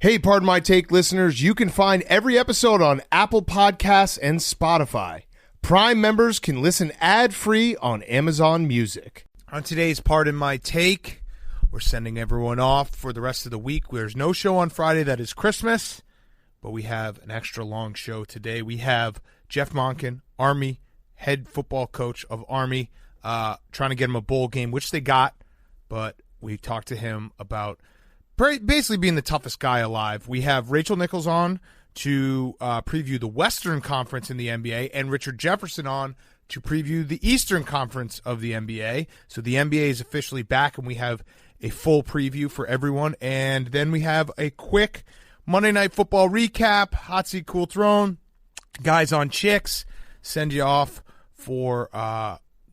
Hey, Pardon My Take listeners, you can find every episode on Apple Podcasts and Spotify. Prime members can listen ad-free on Amazon Music. On today's Pardon My Take, we're sending everyone off for the rest of the week. There's no show on Friday. That is Christmas, but we have an extra long show today. We have Jeff Monken, Army, head football coach of Army, trying to get him a bowl game, which they got, but we talked to him about basically being the toughest guy alive. We have Rachel Nichols on to preview the Western Conference in the NBA, and Richard Jefferson on to preview the Eastern Conference of the NBA. So the NBA is officially back, and we have a full preview for everyone. And then we have a quick Monday Night Football recap, hot seat, cool throne, guys on chicks, send you off for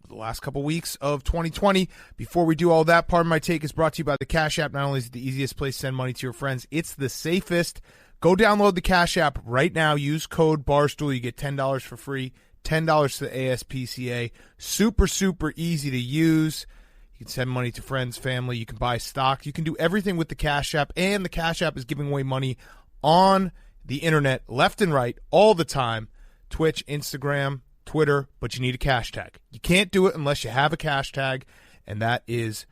the last couple weeks of 2020. Before we do all that, Pardon My Take is brought to you by the Cash App. Not only is it the easiest place to send money to your friends, it's the safest. Go download the Cash App right now. Use code BARSTOOL. You get $10 for free, $10 to the ASPCA. Super, super easy to use. You can send money to friends, family. You can buy stock. You can do everything with the Cash App, and the Cash App is giving away money on the internet left and right all the time. Twitch, Instagram, Twitter, but you need a cash tag. You can't do it unless you have a cash tag, and that is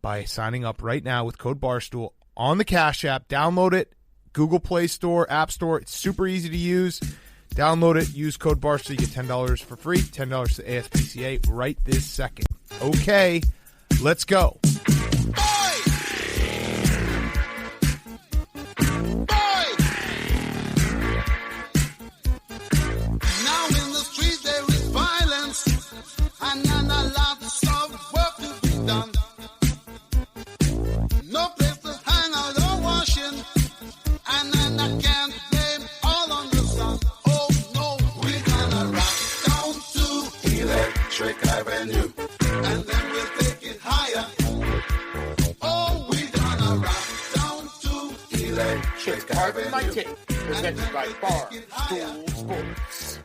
by signing up right now with code BARSTOOL on the Cash App. Download it, Google Play Store, App Store. It's super easy to use. Download it, use code BARSTOOL. You get $10 for free, $10 to ASPCA right this second. Okay, let's go. And a lot of work to be done. No place to hang out or washing. And then I can't blame all on the sun. Oh no, we're gonna rock down to Electric Avenue. And then we'll take it higher. Oh, we're gonna rock down to Electric Avenue. My Take, presented by Barstool Sports.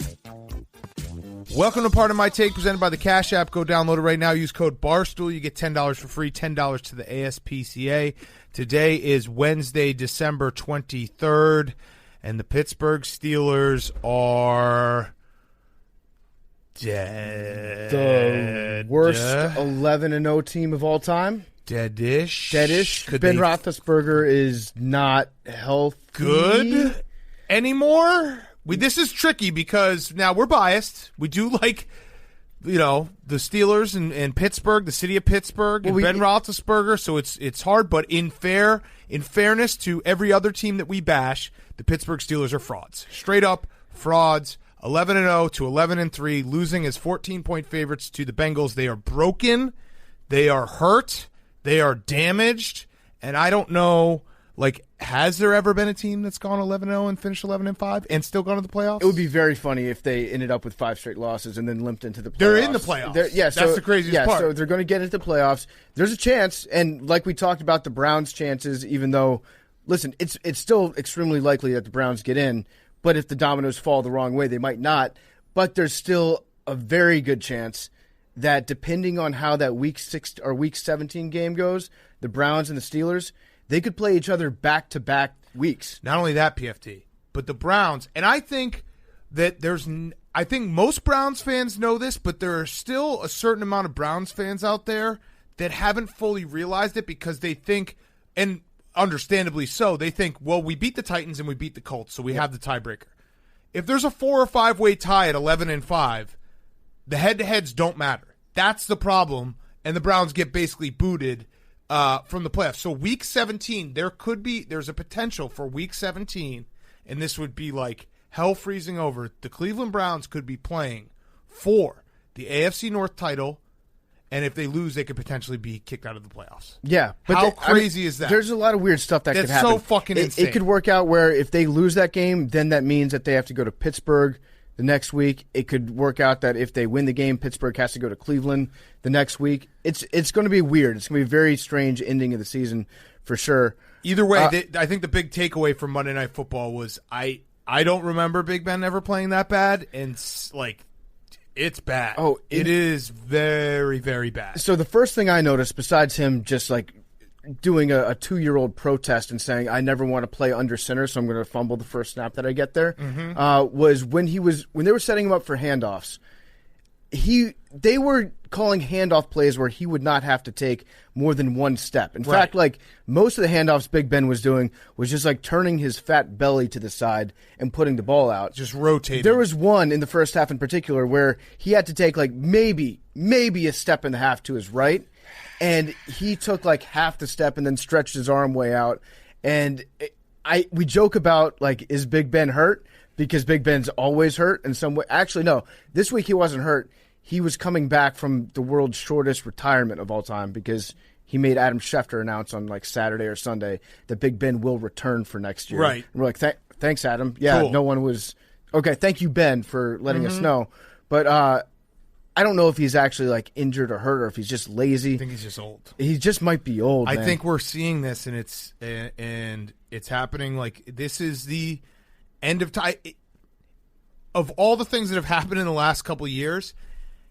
Welcome to Pardon My Take, presented by the Cash App. Go download it right now. Use code BARSTOOL. You get $10 for free, $10 to the ASPCA. Today is Wednesday, December 23rd, and the Pittsburgh Steelers are dead. The worst 11-0 team of all time. Deadish. Ben Roethlisberger is not healthy. Good anymore? This is tricky because now we're biased. We do like, the Steelers and Pittsburgh, the city of Pittsburgh, and Ben Roethlisberger. So it's hard. But in fairness to every other team that we bash, the Pittsburgh Steelers are frauds. Straight up frauds. 11-0 to 11-3, losing as 14-point favorites to the Bengals. They are broken. They are hurt. They are damaged. And I don't know. Has there ever been a team that's gone 11-0 and finished 11-5 and still gone to the playoffs? It would be very funny if they ended up with 5 straight losses and then limped into the playoffs. They're in the playoffs. That's the craziest part. So they're going to get into the playoffs. There's a chance, and like we talked about the Browns' chances, even though, listen, it's still extremely likely that the Browns get in, but if the dominoes fall the wrong way, they might not. But there's still a very good chance that depending on how that Week 6 or Week 17 game goes, the Browns and the Steelers, they could play each other back-to-back weeks. Not only that, PFT, but the Browns. And I think that I think most Browns fans know this, but there are still a certain amount of Browns fans out there that haven't fully realized it because they think, and understandably so, they think, well, we beat the Titans and we beat the Colts, so we have the tiebreaker. If there's a 4 or 5 way tie at 11-5, the head-to-heads don't matter. That's the problem, and the Browns get basically booted from the playoffs. So Week 17, there's a potential for Week 17, and this would be like hell freezing over. The Cleveland Browns could be playing for the AFC North title, and if they lose, they could potentially be kicked out of the playoffs. Yeah. But how crazy is that? There's a lot of weird stuff that could happen. That's so fucking insane. It could work out where if they lose that game, then that means that they have to go to Pittsburgh the next week. It could work out that if they win the game, Pittsburgh has to go to Cleveland the next week. It's going to be weird. It's going to be a very strange ending of the season for sure. Either way, I think the big takeaway from Monday Night Football was I don't remember Big Ben ever playing that bad, and it's bad. Oh, it is very, very bad. So the first thing I noticed, besides him just doing a 2-year-old protest and saying, I never want to play under center, so I'm going to fumble the first snap that I get there, was when they were setting him up for handoffs, they were calling handoff plays where he would not have to take more than one step. In fact, like most of the handoffs Big Ben was doing was just like turning his fat belly to the side and putting the ball out. Just rotating. There was one in the first half in particular where he had to take like maybe a step and a half to his right, and he took like half the step and then stretched his arm way out. And we joke about like, is Big Ben hurt? Because Big Ben's always hurt in some way. Actually, no. This week he wasn't hurt. He was coming back from the world's shortest retirement of all time because he made Adam Schefter announce on like Saturday or Sunday that Big Ben will return for next year. Right. And we're like, thanks, Adam. Yeah, cool. No one was – okay, thank you, Ben, for letting us know. But I don't know if he's actually like injured or hurt or if he's just lazy. I think he's just old. He just might be old, I man. think we're seeing this, and it's happening. Like, this is the end of time. Of all the things that have happened in the last couple of years,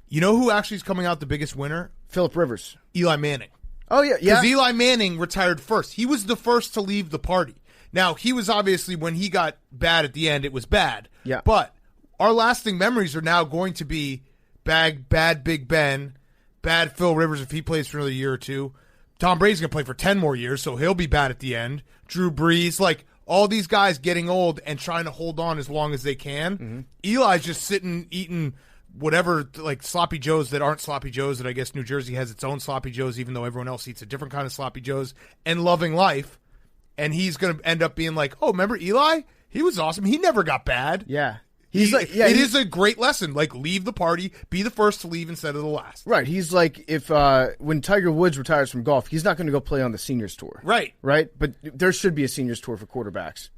you know who actually is coming out the biggest winner? Phillip Rivers. Eli Manning. Oh, yeah. Because Eli Manning retired first. He was the first to leave the party. Now, he was obviously, when he got bad at the end, it was bad. Yeah. But our lasting memories are now going to be bad Big Ben, bad Phil Rivers if he plays for another year or two. Tom Brady's going to play for 10 more years, so he'll be bad at the end. Drew Brees, like all these guys getting old and trying to hold on as long as they can. Mm-hmm. Eli's just sitting, eating whatever, like sloppy joes that aren't sloppy joes, that I guess New Jersey has its own sloppy joes, even though everyone else eats a different kind of sloppy joes, and loving life. And he's going to end up being like, oh, remember Eli? He was awesome. He never got bad. Yeah. It is a great lesson. Like, leave the party, be the first to leave instead of the last. Right. He's like, if when Tiger Woods retires from golf, he's not going to go play on the seniors tour. Right. Right? But there should be a seniors tour for quarterbacks.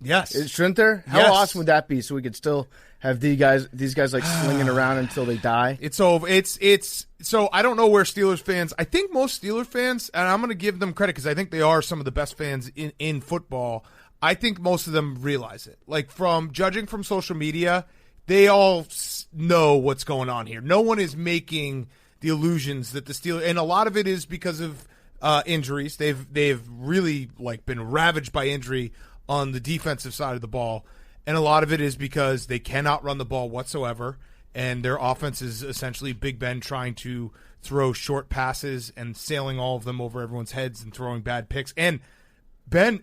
Yes. Shouldn't there? How awesome would that be, so we could still have these guys like slinging around until they die? It's over. It's so I don't know where Steelers fans, I think most Steelers fans, and I'm going to give them credit because I think they are some of the best fans in football, I think most of them realize it. Like, from judging from social media, they all know what's going on here. No one is making the illusions that the Steelers, and a lot of it is because of injuries. They've really like been ravaged by injury on the defensive side of the ball, and a lot of it is because they cannot run the ball whatsoever, and their offense is essentially Big Ben trying to throw short passes and sailing all of them over everyone's heads and throwing bad picks. And Ben,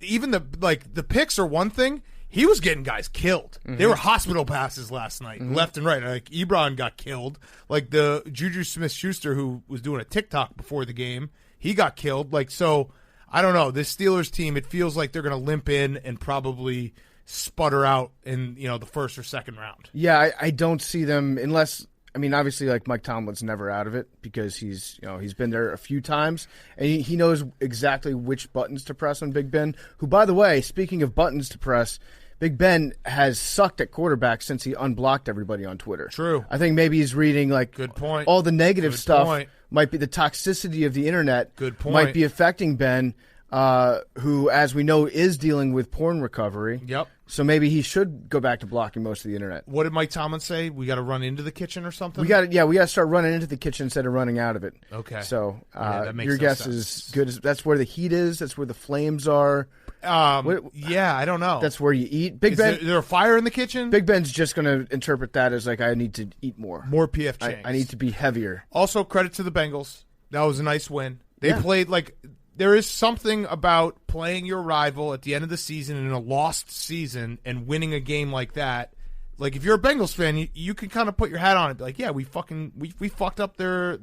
even the picks are one thing. He was getting guys killed. Mm-hmm. They were hospital passes last night, left and right. Like, Ebron got killed. Like, the Juju Smith-Schuster, who was doing a TikTok before the game, he got killed. Like, so I don't know. This Steelers team, it feels like they're going to limp in and probably sputter out in, the first or second round. Yeah, I don't see them unless, I mean, obviously, like, Mike Tomlin's never out of it because he's been there a few times, and he knows exactly which buttons to press on Big Ben, who, by the way, speaking of buttons to press, Big Ben has sucked at quarterback since he unblocked everybody on Twitter. True. I think maybe he's reading, like, good point. All the negative Good stuff point. Might be the toxicity of the internet. Good point. Might be affecting Ben, who, as we know, is dealing with porn recovery. Yep. So maybe he should go back to blocking most of the internet. What did Mike Tomlin say? We got to run into the kitchen or something? We got to start running into the kitchen instead of running out of it. Okay. So that makes your no guess sense. is good. That's where the heat is. That's where the flames are. Yeah, I don't know. That's where you eat. Is there a fire in the kitchen? Big Ben's just going to interpret that as like, I need to eat more. More PF Chang's. I need to be heavier. Also, credit to the Bengals. That was a nice win. They played like – there is something about playing your rival at the end of the season in a lost season and winning a game like that. Like, if you're a Bengals fan, you can kind of put your hat on it and be like, yeah, we fucked up their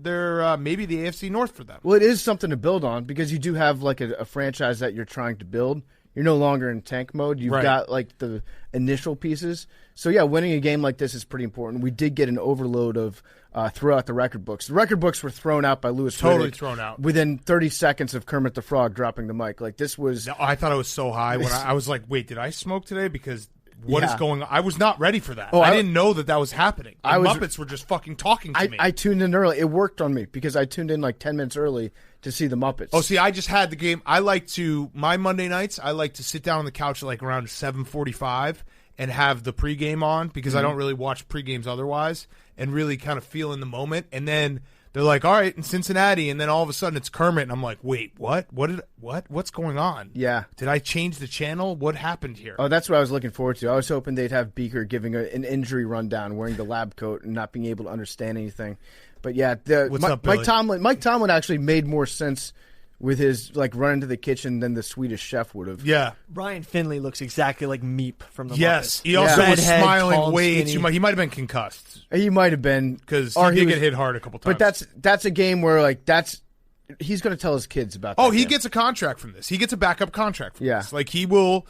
maybe the AFC North for them. Well, it is something to build on because you do have like a franchise that you're trying to build. You're no longer in tank mode. You've got like the initial pieces. So, yeah, winning a game like this is pretty important. We did get an overload of throughout the record books. The record books were thrown out by Louis Riddick thrown out within 30 seconds of Kermit the Frog dropping the mic. Like, this was... No, I thought it was so high when I was like, wait, did I smoke today? Because what is going on? I was not ready for that. Oh, I didn't know that was happening. The Muppets were just fucking talking to me. I tuned in early. It worked on me because I tuned in like 10 minutes early to see the Muppets. Oh, see, I just had the game. My Monday nights, I like to sit down on the couch at like around 7:45 and have the pregame on because I don't really watch pregames otherwise and really kind of feel in the moment. And then They're like, all right, in Cincinnati, and then all of a sudden it's Kermit, and I'm like, wait, what? What's going on? Yeah. Did I change the channel? What happened here? Oh, that's what I was looking forward to. I was hoping they'd have Beaker giving an injury rundown, wearing the lab coat, and not being able to understand anything. But yeah, What's up, Billy? Mike Tomlin actually made more sense with his run into the kitchen than the Swedish chef would have. Yeah. Ryan Finley looks exactly like Meep from the Yes. Muppets. He also was Redhead, smiling tall, way skinny. too much. He might have been concussed He might have been, because or he did was- get hit hard a couple times. But that's a game where he's going to tell his kids about. Oh, that he game. gets a contract from this. He gets a backup contract from Yeah. this. Like he will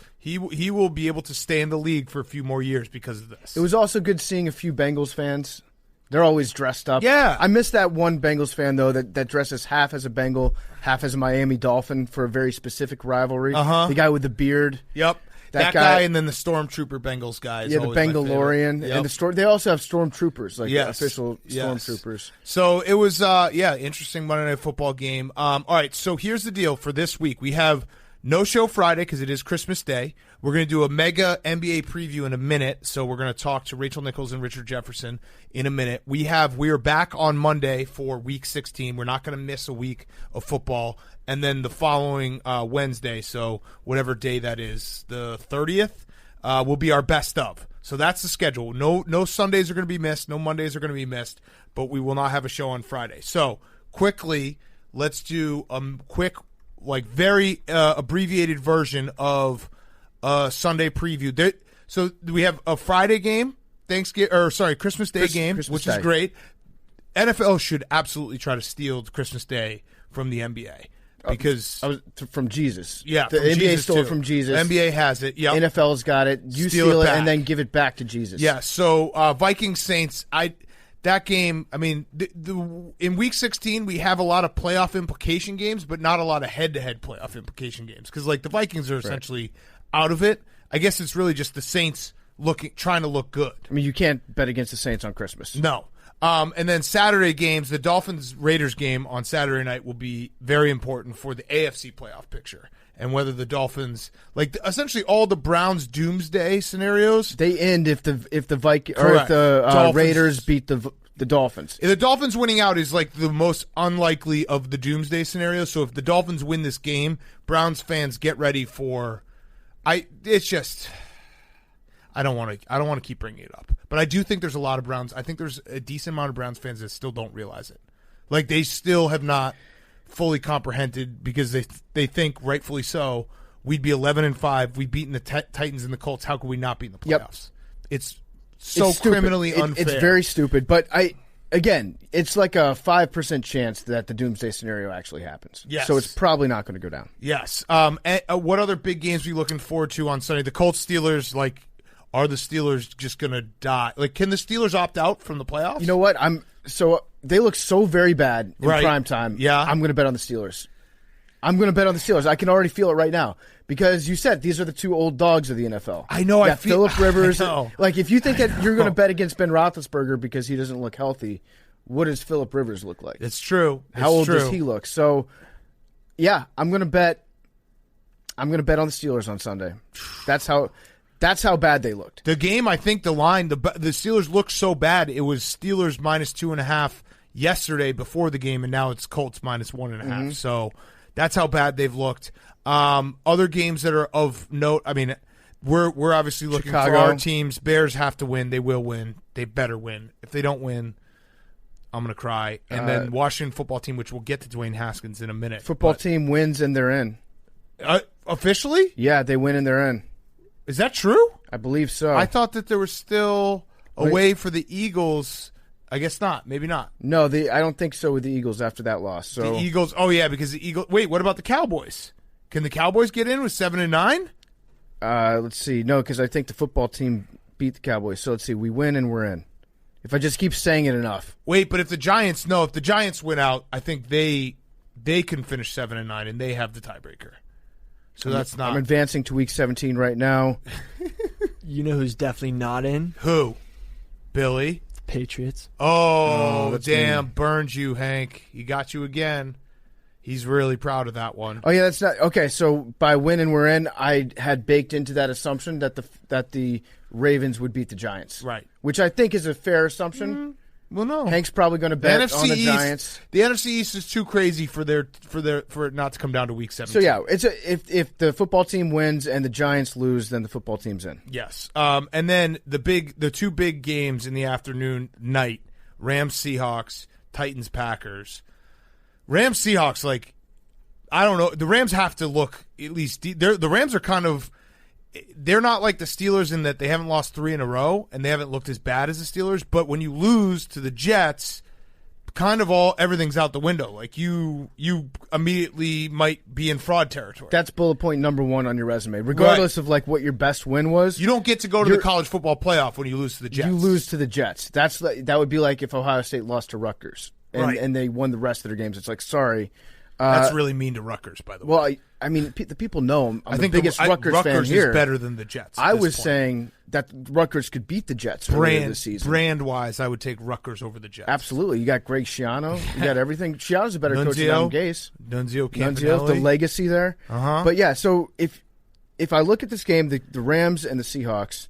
be able to stay in the league for a few more years because of this. It was also good seeing a few Bengals fans. They're always dressed up. Yeah. I miss that one Bengals fan, though, that dresses half as a Bengal, half as a Miami Dolphin for a very specific rivalry. Uh-huh. The guy with the beard. Yep. That guy and then the Stormtrooper Bengals guy. Is Yeah, the always my favorite. Bengalorian. Yep. And they also have stormtroopers, Yes. official Yes. stormtroopers. So it was, interesting Monday Night Football game. All right, so here's the deal for this week. We have no show Friday because it is Christmas Day. We're going to do a mega NBA preview in a minute, so we're going to talk to Rachel Nichols and Richard Jefferson in a minute. We are back on Monday for Week 16. We're not going to miss a week of football. And then the following Wednesday, so whatever day that is, the 30th, will be our best of. So that's the schedule. No Sundays are going to be missed. No Mondays are going to be missed. But we will not have a show on Friday. So quickly, let's do a quick, very abbreviated version of Sunday preview. So we have a Friday game, Christmas Day game, Christmas which Day. is great. NFL should absolutely try to steal Christmas Day from the NBA because From Jesus. yeah, The from NBA Jesus stole too. it from Jesus. NBA has it. Yeah, NFL's got it. You Steal steal it it back. and then give it back to Jesus. Yeah, so Vikings Saints, that game, I mean, in Week 16 we have a lot of playoff implication games, but not a lot of head-to-head playoff implication games because the Vikings are essentially out of it. I guess it's really just the Saints trying to look good. I mean, you can't bet against the Saints on Christmas. No. And then Saturday games, the Dolphins-Raiders game on Saturday night will be very important for the AFC playoff picture and whether the Dolphins, essentially all the Browns doomsday scenarios. They end if the Vikings or if Correct. the Dolphins. Raiders beat the Dolphins. The Dolphins winning out is the most unlikely of the doomsday scenarios. So if the Dolphins win this game, Browns fans get ready for. It's just. I don't want to keep bringing it up, but I do think there's a lot of Browns. I think there's a decent amount of Browns fans that still don't realize it. They still have not fully comprehended because they think, rightfully so, we'd be 11-5. We've beaten the Titans and the Colts. How could we not be in the playoffs? Yep. It's so It's stupid. criminally unfair. It's very stupid, but it's like a 5% chance that the doomsday scenario actually happens. Yes. So it's probably not going to go down. Yes. What other big games are you looking forward to on Sunday? The Colts Steelers, are the Steelers just going to die? Can the Steelers opt out from the playoffs? You know what? They look so very bad in Right. prime time. Yeah. I'm going to bet on the Steelers. I can already feel it right now because you said these are the two old dogs of the NFL. I know. You I got feel Phillip Rivers. I know. If you think that you're going to bet against Ben Roethlisberger because he doesn't look healthy, what does Phillip Rivers look like? It's true. How old does he look? So, yeah, I'm going to bet on the Steelers on Sunday. That's how bad they looked. The game, I think the line, the Steelers looked so bad. It was Steelers -2.5 yesterday before the game, and now it's Colts -1.5. Mm-hmm. So that's how bad they've looked. Other games that are of note. I mean, we're obviously looking Chicago. for our teams. Bears have to win. They will win. They better win. If they don't win, I'm going to cry. And then Washington football team, which we'll get to Dwayne Haskins in a minute. Football team wins and they're in. Officially? Yeah, they win and they're in. Is that true? I believe so. I thought that there was still a way for the Eagles. I guess not. Maybe not. No, I don't think so with the Eagles after that loss. So The Eagles. Oh yeah, because the Eagles. Wait, what about the Cowboys? Can the Cowboys get in with 7-9? let's see. No, because I think the football team beat the Cowboys. So let's see. We win and we're in. If I just keep saying it enough. Wait, but if the Giants win out, I think they can finish 7-9 and they have the tiebreaker. So that's not. I'm advancing to week 17 right now. You know who's definitely not in? Who? Billy. Patriots. Oh, that's damn! mean. Burned you, Hank. He got you again. He's really proud of that one. Oh yeah, that's not okay. So by win and we're in, I had baked into that assumption that the Ravens would beat the Giants, Right. Which I think is a fair assumption. Well, no. Hank's probably going to bet on the Giants. The NFC East is too crazy for it not to come down to Week 17. So yeah, if the football team wins and the Giants lose, then the football team's in. Yes. And then the two big games in the afternoon night: Rams Seahawks, Titans Packers. Rams Seahawks, like, I don't know. The Rams have to look at least. The Rams are kind of. They're not like the Steelers in that they haven't lost 3 in a row and they haven't looked as bad as the Steelers. But when you lose to the Jets, kind of everything's out the window. Like you immediately might be in fraud territory. That's bullet point number 1 on your resume, regardless of like what your best win was. You don't get to go to the college football playoff when you lose to the Jets. You lose to the Jets. That would be like if Ohio State lost to Rutgers and they won the rest of their games. It's like, sorry. That's really mean to Rutgers, by the way. Well, I mean, the people know I'm the biggest Rutgers fan here. Rutgers is better than the Jets. I was saying that Rutgers could beat the Jets earlier this season. Brand-wise, I would take Rutgers over the Jets. Absolutely. You got Greg Schiano. You got everything. Schiano's a better coach than Adam Gase. Nunzio Campanelli. The legacy there. Uh-huh. But, yeah, so if I look at this game, the Rams and the Seahawks,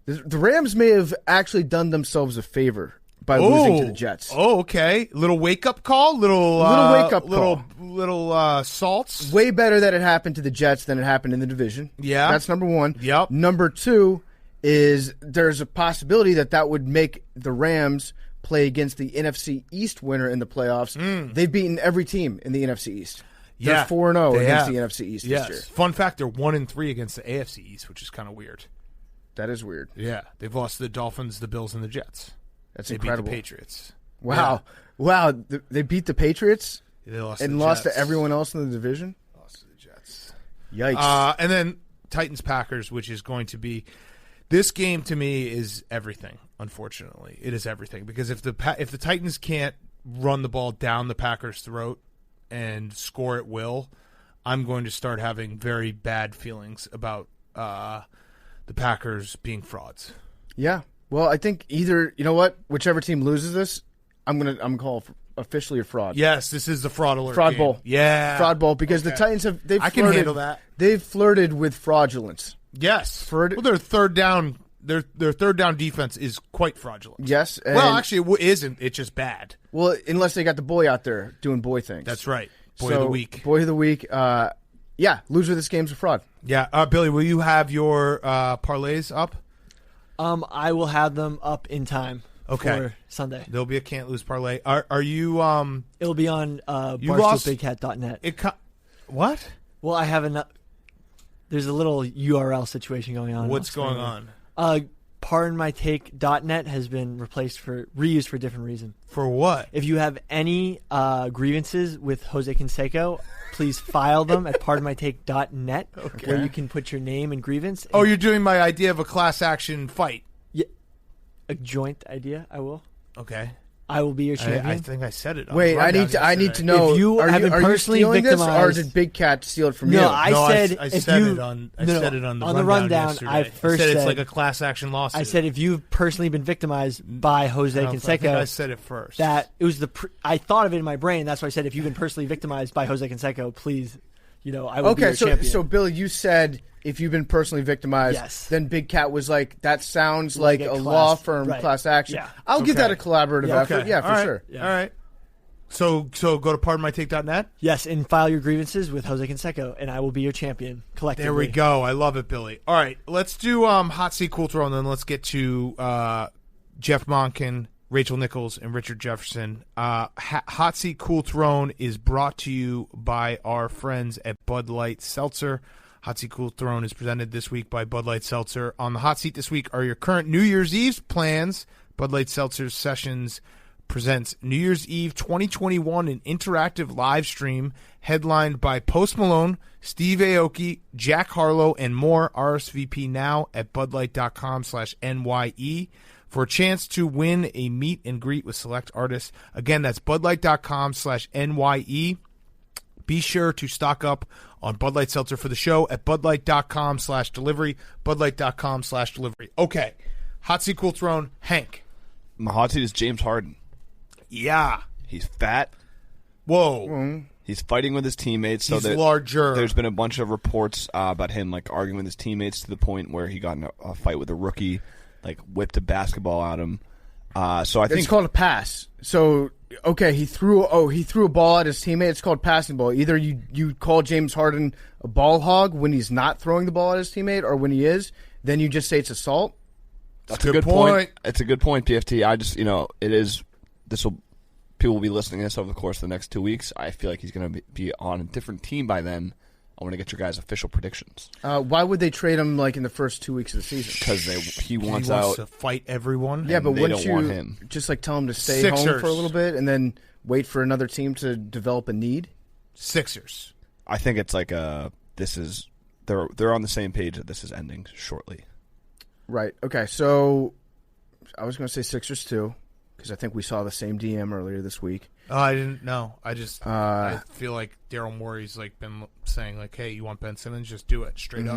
the Rams may have actually done themselves a favor by losing to the Jets. Oh, okay. Little wake-up call? Little wake-up call. Little salts? Way better that it happened to the Jets than it happened in the division. Yeah. That's number 1. Yep. Number 2 is there's a possibility that would make the Rams play against the NFC East winner in the playoffs. They've beaten every team in the NFC East. They're 4-0 against the NFC East this year. Fun fact, they're 1-3 against the AFC East, which is kind of weird. That is weird. Yeah. They've lost to the Dolphins, the Bills, and the Jets. That's incredible. Beat the Patriots. Wow. Yeah. Wow. They beat the Patriots? They lost and to the lost Jets. to everyone else in the division? Lost to the Jets. Yikes. And then Titans-Packers, which is going to be – this game to me is everything, unfortunately. It is everything. Because if the Titans can't run the ball down the Packers' throat and score at will, I'm going to start having very bad feelings about the Packers being frauds. Yeah. Well, I think either, you know what, whichever team loses this, I'm gonna call officially a fraud. Yes, this is the fraud alert. Fraud game. bowl. Yeah, fraud bowl because the Titans I can handle that. They've flirted with fraudulence. Yes. Well, their third down defense is quite fraudulent. Yes. Well, actually, it isn't. It's just bad. Well, unless they got the boy out there doing boy things. That's right. Boy of the week. Boy of the week. Yeah, loser of this game's a fraud. Yeah. Billy, will you have your parlays up? I will have them up in time for Sunday. There'll be a can't lose parlay. Are you? It'll be on barstoolbigcat.net. What? Well, I have enough. There's a little URL situation going on. What's going on? PardonMyTake.net has been reused for a different reason. For what? If you have any grievances with Jose Canseco, please file them at PardonMyTake.net, where you can put your name and grievance. Oh, you're doing my idea of a class action fight. Yeah, a joint idea. I will. Okay. I will be your champion. I think I said it. Wait, I need to know. If you have been personally victimized, or did Big Cat steal it from you? I said it on the rundown. Yesterday. I said it's like a class action lawsuit. I said if you've personally been victimized by Jose Canseco, I said it first. That it was I thought of it in my brain. That's why I said if you've been personally victimized by Jose Canseco, please, I will be your champion. So Bill, you said if you've been personally victimized, then Big Cat was like, that sounds like a law firm class action. Yeah. I'll give that a collaborative effort. Yeah, for sure. Yeah. All right. So go to pardonmytake.net? Yes, and file your grievances with Jose Canseco, and I will be your champion collectively. There we go. I love it, Billy. All right, let's do Hot Seat Cool Throw, and then let's get to Jeff Monken, Rachel Nichols, and Richard Jefferson. Hot Seat Cool Throne is brought to you by our friends at Bud Light Seltzer. Hot Seat Cool Throne is presented this week by Bud Light Seltzer. On the hot seat this week are your current New Year's Eve plans. Bud Light Seltzer Sessions presents New Year's Eve 2021, an interactive live stream headlined by Post Malone, Steve Aoki, Jack Harlow, and more. RSVP now at budlight.com/NYE for a chance to win a meet and greet with select artists. Again, that's budlight.com/NYE. Be sure to stock up on Bud Light Seltzer for the show at budlight.com/delivery, budlight.com/delivery. Okay, hot seat cool throne, Hank. My hot seat is James Harden. Yeah. He's fat. Whoa. He's fighting with his teammates. He's larger. There's been a bunch of reports about him arguing with his teammates to the point where he got in a fight with a rookie, whipped a basketball at him. So I think It's called a pass. So okay, he threw a ball at his teammate. It's called passing ball. Either you call James Harden a ball hog when he's not throwing the ball at his teammate, or when he is, then you just say it's assault. that's a good point. It's a good point, PFT. I just it is. People will be listening to this over the course of the next 2 weeks. I feel like he's going to be on a different team by then. I want to get your guys' official predictions. Why would they trade him like in the first 2 weeks of the season? Because he wants he out. wants to fight everyone. Yeah, but they wouldn't don't you want him. just like tell him to stay home Sixers. for a little bit and then wait for another team to develop a need? Sixers. I think it's like they're on the same page that this is ending shortly. Right. Okay. So I was going to say Sixers too, because I think we saw the same DM earlier this week. Oh, I didn't know. I feel like Daryl Morey's like been saying like, "Hey, you want Ben Simmons? Just do it straight up."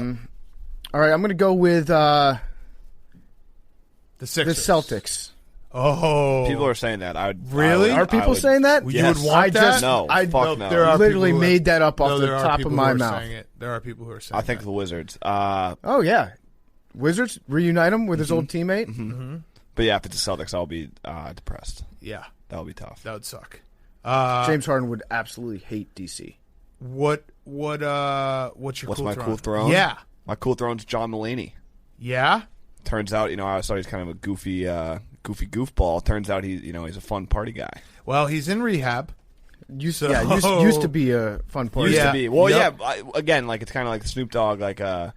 All right, I'm going to go with The the Sixers. Celtics. Oh, People are saying that. Really? Are people saying that? You Yes. would want I that? just No, I fuck no. There are literally people who made that up off No, the there are top people of my who are mouth. saying it. There are people who are saying I think that. the Wizards. Oh yeah, Wizards reunite him with his old teammate. But yeah, if it's the Celtics, I'll be depressed. Yeah, That'll be tough. that would suck. James Harden would absolutely hate DC. What's your What's cool my throne? cool throne? Yeah. My cool throne's John Mulaney. Yeah? Turns out, I always thought he's kind of a goofy goofball. Turns out he's a fun party guy. Well, he's in rehab. Used to be a fun party. Used Yeah. to be. Well, Yep. again, like it's kind of like Snoop Dogg. Like you I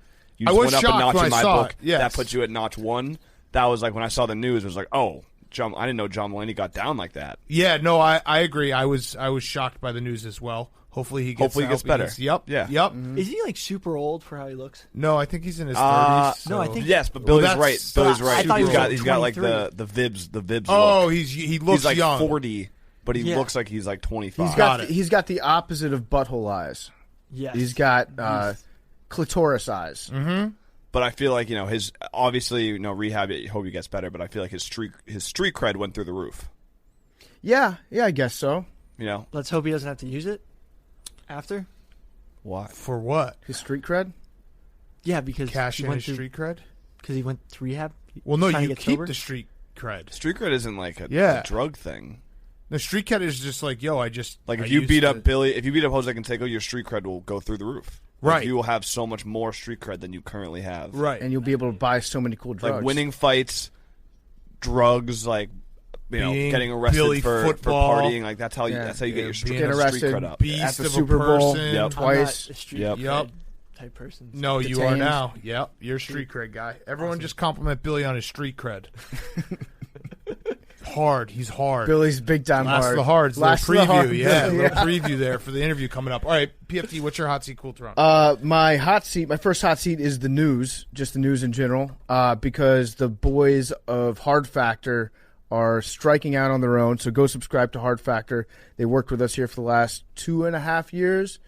just was went up a shocked notch when in I my saw book. it. Yes. That puts you at notch 1. That was like when I saw the news. It was like, oh, I didn't know John Mulaney got down like that. Yeah, no, I agree. I was shocked by the news as well. Hopefully he gets better. Yep. Yeah. Yep. Is he like super old for how he looks? No, I think he's in his 30s. No, I so- think- Yes, but Well, Billy's that's- right. Billy's right. I thought he was He's got like 23. the Vibs. Oh, look. he looks He's like young. 40, but he Yeah. looks like he's like 25. He's got the opposite of butthole eyes. Yes. He's got clitoris eyes. But I feel like his obviously rehab. I hope he gets better. But I feel like his street cred went through the roof. Yeah, I guess so. Let's hope he doesn't have to use it after. Why? For what? His street cred. Yeah, because Cash he in went his street cred? because he went to rehab. Well, no, trying to you get keep sober? the street cred. Street cred isn't like a Yeah. drug thing. The street cred is just like, yo, Like I if you used beat to- up Billy, if you beat up Jose Canseco, your street cred will go through the roof. Right. Like, you will have so much more street cred than you currently have. Right. And you'll be able to buy so many cool drugs. Like winning fights, drugs, like Being getting arrested Billy for Football. partying. Like that's how you Yeah. get your street, being Get arrested. street cred up. Beast at the of Super a Bowl. person. Yep. I'm Twice. not a street Yep. cred Yep. type person. No, you are Detained. now. Yep, you're a street cred guy. Everyone just compliment Billy on his street cred. Hard. He's hard. Billy's big time Last hard. of the hards. Last Little of the preview. hard. Yeah, little preview there for the interview coming up. All right, PFT, what's your hot seat cool throne? My hot seat, my first hot seat is the news, just the news in general, because the boys of Hard Factor are striking out on their own. So go subscribe to Hard Factor. They worked with us here for the last 2.5 years.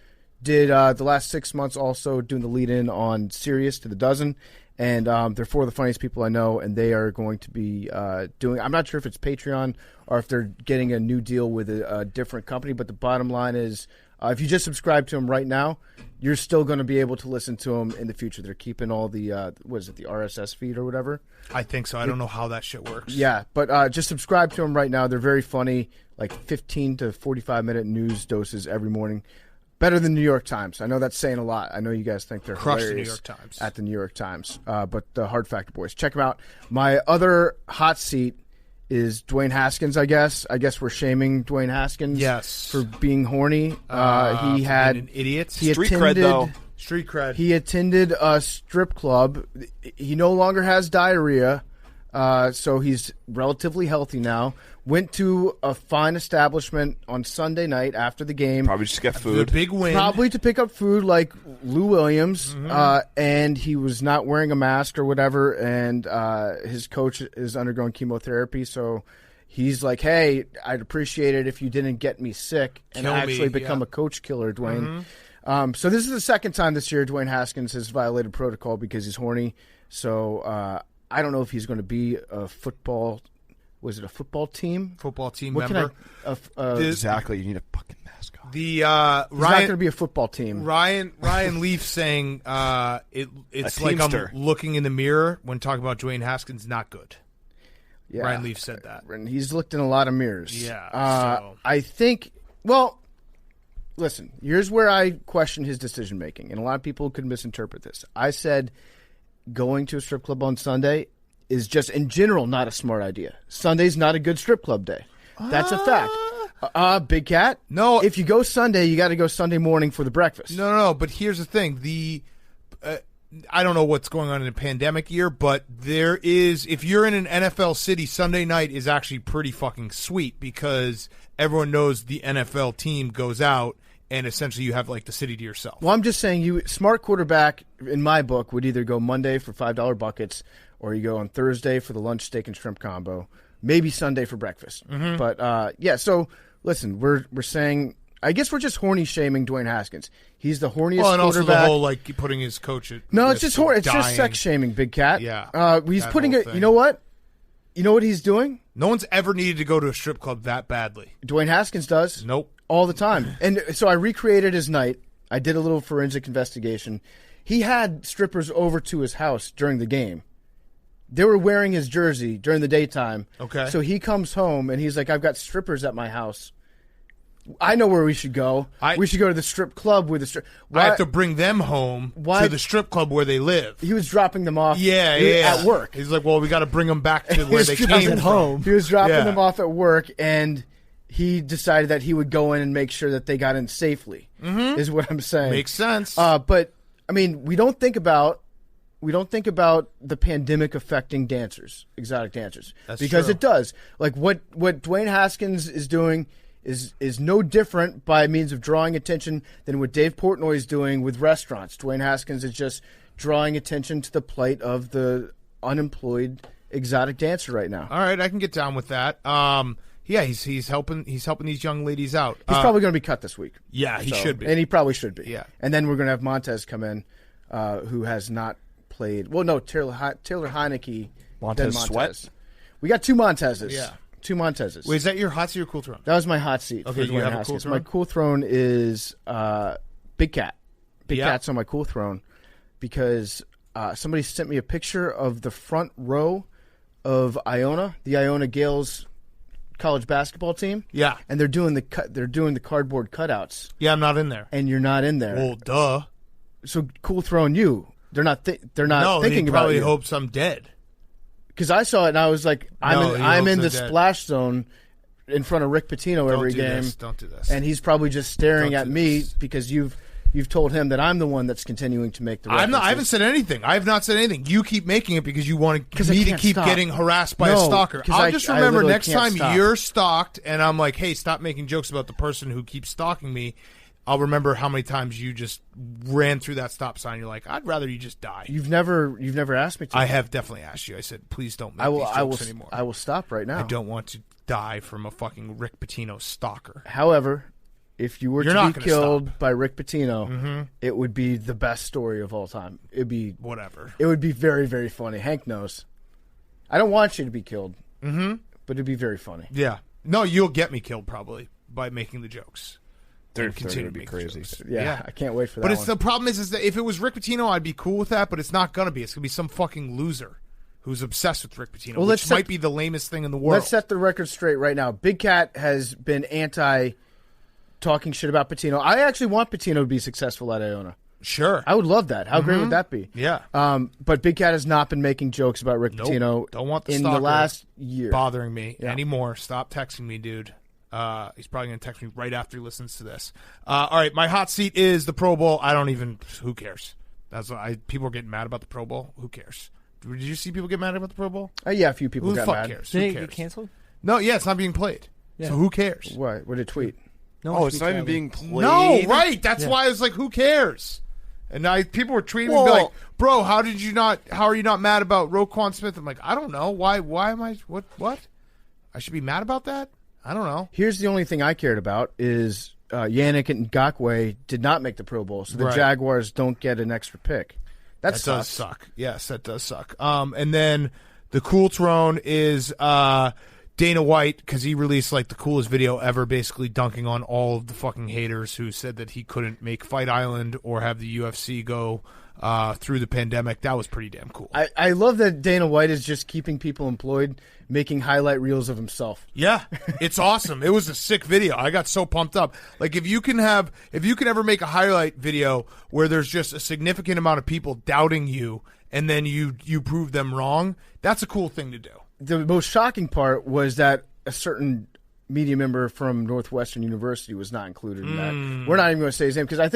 Did the last 6 months also doing the lead-in on Sirius to the Dozen. And they're 4 of the funniest people I know, and they are going to be doing – I'm not sure if it's Patreon or if they're getting a new deal with a different company, but the bottom line is if you just subscribe to them right now, you're still going to be able to listen to them in the future. They're keeping all the the RSS feed or whatever. I think so. I don't know how that shit works. Yeah, but just subscribe to them right now. They're very funny, like 15 to 45-minute news doses every morning. Better than New York Times. I know that's saying a lot. I know you guys think they're Crush the hilarious New York Times. at the New York Times. But the Hard Factor boys, check them out. My other hot seat is Dwayne Haskins. I guess we're shaming Dwayne Haskins. Yes. for being horny. He For had being an idiot. he Street cred, attended, though. Street cred. He attended a strip club. He no longer has diarrhea, so he's relatively healthy now. Went to a fine establishment on Sunday night after the game. Probably just get the food. big win. Probably to pick up food like Lou Williams, and he was not wearing a mask or whatever, and his coach is undergoing chemotherapy, so he's like, hey, I'd appreciate it if you didn't get me sick and Kill me, actually become yeah. a coach killer, Dwayne. So this is the second time this year Dwayne Haskins has violated protocol because he's horny, so I don't know if he's going to be a football... Was it a football team? Football team What member. Exactly. You need a fucking mask on. The He's not going Ryan to be a football team. Ryan Leaf saying it's A like I'm teamster. looking in the mirror when talking about Dwayne Haskins. Not good. Yeah. Ryan Leaf said that. And he's looked in a lot of mirrors. Yeah, so- I think, well, listen, here's where I question his decision making, and a lot of people could misinterpret this. I said going to a strip club on Sunday is just in general not a smart idea. Sunday's not a good strip club day. That's a fact. Big Cat? No. If you go Sunday, you got to go Sunday morning for the breakfast. No. But here's the thing: I don't know what's going on in a pandemic year, but there is. If you're in an NFL city, Sunday night is actually pretty fucking sweet because everyone knows the NFL team goes out, and essentially you have like the city to yourself. Well, I'm just saying, smart quarterback in my book would either go Monday for $5 buckets, or you go on Thursday for the lunch steak and shrimp combo, maybe Sunday for breakfast. Mm-hmm. But yeah, so listen, we're saying, I guess we're just horny shaming Dwayne Haskins. He's the horniest Well, and also quarterback. the whole like putting his coach at No, risk it's just of It's just dying. sex shaming, Big Cat. Yeah, he's that putting whole it. thing. You know what? You know what he's doing? No one's ever needed to go to a strip club that badly. Dwayne Haskins does. Nope. All the time. And so I recreated his night. I did a little forensic investigation. He had strippers over to his house during the game. They were wearing his jersey during the daytime. Okay. So he comes home and he's like, I've got strippers at my house. I know where we should go. We should go to the strip club with the strip. I have to bring them home to the strip club where they live. He was dropping them off at work. He's like, well, we got to bring them back to where they came from. home. He was dropping them off at work, and he decided that he would go in and make sure that they got in safely, is what I'm saying. Makes sense. But, I mean, we don't think about the pandemic affecting dancers, exotic dancers. That's because true. it does. Like, what Dwayne Haskins is doing is no different by means of drawing attention than what Dave Portnoy is doing with restaurants. Dwayne Haskins is just drawing attention to the plight of the unemployed exotic dancer right now. All right, I can get down with that. Yeah, he's helping these young ladies out. He's probably going to be cut this week. Yeah, he should be. And he probably should be. Yeah. And then we're going to have Montez come in, who has not played. Well, no, Taylor Heineke. Montez then Sweat? We got two Montezes. Yeah. Two Montezes. Wait, is that your hot seat or cool throne? That was my hot seat. Okay, for you Dwayne have a cool Haskins. throne? My cool throne is Big Cat. Big Yeah. Cat's on my cool throne because somebody sent me a picture of the front row of Iona, the Iona Gales college basketball team. Yeah. And they're doing the cardboard cutouts, Yeah, I'm not in there. and you're not in there. Well, duh. So cool throwing you. They're not No, thinking he about probably you. hopes I'm dead. Because I saw it and I was like, No, he I'm hopes in the they're dead. splash zone in front of Rick Pitino every game. Don't do this. And he's probably just staring Don't at do me this. because you've told him that I'm the one that's continuing to make the I'm not. I haven't references. said anything. I have not said anything. You keep making it because you want 'Cause I me to can't keep stop. getting harassed by a No, stalker. 'cause I'll I just remember literally next can't time stop. you're stalked and I'm like, hey, stop making jokes about the person who keeps stalking me. I'll remember how many times you just ran through that stop sign. You're like, I'd rather you just die. You've never asked me to. I have definitely asked you. I said, please don't make these jokes anymore. I will stop right now. I don't want to die from a fucking Rick Pitino stalker. However, if you were You're to not be gonna killed stop. by Rick Pitino, it would be the best story of all time. It'd be Whatever. It would be very, very funny. Hank knows. I don't want you to be killed, but it'd be very funny. Yeah. No, you'll get me killed probably by making the jokes. They're Continue going to be to make crazy. jokes. Yeah, I can't wait for that. But it's one. the problem is that if it was Rick Pitino, I'd be cool with that. But it's not gonna be. It's gonna be some fucking loser who's obsessed with Rick Pitino, Well, which might be the lamest thing in the world. Let's set the record straight right now. Big Cat has been anti talking shit about Pitino. I actually want Pitino to be successful at Iona. Sure. I would love that. How great would that be? Yeah. But Big Cat has not been making jokes about Rick Nope. Pitino Don't want the in the stalker last year. bothering me Yeah. anymore. Stop texting me, dude. He's probably going to text me right after he listens to this. All right, my hot seat is the Pro Bowl. I don't even. Who cares? People are getting mad about the Pro Bowl. Who cares? Did you see people get mad about the Pro Bowl? Yeah, a few people Who the got fuck mad. cares? Did Who it cares? get canceled? No, yeah, it's not being played. Yeah. So who cares? What did it tweet? No Oh, one it's speaks not even loudly. being played. No, right. That's Yeah. why I was like, who cares? And people were tweeting me Well- like, bro, how are you not mad about Roquan Smith? I'm like, I don't know. Why am I, what? I should be mad about that? I don't know. Here's the only thing I cared about is Yannick Ngakoue did not make the Pro Bowl, so the Right. Jaguars don't get an extra pick. That does sucks. suck. Yes, that does suck. And then the cool throne is Dana White, because he released like the coolest video ever, basically dunking on all of the fucking haters who said that he couldn't make Fight Island or have the UFC go through the pandemic. That was pretty damn cool. I love that Dana White is just keeping people employed, making highlight reels of himself. Yeah, it's awesome. It was a sick video. I got so pumped up. Like if you can ever make a highlight video where there's just a significant amount of people doubting you and then you prove them wrong, that's a cool thing to do. The most shocking part was that a certain media member from Northwestern University was not included in that. We're not even going to say his name because I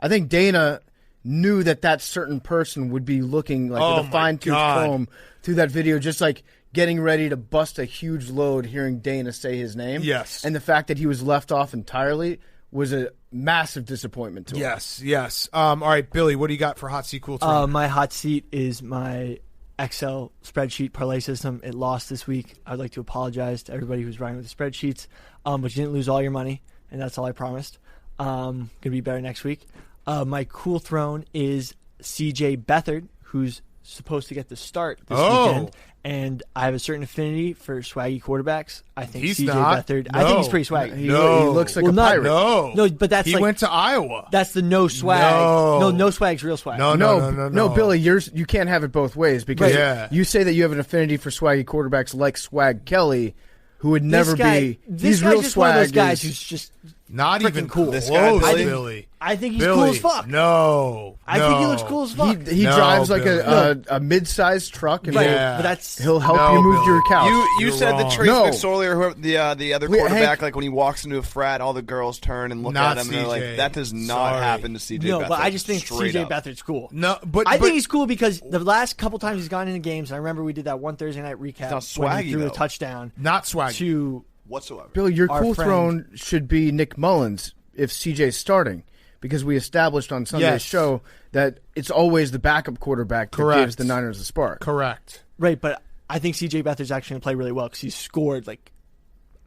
think Dana knew that certain person would be looking like with a fine-tooth comb through that video, just like getting ready to bust a huge load hearing Dana say his name. Yes. And the fact that he was left off entirely was a massive disappointment to him. Yes. All right, Billy, what do you got for hot seat, cool throw? My hot seat is my Excel spreadsheet parlay system. It lost this week. I'd like to apologize to everybody who's riding with the spreadsheets, but you didn't lose all your money, and that's all I promised. Going to be better next week. My cool throne is CJ Beathard, who's supposed to get the start this weekend. And I have a certain affinity for swaggy quarterbacks. I think He's CJ not. Beathard. No. I think he's pretty swaggy. He looks like a pirate. No, but that's he like, went to Iowa. That's the no swag. No swag's real swag. No, Billy, you can't have it both ways because you say that you have an affinity for swaggy quarterbacks like Swag Kelly, who would never be. This He's guy's real just one of those swag. guys who's just Not even cool. Close, This guy, Billy. I think he's Billy, cool as fuck. No, I think he looks cool as fuck. He No, drives like Billy. a mid-sized truck, and Yeah. But that's he'll help No, you move Billy. your couch. You You're said wrong. that Trace No. McSorley or whoever, the other Wait, quarterback, Hank- like when he walks into a frat, all the girls turn and look Not at him and they're like, CJ. that does not Sorry. happen to CJ no, Beathard. but I just think Straight CJ up. Beathard's cool. No, but I think he's cool because the last couple times he's gone into games, and I remember we did that one Thursday night recap not when he swaggy, threw a though. touchdown not swaggy. to whatsoever. Billy, your our cool friend- throne should be Nick Mullins if CJ's starting, because we established on Sunday's Yes. show that it's always the backup quarterback that Correct. gives the Niners a spark. Correct. right. But I think CJ Beathard's actually going to play really well because he's scored like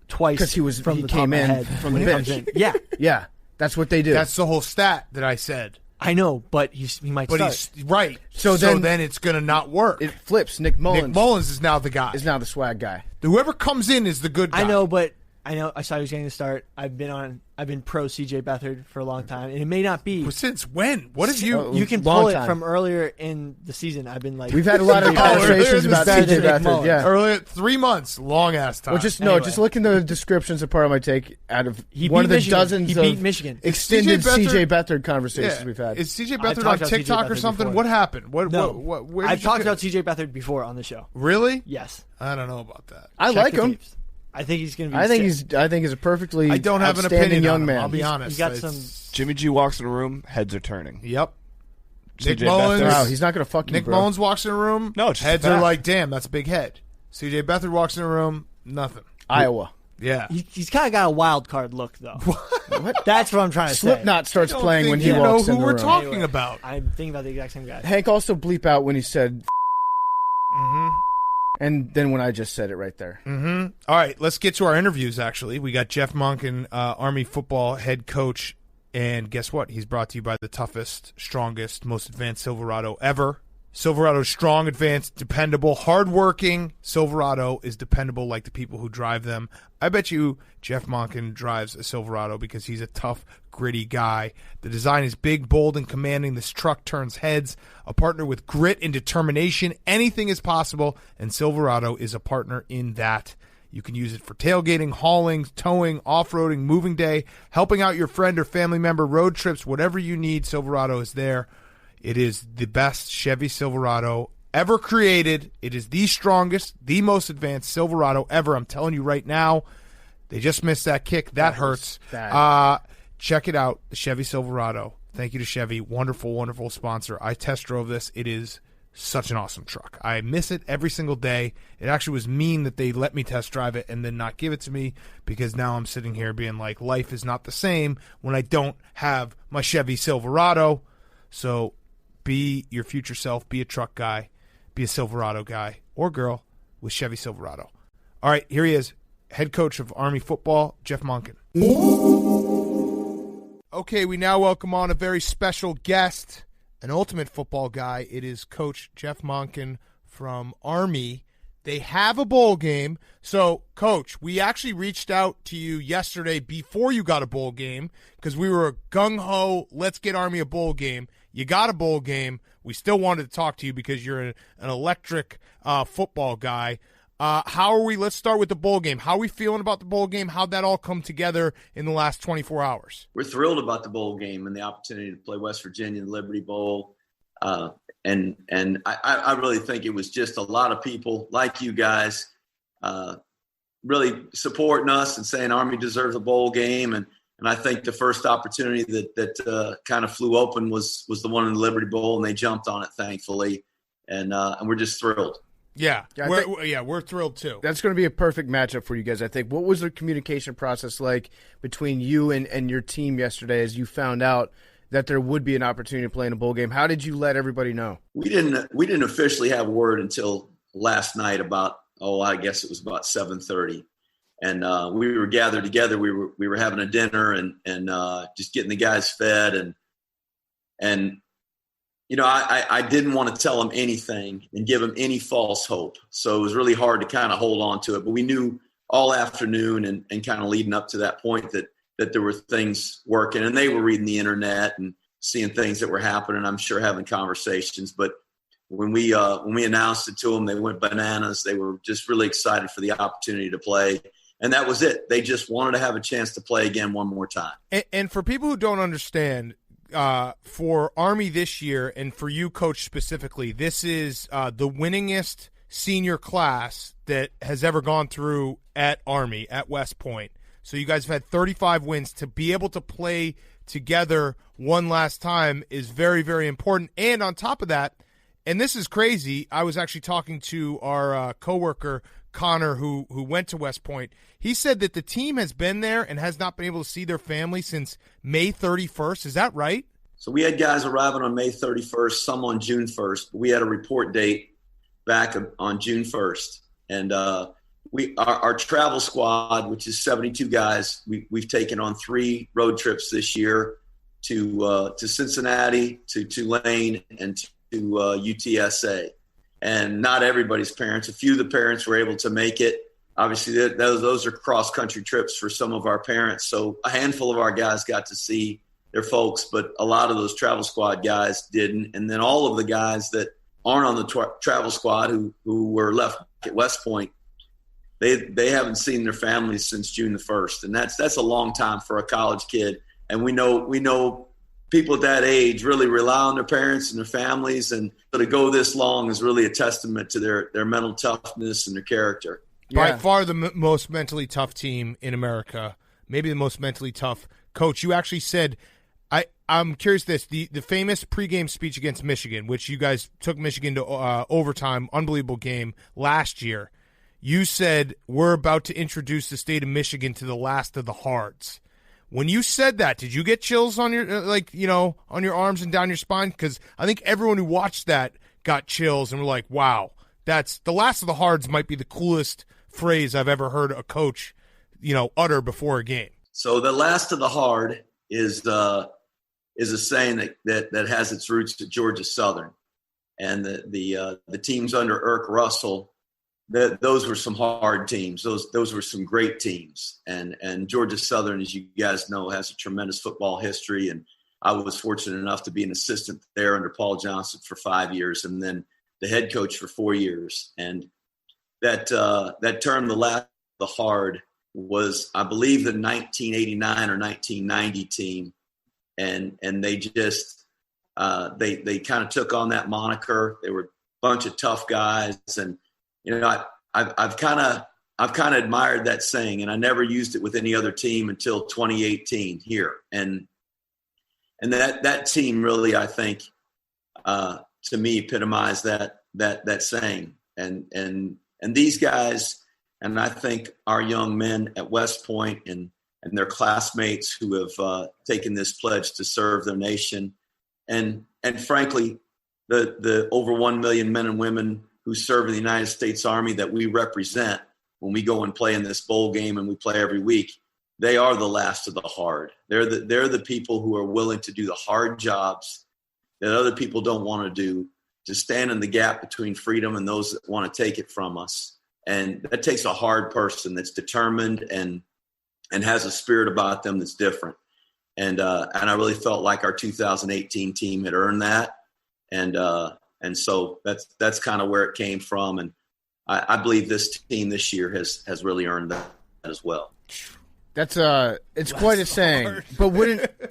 twice 'Cause from he the came top of in my head from when the he comes bench. in. Yeah, Yeah, that's what they do. That's the whole stat that I said. I know, but he might But start. he's right. So then then it's gonna not work. it flips. Nick Mullins, Nick Mullins is now the guy. is now the swag guy. Whoever comes in is the good guy. I know, but I saw he was getting to start. I've been pro CJ Beathard for a long time, and it may not be. But since when? What have you? You can Long pull it time. from earlier in the season. I've been like, We've had a lot of earlier conversations this about season, CJ Nick Beathard. Mullins. Yeah. Earlier 3 months, long ass time. Well, just Anyway. just look in the descriptions of part of my take. Out of He one beat of the Michigan. dozens He beat of Michigan. extended CJ CJ Beathard conversations yeah. we've had. Is CJ I've Beathard talked on about TikTok CJ or something? before. What happened? What? no, Where I've did you talked get- about CJ Beathard before on the show. Really? Yes, I don't know about that. I Check like the him. tapes. I think he's going to be. I think sick. he's a perfectly I don't have an outstanding opinion young on him. man. I'll be He's- honest. He got It's- Jimmy G walks in a room, heads are turning. Yep. Nick CJ Mullins. Beathard. Wow, he's not going to fuck you, Nick bro. Mullins walks in a room. No, it's just heads a are fact. like, damn, that's a big head. CJ Beathard walks in a room, nothing. Iowa. Yeah. He's kind of got a wild card look though. What? That's what I'm trying to say. Slipknot starts I don't playing think when he you walks know in who the we're room. talking Anyway, about. I'm thinking about the exact same guy. Hank also bleep out when he said, Mm-hmm. and then when I just said it right there. Mm-hmm. All right, let's get to our interviews, actually. We got Jeff Monken, Army football head coach, and guess what? He's brought to you by the toughest, strongest, most advanced Silverado ever. Silverado's strong, advanced, dependable, hardworking. Silverado is dependable like the people who drive them. I bet you Jeff Monken drives a Silverado because he's a tough, gritty guy. The design is big, bold, and commanding. This truck turns heads. A partner with grit and determination. Anything is possible, and Silverado is a partner in that. You can use it for tailgating, hauling, towing, off-roading, moving day, helping out your friend or family member, road trips, whatever you need, Silverado is there. It is the best Chevy Silverado ever created. It is the strongest, the most advanced Silverado ever. I'm telling you right now, they just missed that kick. That hurts. Check it out, the Chevy Silverado. Thank you to Chevy. Wonderful, wonderful sponsor. I test drove this. It is such an awesome truck. I miss it every single day. It actually was mean that they let me test drive it and then not give it to me, because now I'm sitting here being like, life is not the same when I don't have my Chevy Silverado. So be your future self. Be a truck guy. Be a Silverado guy or girl with Chevy Silverado. All right, here he is, head coach of Army football, Jeff Monken. Okay, we now welcome on a very special guest, an ultimate football guy. It is Coach Jeff Monken from Army. They have a bowl game. So, Coach, we actually reached out to you yesterday before you got a bowl game because we were gung-ho, let's get Army a bowl game. You got a bowl game. We still wanted to talk to you because you're an electric football guy. Let's start with the bowl game. How are we feeling about the bowl game? How'd that all come together in the last 24 hours? We're thrilled about the bowl game and the opportunity to play West Virginia in the Liberty Bowl. And I really think it was just a lot of people like you guys really supporting us and saying Army deserves a bowl game. And I think the first opportunity that kind of flew open was the one in the Liberty Bowl, and they jumped on it, thankfully. And we're just thrilled. Yeah, we're thrilled too. That's going to be a perfect matchup for you guys, I think. What was the communication process like between you and your team yesterday as you found out that there would be an opportunity to play in a bowl game? How did you let everybody know? We didn't officially have word until last night about, I guess it was about 7:30. And we were gathered together. We were having a dinner and just getting the guys fed. And you know, I didn't want to tell them anything and give them any false hope. So it was really hard to kind of hold on to it. But we knew all afternoon and kind of leading up to that point that there were things working. And they were reading the internet and seeing things that were happening, I'm sure having conversations. But when we announced it to them, they went bananas. They were just really excited for the opportunity to play. And that was it. They just wanted to have a chance to play again one more time. And for people who don't understand, for Army this year, and for you, Coach, specifically, this is the winningest senior class that has ever gone through at Army, at West Point. So you guys have had 35 wins. To be able to play together one last time is very, very important. And on top of that, and this is crazy, I was actually talking to our coworker, Connor, who went to West Point. He said that the team has been there and has not been able to see their family since May 31st. Is that right? So we had guys arriving on May 31st, some on June 1st. But we had a report date back on June 1st. And our travel squad, which is 72 guys, we've taken on 3 road trips this year to Cincinnati, to Tulane, and to UTSA. And not everybody's parents. A few of the parents were able to make it. Obviously, those are cross-country trips for some of our parents. So a handful of our guys got to see their folks, but a lot of those travel squad guys didn't. And then all of the guys that aren't on the travel squad who were left at West Point, they haven't seen their families since June the 1st. And that's a long time for a college kid. And we know people at that age really rely on their parents and their families, and to go this long is really a testament to their mental toughness and their character. By far the most mentally tough team in America, maybe the most mentally tough. Coach, you actually said, I'm curious the famous pregame speech against Michigan, which you guys took Michigan to overtime, unbelievable game last year. You said, we're about to introduce the state of Michigan to the last of the hards. When you said that, did you get chills on your on your arms and down your spine? Because I think everyone who watched that got chills and were like, "Wow, that's the last of the hards." Might be the coolest phrase I've ever heard a coach, utter before a game. So the last of the hard is a saying that has its roots at Georgia Southern, and the teams under Irk Russell. Those were some hard teams. Those were some great teams. And Georgia Southern, as you guys know, has a tremendous football history. And I was fortunate enough to be an assistant there under Paul Johnson for 5 years, and then the head coach for 4 years. And that term, the last of the hard, was, I believe, the 1989 or 1990 team. And they just they kind of took on that moniker. They were a bunch of tough guys, and I've kind of admired that saying, and I never used it with any other team until 2018 here. And that team really, I think, to me, epitomized that saying. And these guys, and I think our young men at West Point and their classmates who have taken this pledge to serve their nation, and frankly, the over 1 million men and women who serve in the United States Army that we represent when we go and play in this bowl game, and we play every week, they are the last of the hard. They're the people who are willing to do the hard jobs that other people don't want to do, to stand in the gap between freedom and those that want to take it from us. And that takes a hard person that's determined and has a spirit about them that's different. And I really felt like our 2018 team had earned that. And so that's kind of where it came from. And I believe this team this year has really earned that as well. That's it's quite a saying. But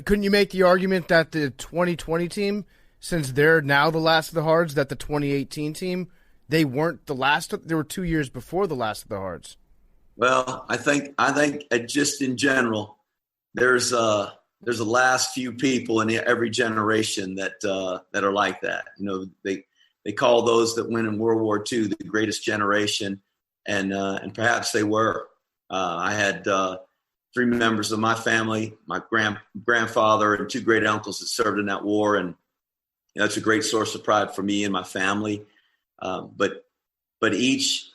couldn't you make the argument that the 2020 team, since they're now the last of the Hards, that the 2018 team, they weren't the last? They were 2 years before the last of the Hards. Well, I think just in general, there's a last few people in every generation that are like that. You know, they call those that win in World War II the greatest generation, and perhaps they were. I had 3 members of my family, my grandfather and 2 great uncles that served in that war, and that's a great source of pride for me and my family. But each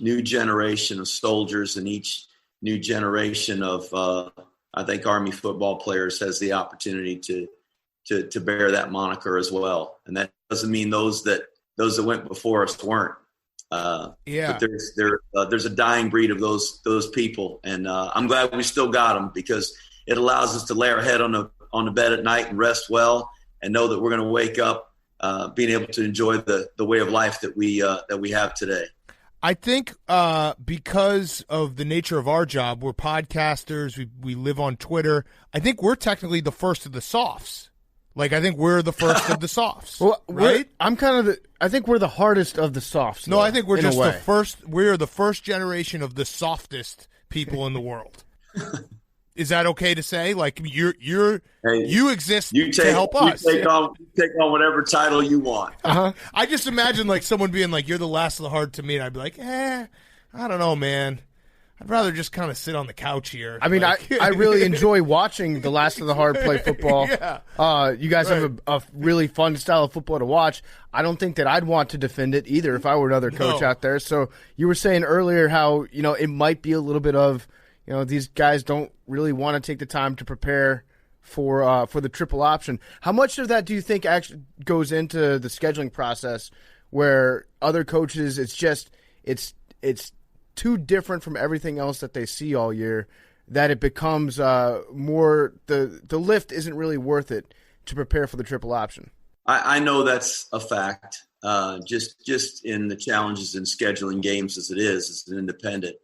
new generation of soldiers and each new generation of I think Army football players has the opportunity to bear that moniker as well, and that doesn't mean those that went before us weren't. But there's a dying breed of those people, and I'm glad we still got them, because it allows us to lay our head on the bed at night and rest well, and know that we're going to wake up being able to enjoy the way of life that we have today. I think because of the nature of our job, we're podcasters, we live on Twitter. I think we're technically the first of the softs. Like, I think we're the first of the softs. Well, right? I think we're the hardest of the softs. No, I think we're just the first. We're the first generation of the softest people in the world. Is that okay to say? Like, you exist to help us. You take on whatever title you want. Uh-huh. I just imagine like someone being like, "You're the last of the hard" to me, and I'd be like, I don't know, man. I'd rather just kind of sit on the couch here. I mean, I really enjoy watching the last of the hard play football. Yeah. You guys have a really fun style of football to watch. I don't think that I'd want to defend it either if I were another coach out there. So you were saying earlier how, it might be a little bit of, these guys don't really want to take the time to prepare for the triple option. How much of that do you think actually goes into the scheduling process, where other coaches, it's too different from everything else that they see all year, that it becomes more the lift isn't really worth it to prepare for the triple option? I know that's a fact. Just in the challenges in scheduling games as it is as an independent,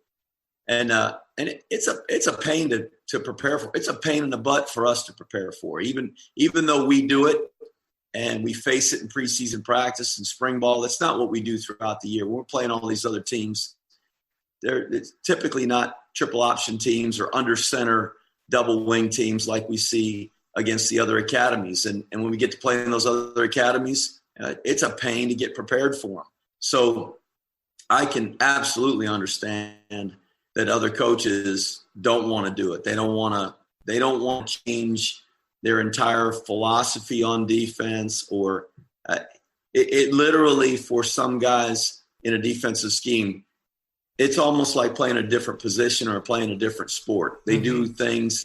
and it's a pain to prepare for. It's a pain in the butt for us to prepare for, even though we do it and we face it in preseason practice and spring ball. That's not what we do throughout the year. We're playing all these other teams. It's typically not triple option teams or under center double wing teams like we see against the other academies. And when we get to play in those other academies, it's a pain to get prepared for them. So I can absolutely understand that other coaches don't want to do it. They don't want to change their entire philosophy on defense, or it literally, for some guys in a defensive scheme, it's almost like playing a different position or playing a different sport. They do things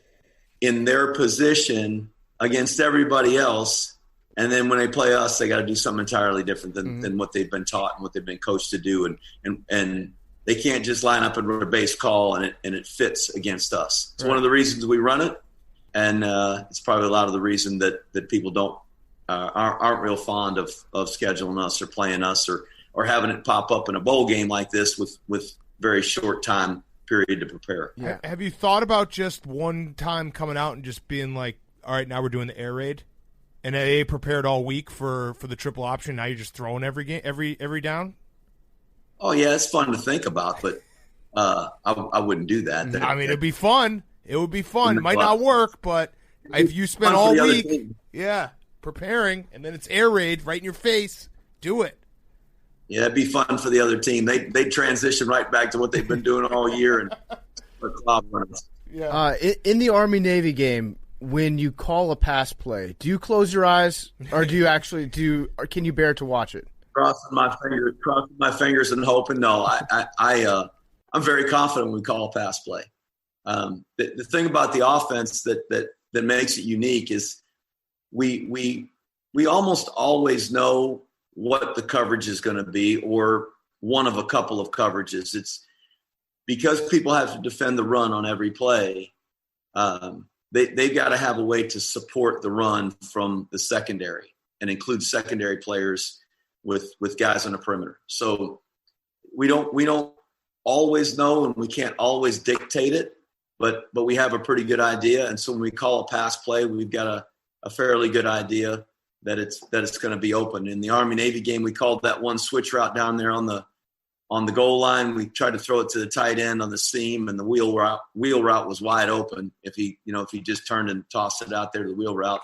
in their position against everybody else, and then when they play us, they got to do something entirely different than what they've been taught and what they've been coached to do. And they can't just line up and run a base call and it fits against us. It's one of the reasons we run it, and it's probably a lot of the reason that people aren't real fond of scheduling us or playing us or having it pop up in a bowl game like this with very short time period to prepare. Yeah. Have you thought about just one time coming out and just being like, all right, now we're doing the air raid, and they prepared all week for the triple option. Now you're just throwing every game, every down. Oh yeah, it's fun to think about, but I wouldn't do that. I mean, it'd be fun. It would be fun. It might not work, but if you spend all week, preparing, and then it's air raid right in your face, do it. Yeah, it'd be fun for the other team. They transition right back to what they've been doing all year and clobbering us. Yeah. In the Army-Navy game, when you call a pass play, do you close your eyes, or do you actually or can you bear to watch it? Crossing my fingers and hoping. No, I'm very confident when we call a pass play. The thing about the offense that makes it unique is we almost always know what the coverage is going to be, or one of a couple of coverages. It's because people have to defend the run on every play. they've got to have a way to support the run from the secondary and include secondary players with guys on the perimeter. So we don't always know, and we can't always dictate it, but we have a pretty good idea. And so when we call a pass play, we've got a fairly good idea that it's going to be open. In the Army-Navy game, we called that one switch route down there on the goal line. We tried to throw it to the tight end on the seam, and the wheel route was wide open. If he just turned and tossed it out there to the wheel route,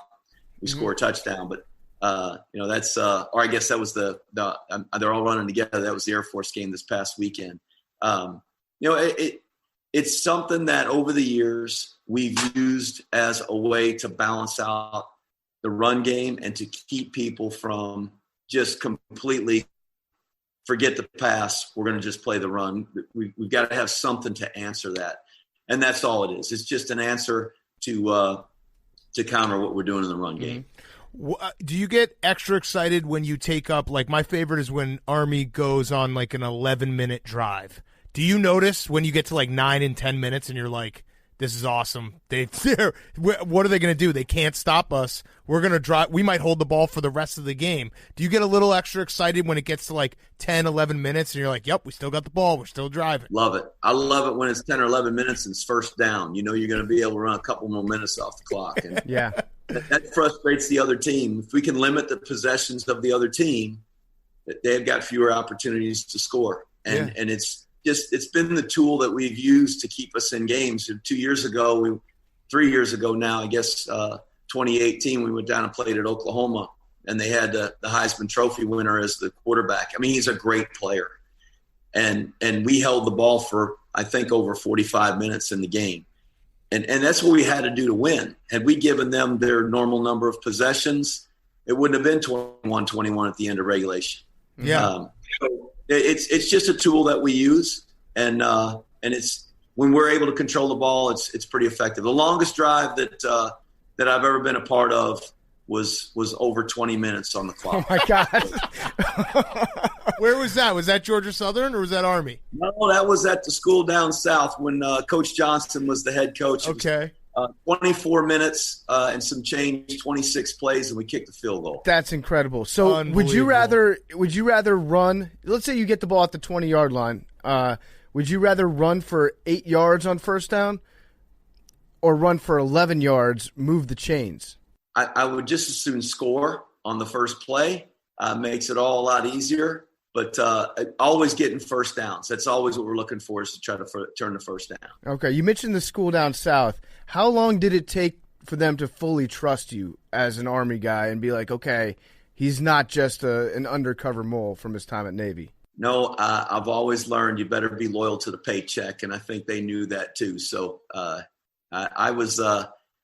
we score a touchdown. But that's or I guess that was they're all running together. That was the Air Force game this past weekend. It's something that over the years we've used as a way to balance out the run game and to keep people from just completely forget the pass. We're going to just play the run. We've got to have something to answer that. And that's all it is. It's just an answer to counter what we're doing in the run game. Do you get extra excited when you take up, like my favorite is when Army goes on like an 11-minute drive. Do you notice when you get to like 9 and 10 minutes and you're like, this is awesome. What are they going to do? They can't stop us. We're going to drive. We might hold the ball for the rest of the game. Do you get a little extra excited when it gets to like 10, 11 minutes and you're like, yep, we still got the ball. We're still driving. Love it. I love it when it's 10 or 11 minutes and it's first down. You know you're going to be able to run a couple more minutes off the clock. And yeah. That frustrates the other team. If we can limit the possessions of the other team, they've got fewer opportunities to score. And it's been the tool that we've used to keep us in games. 3 years ago now, I guess, 2018, we went down and played at Oklahoma, and they had the Heisman Trophy winner as the quarterback. I mean, he's a great player. And we held the ball for, I think, over 45 minutes in the game. And that's what we had to do to win. Had we given them their normal number of possessions, it wouldn't have been 21-21 at the end of regulation. Yeah. So it's just a tool that we use, and it's when we're able to control the ball, it's pretty effective. The longest drive that I've ever been a part of was over 20 minutes on the clock. Oh my God! Where was that? Was that Georgia Southern or was that Army? No, that was at the school down south when Coach Johnson was the head coach. Okay. 24 minutes and some change, 26 plays, and we kicked the field goal. That's incredible. So would you rather run? Let's say you get the ball at the 20-yard line. Would you rather run for 8 yards on first down, or run for 11 yards, move the chains? I would just as soon score on the first play. Makes it all a lot easier. But always getting first downs. That's always what we're looking for, is to try to turn the first down. Okay, you mentioned the school down south. How long did it take for them to fully trust you as an Army guy and be like, okay, he's not just an undercover mole from his time at Navy? No, I've always learned you better be loyal to the paycheck, and I think they knew that too. So I was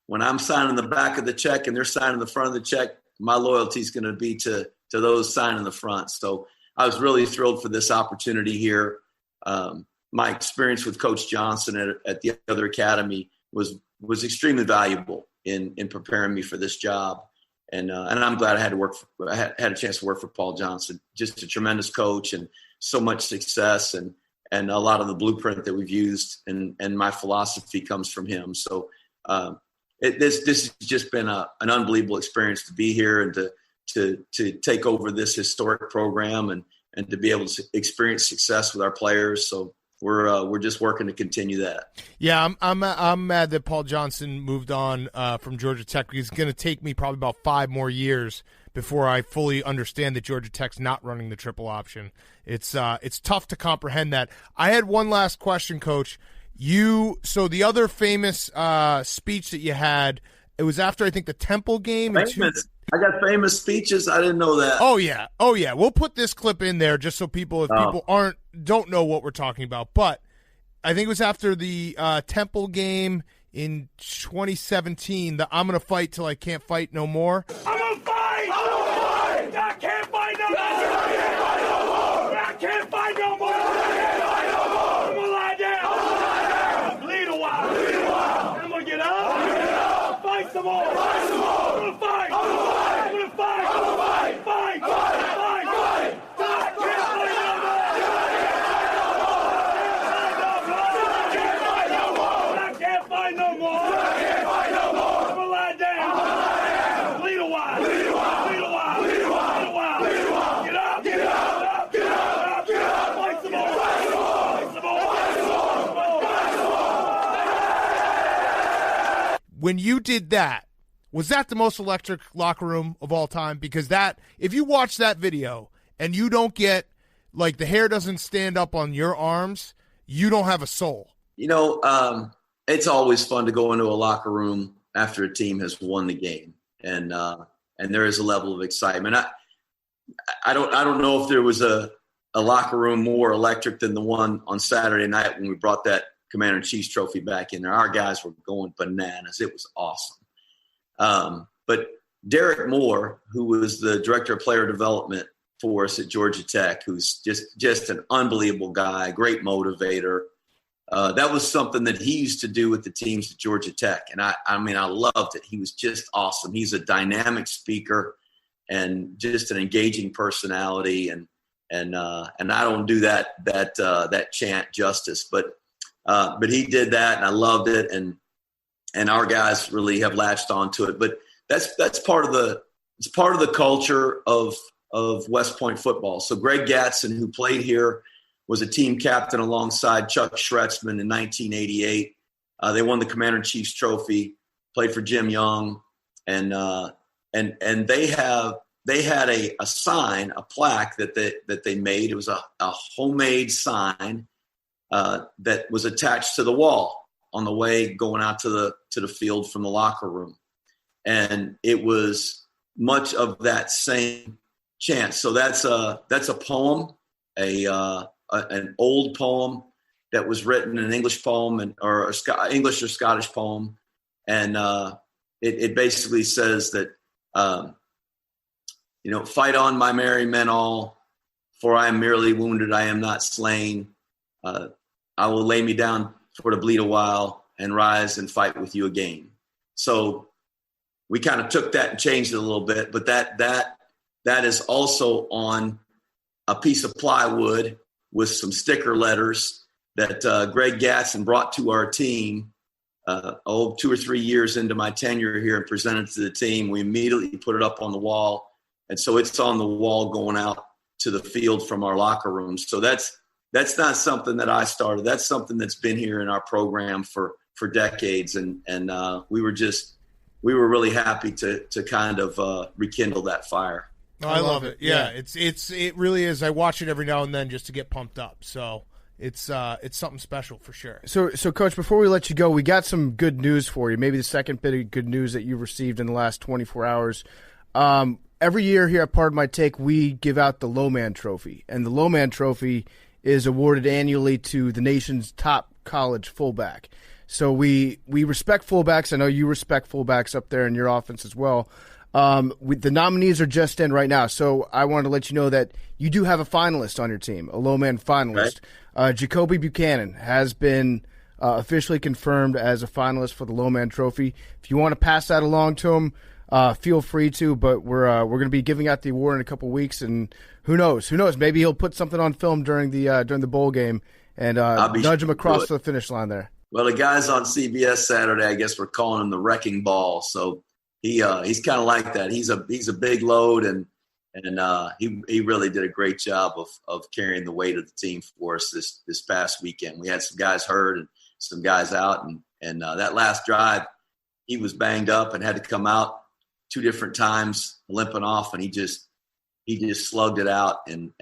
when I'm signing the back of the check and they're signing the front of the check, my loyalty is going to be to those signing the front. So I was really thrilled for this opportunity here. My experience with Coach Johnson at the other academy was extremely valuable in preparing me for this job, and I'm glad I had a chance to work for Paul Johnson. Just a tremendous coach and so much success, and a lot of the blueprint that we've used and my philosophy comes from him. So this has just been an unbelievable experience to be here and to take over this historic program and to be able to experience success with our players. So we're just working to continue that. Yeah, I'm mad that Paul Johnson moved on from Georgia Tech. It's going to take me probably about 5 more years before I fully understand that Georgia Tech's not running the triple option. It's tough to comprehend that. I had one last question, Coach. So the other famous speech that you had, it was after, I think, the Temple game. I got famous speeches. I didn't know that. Oh yeah. We'll put this clip in there just so people don't know what we're talking about. But I think it was after the Temple game in 2017. The I'm gonna fight till I can't fight no more. I'm gonna fight. I can't fight no more. I can't fight no more. I'm gonna lie down. Bleed a while. I'm gonna get up. Fight some more. I'm gonna fight. I can't fight no more. when you did that, was that the most electric locker room of all time? Because that, if you watch that video and you don't get, like, the hair doesn't stand up on your arms, you don't have a soul. You know, it's always fun to go into a locker room after a team has won the game, and there is a level of excitement. I don't know if there was a locker room more electric than the one on Saturday night when we brought that Commander-in-Chief's trophy back in there. Our guys were going bananas. It was awesome. But Derek Moore, who was the director of player development for us at Georgia Tech, who's just an unbelievable guy, great motivator. That was something that he used to do with the teams at Georgia Tech. And I mean, I loved it. He was just awesome. He's a dynamic speaker and just an engaging personality. And I don't do that chant justice, but he did that, and I loved it. And our guys really have latched onto it. But that's part of the culture of West Point football. So Greg Gatson, who played here, was a team captain alongside Chuck Schretzman in 1988. They won the Commander-in-Chief's trophy, played for Jim Young, and they had a sign, a plaque that they made. It was a homemade sign that was attached to the wall on the way going out to the field from the locker room, and it was much of that same chant. So that's a poem, an old poem that was written, an English poem or English or Scottish poem. And it basically says that, fight on, my merry men all, for I am merely wounded, I am not slain. I will lay me down for to bleed a while and rise and fight with you again. So we kind of took that and changed it a little bit, but that is also on a piece of plywood with some sticker letters that Greg Gatson brought to our team 2 or 3 years into my tenure here and presented to the team. We immediately put it up on the wall, and so it's on the wall going out to the field from our locker room. So that's not something that I started. That's something that's been here in our program for decades, and we were really happy to kind of rekindle that fire. Oh, I love it. Yeah, it really is. I watch it every now and then just to get pumped up. So it's something special for sure. So Coach, before we let you go, we got some good news for you. Maybe the second bit of good news that you've received in the last 24 hours. Every year here at Part of My Take, we give out the Lowman Trophy, and the Lowman Trophy is awarded annually to the nation's top college fullback. So we respect fullbacks. I know you respect fullbacks up there in your offense as well. The nominees are just in right now, so I wanted to let you know that you do have a finalist on your team, a Lowman finalist. Right. Jacoby Buchanan has been officially confirmed as a finalist for the Lowman Trophy. If you want to pass that along to him, feel free to. But we're going to be giving out the award in a couple weeks, and who knows? Maybe he'll put something on film during the bowl game and nudge him across the finish line there. Well, the guys on CBS Saturday, I guess we're calling him the Wrecking Ball. So he's kind of like that. He's a big load, and he really did a great job of carrying the weight of the team for us this past weekend. We had some guys hurt and some guys out, and that last drive, he was banged up and had to come out 2 different times, limping off, and he just slugged it out and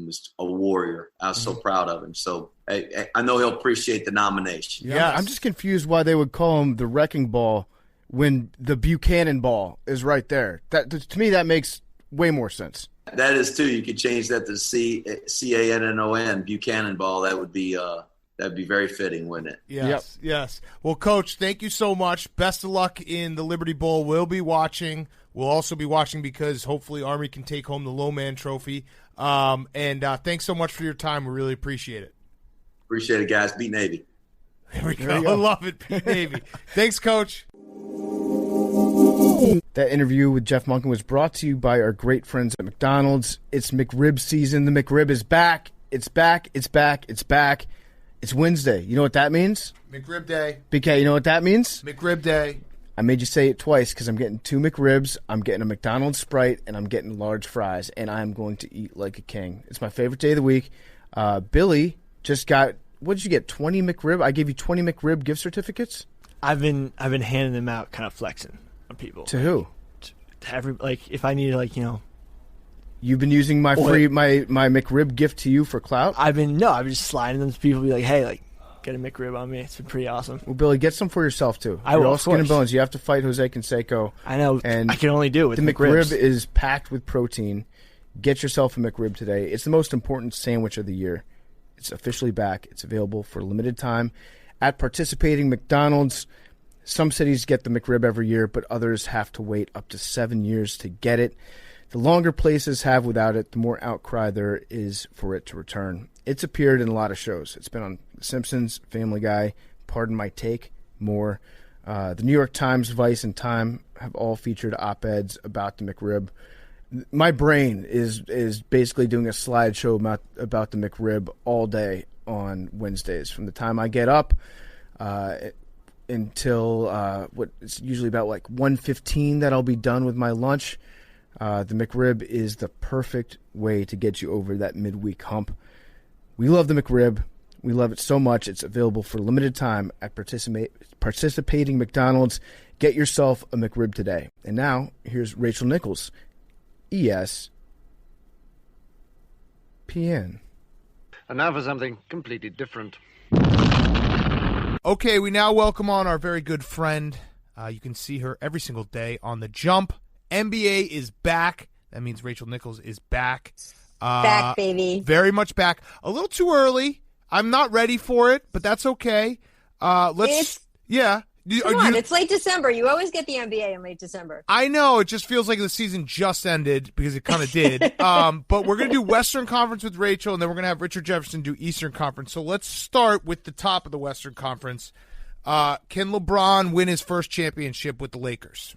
was a warrior. I was so proud of him. So I know he'll appreciate the nomination. Yeah, I'm just confused why they would call him the Wrecking Ball when the Buchanan Ball is right there. That, to me, that makes way more sense. That is too. You could change that to CANNON, Buchanan Ball. That would be very fitting, wouldn't it? Yes, yes. Well, Coach, thank you so much. Best of luck in the Liberty Bowl. We'll be watching. We'll also be watching because hopefully Army can take home the Lowman Trophy. And thanks so much for your time. We really appreciate it. Appreciate it, guys. Beat Navy. There we go. I love it. Beat Navy. Thanks, Coach. That interview with Jeff Monken was brought to you by our great friends at McDonald's. It's McRib season. The McRib is back. It's back. It's back. It's back. It's Wednesday. You know what that means? McRib Day. BK, you know what that means? McRib Day. I made you say it twice because I'm getting 2 McRibs, I'm getting a McDonald's Sprite, and I'm getting large fries, and I'm going to eat like a king. It's my favorite day of the week. Billy just got, what did you get, 20 McRib? I gave you 20 McRib gift certificates? I've been handing them out, kind of flexing on people. To who? To every, like, if I need, like, You've been using my free my McRib gift to you for clout? I've been just sliding them to people, be like, hey, like, get a McRib on me. It's been pretty awesome. Well, Billy, get some for yourself too. I will, You're all of skin and course. bones. You have to fight Jose Canseco. I know. And I can only do it with the McRibs. McRib is packed with protein. Get yourself a McRib today. It's the most important sandwich of the year. It's officially back. It's available for a limited time at participating McDonald's. Some cities get the McRib every year, but others have to wait up to 7 years to get it. The longer places have without it, the more outcry there is for it to return. It's appeared in a lot of shows. It's been on The Simpsons, Family Guy, Pardon My Take, more. The New York Times, Vice, and Time have all featured op-eds about the McRib. My brain is basically doing a slideshow about the McRib all day on Wednesdays. From the time I get up until it's usually about like 1:15 that I'll be done with my lunch. The McRib is the perfect way to get you over that midweek hump. We love the McRib. We love it so much. It's available for a limited time at participating McDonald's. Get yourself a McRib today. And now, here's Rachel Nichols, ESPN. And now for something completely different. Okay, we now welcome on our very good friend. You can see her every single day on The Jump. NBA is back. That means Rachel Nichols is back. Back, baby. Very much back. A little too early. I'm not ready for it, but that's okay. Come on, it's late December. You always get the NBA in late December. I know. It just feels like the season just ended because it kind of did. But we're going to do Western Conference with Rachel, and then we're going to have Richard Jefferson do Eastern Conference. So let's start with the top of the Western Conference. Can LeBron win his first championship with the Lakers?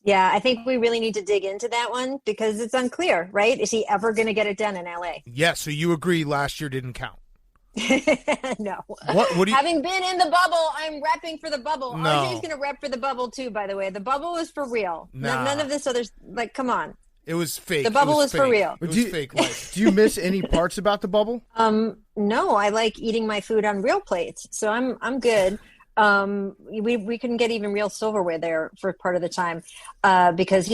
Yeah, I think we really need to dig into that one because it's unclear, right? Is he ever going to get it done in LA? Yeah, so you agree last year didn't count. No. What do you... Having been in the bubble, I'm repping for the bubble. No. RJ's going to rep for the bubble too, by the way. The bubble was for real. Nah. None of this other, like, come on. It was fake. The bubble was fake. for real. It was fake life. Do you miss any parts about the bubble? No, I like eating my food on real plates, so I'm good. We couldn't get even real silverware there for part of the time because,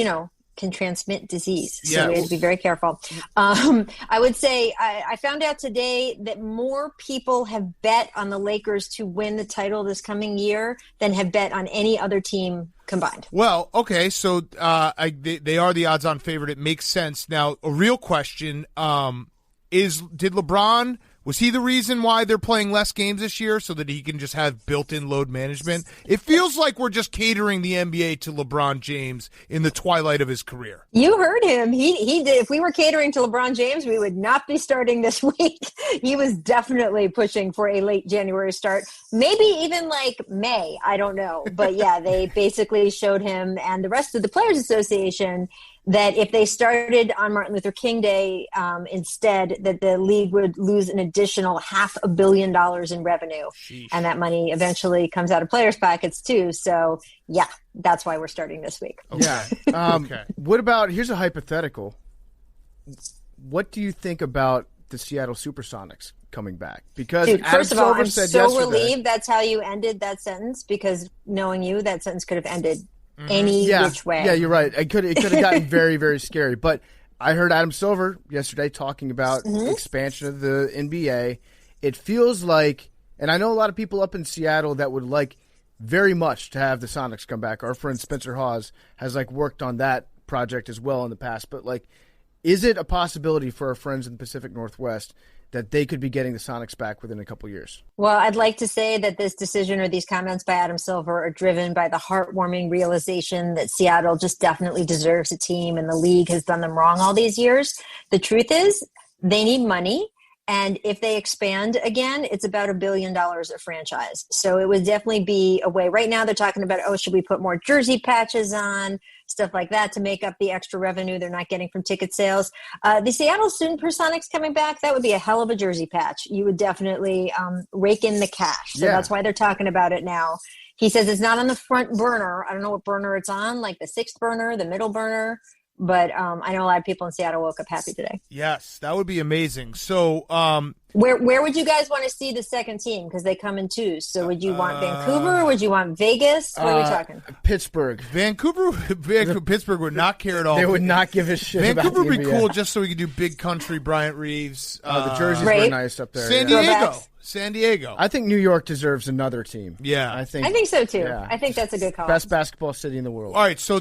can transmit disease. So yes. we had to be very careful. I would say I found out today that more people have bet on the Lakers to win the title this coming year than have bet on any other team combined. Well, okay, so they are the odds-on favorite. It makes sense. Now, a real question did LeBron... Was he the reason why they're playing less games this year so that he can just have built-in load management? It feels like we're just catering the NBA to LeBron James in the twilight of his career. You heard him. He did. If we were catering to LeBron James, we would not be starting this week. He was definitely pushing for a late January start, maybe even like May. I don't know. But yeah, they basically showed him and the rest of the Players Association that if they started on Martin Luther King Day instead, that the league would lose an additional $500 million in revenue. Sheesh. And that money eventually comes out of players' pockets too. So, yeah, that's why we're starting this week. Yeah. Okay. What about, here's a hypothetical. What do you think about the Seattle Supersonics coming back? Because dude, Adam first of all, Silver I'm said so yesterday, relieved that's how you ended that sentence because knowing you, that sentence could have ended any which way. Yeah, you're right. It could have gotten very, very scary. But I heard Adam Silver yesterday talking about expansion of the NBA. It feels like, and I know a lot of people up in Seattle that would like very much to have the Sonics come back. Our friend Spencer Hawes has like worked on that project as well in the past. But like, is it a possibility for our friends in the Pacific Northwest that they could be getting the Sonics back within a couple years? Well, I'd like to say that this decision or these comments by Adam Silver are driven by the heartwarming realization that Seattle just definitely deserves a team and the league has done them wrong all these years. The truth is they need money. And if they expand again, it's about $1 billion a franchise. So it would definitely be a way. Right now they're talking about, should we put more jersey patches on, stuff like that to make up the extra revenue they're not getting from ticket sales. The Seattle Supersonics coming back, that would be a hell of a jersey patch. You would definitely rake in the cash. So that's why they're talking about it now. He says it's not on the front burner. I don't know what burner it's on, like the sixth burner, the middle burner. But I know a lot of people in Seattle woke up happy today. Yes, that would be amazing. So Where would you guys want to see the second team? Because they come in twos. So would you want Vancouver? Would you want Vegas? What are we talking? Pittsburgh. Pittsburgh would not care at all. They would not give a shit. Vancouver about would the be NBA. cool just so we could do big country. Bryant Reeves. The jerseys were Right. nice up there. San yeah. Diego. San Diego. I think New York deserves another team. Yeah. I think so too. yeah. I think that's a good call. Best basketball city in the world. All right, so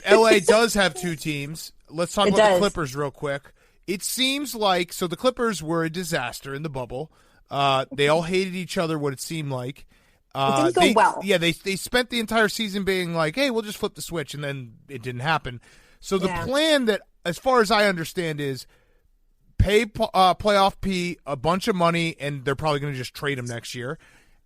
LA does have two teams. Let's talk about the Clippers real quick. It seems like the Clippers were a disaster in the bubble. They all hated each other, what it seemed like. It didn't go well. Yeah, they spent the entire season being like, hey, we'll just flip the switch, and then it didn't happen. So the plan that, as far as I understand, is pay Playoff P a bunch of money, and they're probably going to just trade him next year,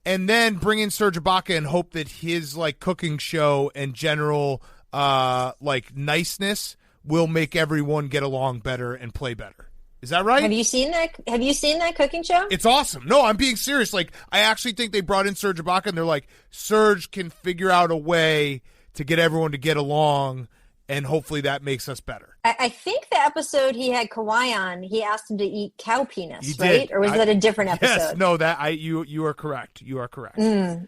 and then bring in Serge Ibaka and hope that his cooking show and general niceness will make everyone get along better and play better. Is that right? Have you seen that cooking show? It's awesome. No, I'm being serious. I actually think they brought in Serge Ibaka, and they're like, Serge can figure out a way to get everyone to get along, and hopefully that makes us better. I think the episode he had Kawhi on, he asked him to eat cow penis, He right? did. Or was that a different episode? Yes, no, you are correct. You are correct.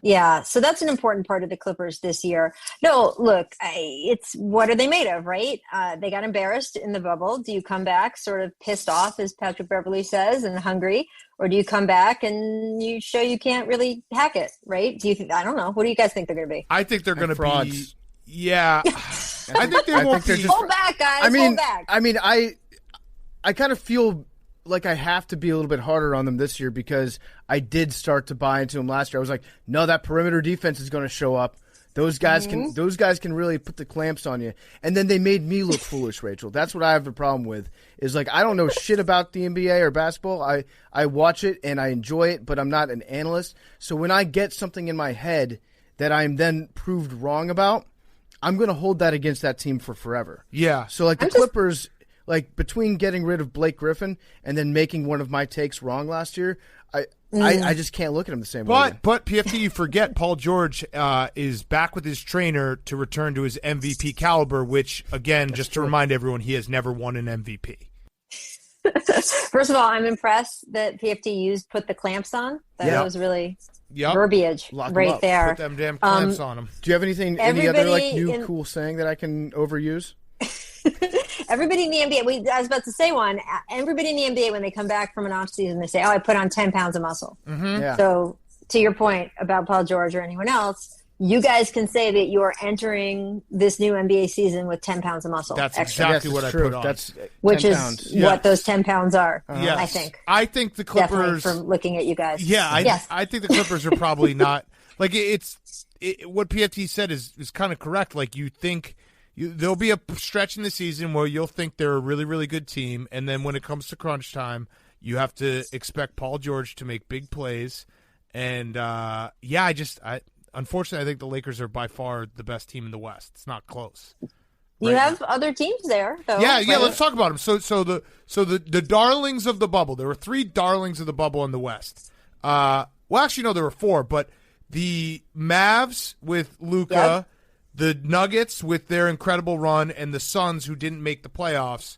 Yeah, so that's an important part of the Clippers this year. No, look, it's what are they made of, right? They got embarrassed in the bubble. Do you come back sort of pissed off, as Patrick Beverley says, and hungry? Or do you come back and you show you can't really hack it, right? I don't know. What do you guys think they're going to be? I think they're going to be – yeah. I think they won't be – Hold back, guys. Hold back. I kind of feel like I have to be a little bit harder on them this year because I did start to buy into them last year. I was like, no, that perimeter defense is going to show up. Those guys can really put the clamps on you. And then they made me look foolish, Rachel. That's what I have a problem with. Is I don't know shit about the NBA or basketball. I watch it and I enjoy it, but I'm not an analyst. So when I get something in my head that I'm then proved wrong about, I'm going to hold that against that team for forever. Yeah. So the Clippers, between getting rid of Blake Griffin and then making one of my takes wrong last year, I just can't look at him the same way. But PFT, you forget Paul George is back with his trainer to return to his MVP caliber, which, again, just to remind everyone, he has never won an MVP. First of all, I'm impressed that PFT put the clamps on. That was really verbiage right there. Put them damn clamps on him. Do you have any other new cool saying that I can overuse? Everybody in the NBA, I was about to say one. Everybody in the NBA, when they come back from an off season, they say, "Oh, I put on 10 pounds of muscle." Mm-hmm. Yeah. So, to your point about Paul George or anyone else, you guys can say that you are entering this new NBA season with 10 pounds of muscle. That's extra. exactly what I put on. That's which is pounds. what those 10 pounds are. Yes. I think. I think the Clippers. Definitely from looking at you guys. Yeah, I think the Clippers are probably not what PFT said is kind of correct. You think. There'll be a stretch in the season where you'll think they're a really, really good team, and then when it comes to crunch time, you have to expect Paul George to make big plays. And unfortunately, I think the Lakers are by far the best team in the West. It's not close. You have other teams there, though. Yeah. Let's talk about them. So the darlings of the bubble. There were 3 darlings of the bubble in the West. Well, actually, no, there were 4. But the Mavs with Luka, the Nuggets with their incredible run, and the Suns who didn't make the playoffs.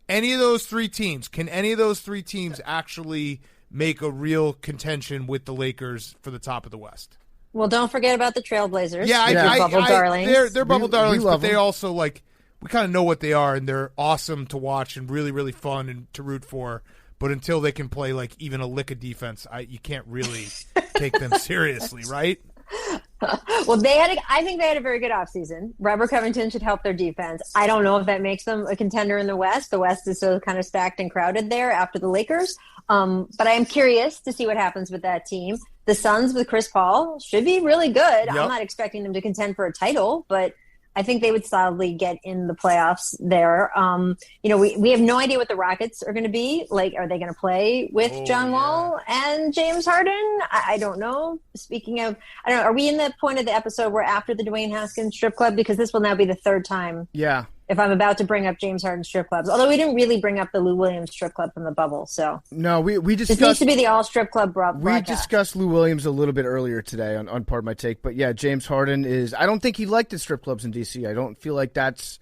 Any of those 3 teams? Can any of those 3 teams actually make a real contention with the Lakers for the top of the West? Well, don't forget about the Trailblazers. Yeah, bubble darlings. They're bubble darlings, but they them. also we kind of know what they are, and they're awesome to watch and really, really fun and to root for. But until they can play even a lick of defense, you can't really take them seriously, right? Well, I think they had a very good offseason. Robert Covington should help their defense. I don't know if that makes them a contender in the West. The West is so kind of stacked and crowded there after the Lakers. But I am curious to see what happens with that team. The Suns with Chris Paul should be really good. Yep. I'm not expecting them to contend for a title, but I think they would solidly get in the playoffs there. We have no idea what the Rockets are going to be. Are they going to play with John Wall and James Harden? I don't know. Speaking of, are we in the point of the episode where after the Dwayne Haskins strip club? Because this will now be the 3rd time. Yeah. If I'm about to bring up James Harden strip clubs. Although we didn't really bring up the Lou Williams strip club from the bubble. So no, we discussed. This needs to be the all strip club broadcast. We discussed Lou Williams a little bit earlier today on Part of My Take. But yeah, James Harden I don't think he liked the strip clubs in D.C. I don't feel like that's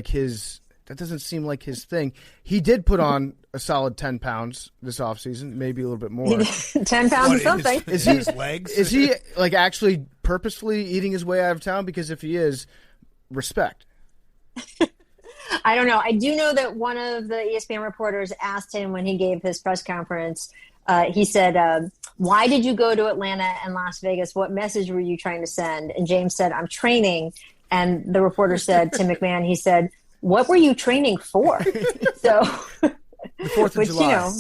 his that doesn't seem like his thing. He did put on a solid 10 pounds this offseason, maybe a little bit more. 10 pounds is something. Is he his legs? Is he like actually purposefully eating his way out of town? Because if he is, respect. I don't know. I do know that one of the ESPN reporters asked him when he gave his press conference, he said, why did you go to Atlanta and Las Vegas? What message were you trying to send? And James said, I'm training. And the reporter said, Tim McMahon, he said, what were you training for? So, The 4th of July. You know,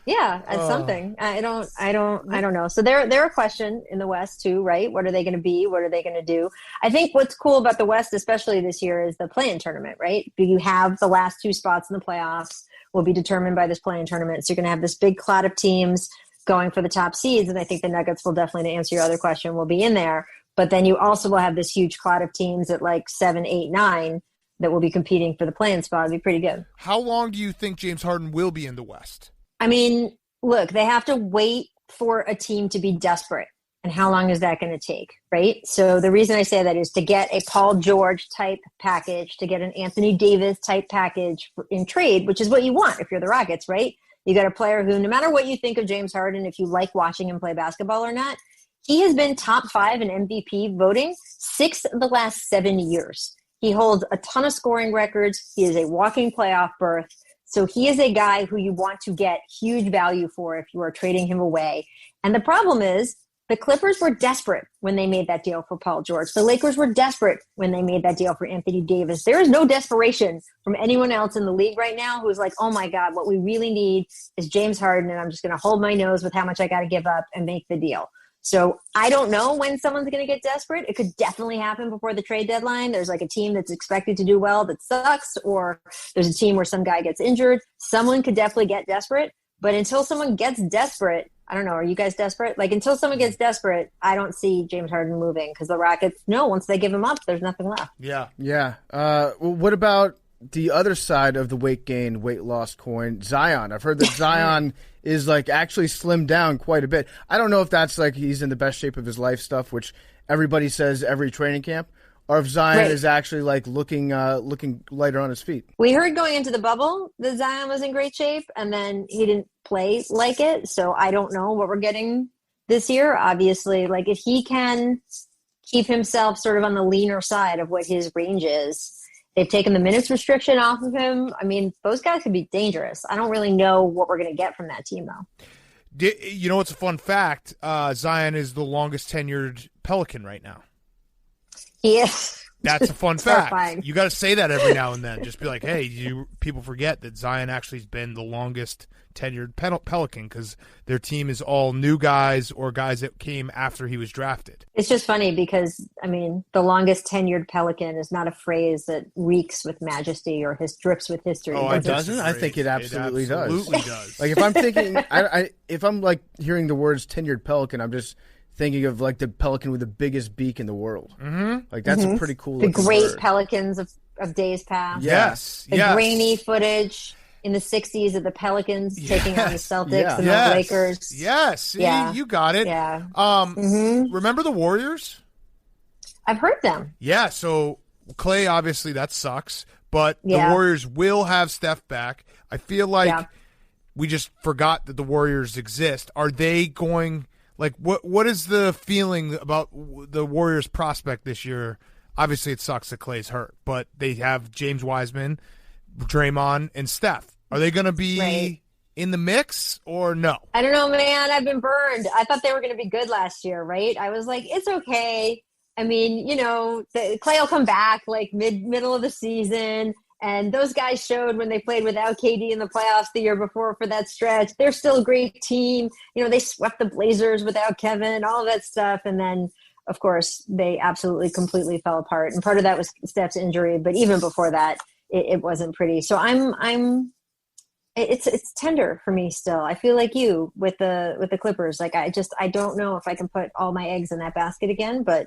yeah, it's something. I don't know. So they're a question in the West too, right? What are they going to be? What are they going to do? I think what's cool about the West, especially this year, is the play-in tournament, right? You have the last 2 spots in the playoffs will be determined by this play-in tournament. So you're going to have this big cloud of teams going for the top seeds. And I think the Nuggets will definitely, to answer your other question, will be in there. But then you also will have this huge cloud of teams at like 7, 8, 9 that will be competing for the play-in spot. It'll be pretty good. How long do you think James Harden will be in the West? I mean, look, they have to wait for a team to be desperate. And how long is that going to take, right? So the reason I say that is to get a Paul George type package, to get an Anthony Davis type package in trade, which is what you want if you're the Rockets, right? You got a player who, no matter what you think of James Harden, if you like watching him play basketball or not, he has been top 5 in MVP voting 6 of the last 7 years. He holds a ton of scoring records. He is a walking playoff berth. So he is a guy who you want to get huge value for if you are trading him away. And the problem is the Clippers were desperate when they made that deal for Paul George. The Lakers were desperate when they made that deal for Anthony Davis. There is no desperation from anyone else in the league right now who's like, oh my God, what we really need is James Harden, and I'm just going to hold my nose with how much I got to give up and make the deal. So I don't know when someone's going to get desperate. It could definitely happen before the trade deadline. There's like a team that's expected to do well that sucks, or there's a team where some guy gets injured. Someone could definitely get desperate. But until someone gets desperate, I don't know, are you guys desperate? Like, until someone gets desperate, I don't see James Harden moving, because the Rockets know once they give him up, there's nothing left. Yeah. Yeah. Well, what about the other side of the weight gain, weight loss coin, Zion? I've heard that Zion is like actually slimmed down quite a bit. I don't know if that's like he's in the best shape of his life stuff, which everybody says every training camp, or if Zion is actually like looking lighter on his feet. We heard going into the bubble that Zion was in great shape, and then he didn't play like it. So I don't know what we're getting this year. Obviously, like if he can keep himself sort of on the leaner side of what his range is. They've taken the minutes restriction off of him. I mean, those guys could be dangerous. I don't really know what we're going to get from that team, though. You know, it's a fun fact. Zion is the longest tenured Pelican right now. He is. That's a fun fact. Terrifying. You got to say that every now and then. Just be like, hey, people forget that Zion actually has been the longest tenured Pelican, because their team is all new guys or guys that came after he was drafted. It's just funny because, I mean, the longest tenured Pelican is not a phrase that reeks with majesty or drips with history. Oh, it doesn't? I think it absolutely does. Absolutely does. Like if I'm thinking, if I'm like hearing the words tenured Pelican, I'm just thinking of like the pelican with the biggest beak in the world. Mm-hmm. Like that's a pretty cool. The great word. Pelicans of days past. Yes. The grainy footage in the 60s of the Pelicans taking on the Celtics and the Lakers. Yes. See, you got it. Yeah. Remember the Warriors? I've heard them. Yeah, so Clay, obviously that sucks, but the Warriors will have Steph back. I feel like we just forgot that the Warriors exist. Are they going, like, what is the feeling about the Warriors' prospect this year? Obviously it sucks that Clay's hurt, but they have James Wiseman, Draymond, and Steph. Are they going to be in the mix or no? I don't know, man. I've been burned. I thought they were going to be good last year, right? I was like, it's okay. I mean, you know, Clay will come back like middle of the season. And those guys showed when they played without KD in the playoffs the year before for that stretch. They're still a great team. You know, they swept the Blazers without Kevin, all of that stuff. And then, of course, they absolutely completely fell apart. And part of that was Steph's injury. But even before that, it wasn't pretty. So it's tender for me still. I feel like you with the Clippers. Like I don't know if I can put all my eggs in that basket again, but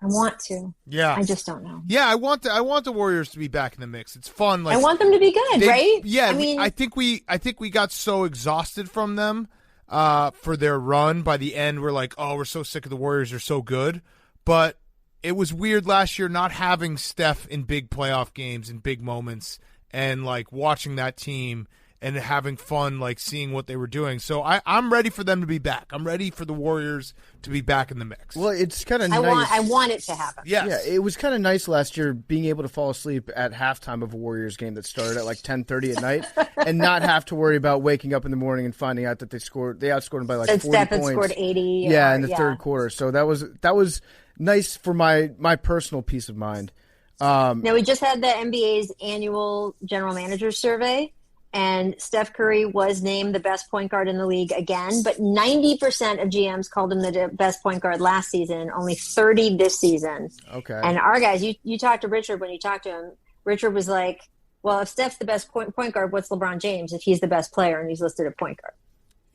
I want to. Yeah. I just don't know. Yeah, I want the Warriors to be back in the mix. It's fun. Like I want them to be good, right? Yeah, I mean, I think we got so exhausted from them for their run. By the end, we're like, oh, we're so sick of the Warriors. They're so good. But it was weird last year not having Steph in big playoff games and big moments. and like watching that team and having fun, like seeing what they were doing. So I'm ready for them to be back. I'm ready for the Warriors to be back in the mix. Well, it's kind of nice. I want it to happen. Yes. Yeah, it was kind of nice last year being able to fall asleep at halftime of a Warriors game that started at like 10:30 at night and not have to worry about waking up in the morning and finding out that they outscored them by like 40 Steph points. had scored 80. Yeah, in the third quarter. So that was nice for my personal peace of mind. Now, we just had the NBA's annual general manager survey, and Steph Curry was named the best point guard in the league again, but 90% of GMs called him the best point guard last season, only 30 this season. Okay. And our guys, you talked to Richard when you talked to him. Richard was like, well, if Steph's the best point guard, what's LeBron James if he's the best player and he's listed at point guard?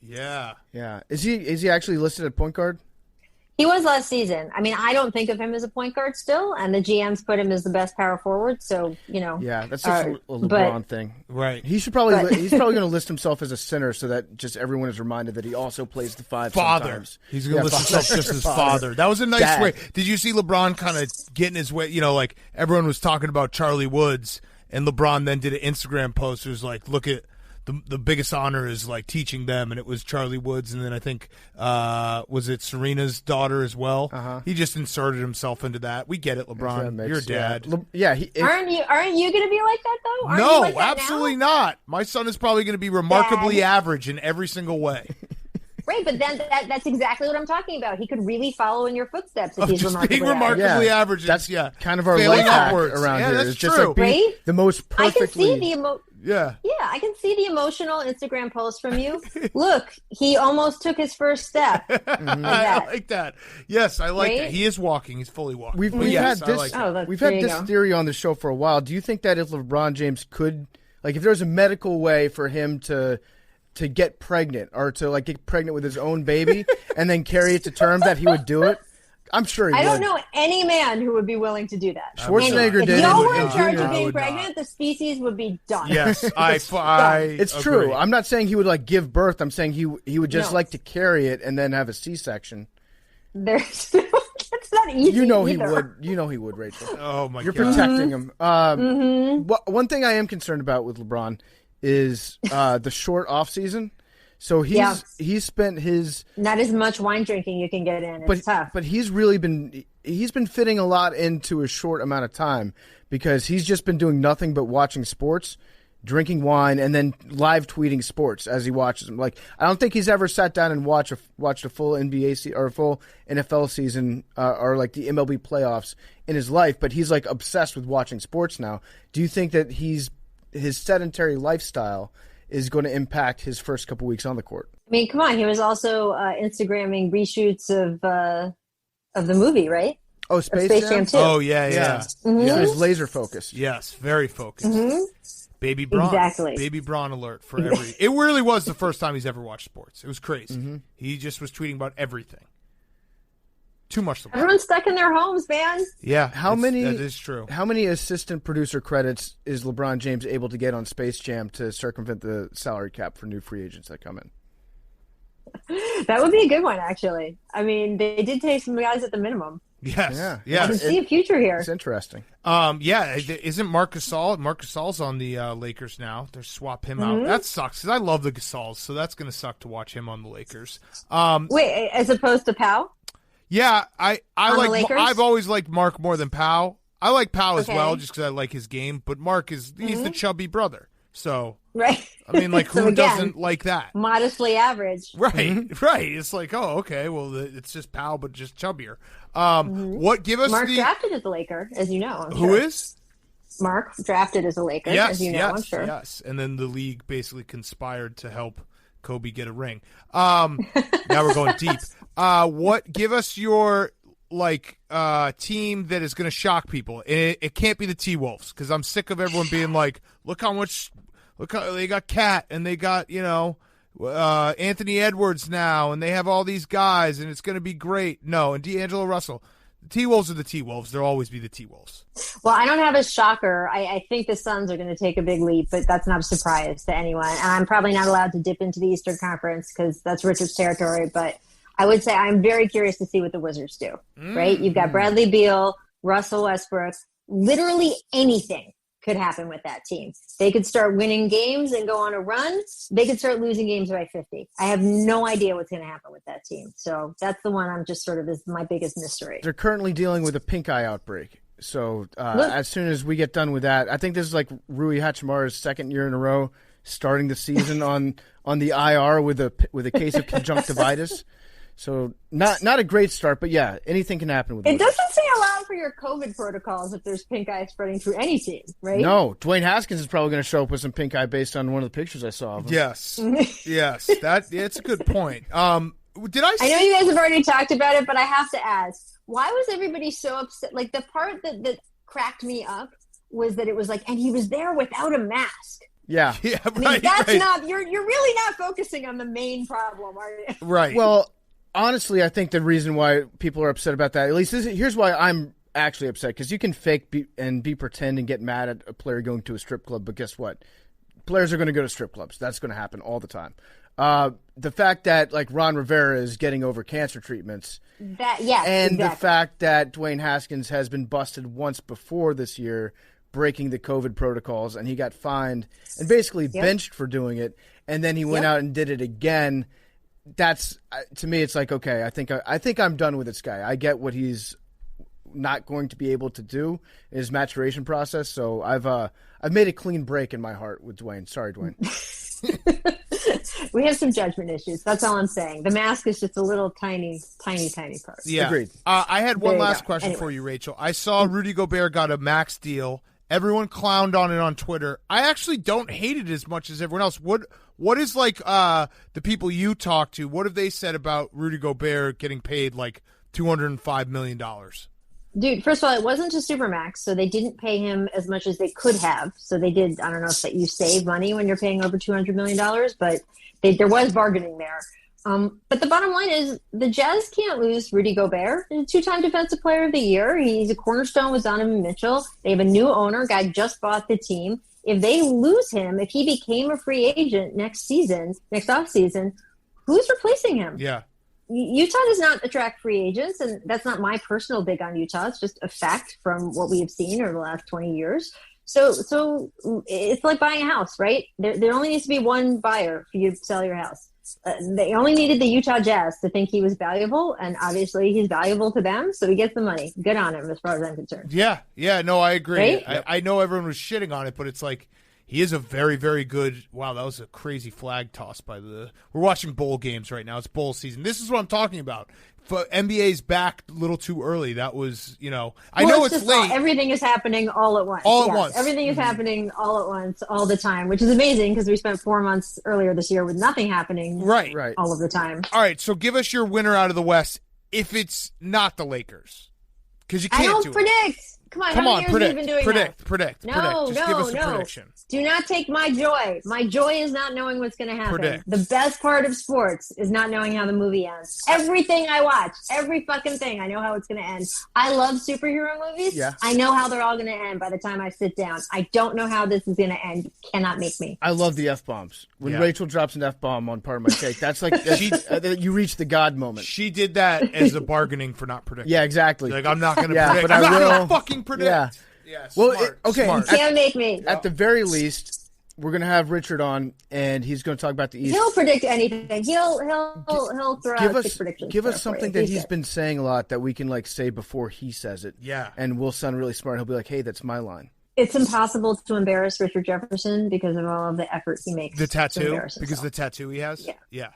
Yeah. Yeah. Is he actually listed at point guard? He was last season. I mean, I don't think of him as a point guard still, and the GMs put him as the best power forward. So, Yeah, that's just a LeBron thing. Right. He should probably he's probably going to list himself as a center so that just everyone is reminded that he also plays the five sometimes. He's going to list himself just as father. That was a nice Dad. way. Did you see LeBron kind of getting his way? Like everyone was talking about Charlie Woods, and LeBron then did an Instagram post. It was like, look at the biggest honor is like teaching them, and it was Charlie Woods, and then I think was it Serena's daughter as well. He just inserted himself into that. We get it, LeBron. You're a dad. Aren't you going to be like that though? Aren't No, you like that absolutely now? not. My son is probably going to be remarkably average in every single way. Right, but then that's exactly what I'm talking about. He could really follow in your footsteps if he's Being remarkably average. That's kind of our failing life hack upwards. around Yeah, here. that's It's just true. like being the most perfectly. I can see the Yeah, I can see the emotional Instagram post from you. Look, he almost took his first step. I like that. Yes, I like Right? that. He is walking. He's fully walking. We've Yes, had I this. like that. We've there had you this go. theory on the show for a while. Do you think that if LeBron James could, like, if there was a medical way for him to get pregnant or to like get pregnant with his own baby and then carry it to term, that he would do it? I'm sure he would. I don't know any man who would be willing to do that. Schwarzenegger If did y'all it were in in charge junior. of I being would pregnant, the species would be done. Yes, I It's agree. true. I'm not saying he would like give birth. I'm saying he would just No. like to carry it and then have a C-section. There's it's not easy. You know he either. would. You know he would, Rachel. Oh my You're god. protecting him. One thing I am concerned about with LeBron is the short off season. So he's spent his Not as much wine drinking you can get in. It's tough. but he's really been fitting a lot into a short amount of time because he's just been doing nothing but watching sports, drinking wine, and then live tweeting sports as he watches them. Like, I don't think he's ever sat down and watched a full NBA or a full NFL season or like the MLB playoffs in his life, but he's like obsessed with watching sports now. Do you think that his sedentary lifestyle is going to impact his first couple weeks on the court? I mean, come on. He was also Instagramming reshoots of the movie, right? Oh, Space Jam 2. Oh yeah. Mm-hmm. Yeah, he's laser focused. Yes, very focused. Mm-hmm. Baby Braun. Exactly. Baby Braun alert for every. It really was the first time he's ever watched sports. It was crazy. Mm-hmm. He just was tweeting about everything. Too much. LeBron. Everyone's stuck in their homes, man. Yeah. That is true. How many assistant producer credits is LeBron James able to get on Space Jam to circumvent the salary cap for new free agents that come in? That would be a good one, actually. I mean, they did take some guys at the minimum. Yes. Yeah. Yes. I can see a future here. It's interesting. Yeah, isn't Marc Gasol? Marc Gasol's on the Lakers now. They're swap him out. That sucks because I love the Gasols, so that's going to suck to watch him on the Lakers. Wait, as opposed to Powell? Yeah, I On the like. Lakers? I've always liked Mark more than Powell. I like Powell as Okay. well, just because I like his game. But Mark he's the chubby brother. So Right. I mean, like, So who again, doesn't like that? Modestly average. Right, right. It's like, oh, okay. Well, it's just Powell, but just chubbier. What give us Mark the drafted as a Laker, as you know. I'm who sure. is? Mark drafted as a Laker, Yes, as you know, yes, I'm sure. yes. And then the league basically conspired to help Kobe get a ring. Now we're going deep. What give us your team that is going to shock people? It can't be the T-Wolves because I'm sick of everyone being like, look how they got Cat and they got Anthony Edwards now and they have all these guys and it's going to be great. No, and D'Angelo Russell. The T-Wolves are the T-Wolves. There'll always be the T-Wolves. Well, I don't have a shocker. I think the Suns are going to take a big leap, but that's not a surprise to anyone. And I'm probably not allowed to dip into the Eastern Conference because that's Richard's territory. But I would say I'm very curious to see what the Wizards do, right? You've got Bradley Beal, Russell Westbrook. Literally anything could happen with that team. They could start winning games and go on a run. They could start losing games by 50. I have no idea what's going to happen with that team. So that's the one I'm just sort of is my biggest mystery. They're currently dealing with a pink eye outbreak. So as soon as we get done with that, I think this is like Rui Hachimura's second year in a row starting the season on the IR with a case of conjunctivitis. So not a great start, but yeah, anything can happen with it. Doesn't say a lot for your COVID protocols if there's pink eye spreading through any team, right? No, Dwayne Haskins is probably going to show up with some pink eye based on one of the pictures I saw of him. Yes, yes, that's a good point. Did I know you guys have already talked about it, but I have to ask, why was everybody so upset? Like the part that cracked me up was that it was like, and he was there without a mask. Yeah, yeah, right. I mean, that's right. not. You're really not focusing on the main problem, are you? Right. Well, honestly, I think the reason why people are upset about that, at least here's why I'm actually upset, because you can fake be pretend and get mad at a player going to a strip club, but guess what? Players are going to go to strip clubs. That's going to happen all the time. The fact that like Ron Rivera is getting over cancer treatments, and exactly. The fact that Dwayne Haskins has been busted once before this year, breaking the COVID protocols, and he got fined and basically benched for doing it, and then he went out and did it again. That's to me, it's like, okay, I think I'm done with this guy. I get what he's not going to be able to do in his maturation process. So I've made a clean break in my heart with Dwayne. Sorry, Dwayne. We have some judgment issues. That's all I'm saying. The mask is just a little tiny part. Yeah. Agreed. I had one last question for you, Rachel. I saw Rudy Gobert got a max deal. Everyone clowned on it on Twitter. I actually don't hate it as much as everyone else. What is like the people you talk to? What have they said about Rudy Gobert getting paid like $205 million? Dude, first of all, it wasn't a supermax, so they didn't pay him as much as they could have. So they did. I don't know if that you save money when you're paying over $200 million, but there was bargaining there. But the bottom line is the Jazz can't lose Rudy Gobert. He's a two-time Defensive Player of the Year. He's a cornerstone with Donovan Mitchell. They have a new owner. Guy just bought the team. If they lose him, if he became a free agent next offseason, who's replacing him? Yeah. Utah does not attract free agents, and that's not my personal dig on Utah. It's just a fact from what we have seen over the last 20 years. So it's like buying a house, right? There only needs to be one buyer for you to sell your house. They only needed the Utah Jazz to think he was valuable, and obviously he's valuable to them, so he gets the money. Good on him as far as I'm concerned. Yeah, no, I agree. Right? I know everyone was shitting on it, but it's like he is a very, very good – wow, that was a crazy flag toss by the – we're watching bowl games right now. It's bowl season. This is what I'm talking about. NBA's back a little too early. That was, I know it's late. Everything is happening all at once. All at once. Everything is happening all at once, all the time, which is amazing because we spent 4 months earlier this year with nothing happening right all of the time. All right, so give us your winner out of the West if it's not the Lakers. Because you can't I don't do predict. it. Come on, how many years have you been doing that? Predict. No, Just give us a prediction. Do not take my joy. My joy is not knowing what's going to happen. Predict. The best part of sports is not knowing how the movie ends. Everything I watch, every fucking thing, I know how it's going to end. I love superhero movies. Yeah. I know how they're all going to end by the time I sit down. I don't know how this is going to end. You cannot make me. I love the F-bombs. When Rachel drops an F-bomb on part of my take, that's like you reach the God moment. She did that as a bargaining for not predicting. Yeah, exactly. Like, I'm not going to predict. But I'm not will. going to fucking predict. Yeah. Yeah, well, smart, okay. smart. You can't make me. At the very least, we're going to have Richard on, and he's going to talk about the East. He'll predict anything. He'll throw out six predictions. Give us something that he's been saying a lot that we can like say before he says it. Yeah. And we'll sound really smart. He'll be like, hey, that's my line. It's impossible to embarrass Richard Jefferson because of all of the effort he makes. The tattoo? Because of the tattoo he has? Yeah.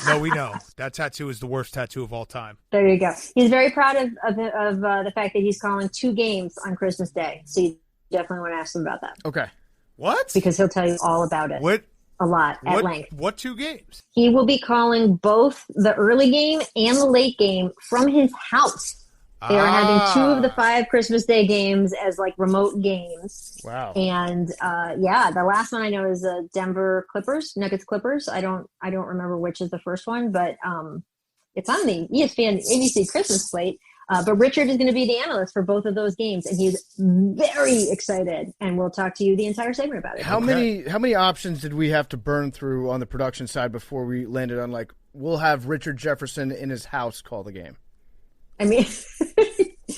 No, we know. That tattoo is the worst tattoo of all time. There you go. He's very proud of the fact that he's calling 2 games on Christmas Day. So you definitely want to ask him about that. Okay. What? Because he'll tell you all about it. What? A lot at length. What 2 games? He will be calling both the early game and the late game from his house. They are having 2 of the 5 Christmas Day games as like remote games. Wow. And the last one I know is Denver Nuggets Clippers. I don't remember which is the first one, but it's on the ESPN ABC Christmas slate. But Richard is going to be the analyst for both of those games, and he's very excited. And we'll talk to you the entire segment about it. How many options did we have to burn through on the production side before we landed on like we'll have Richard Jefferson in his house call the game? I mean,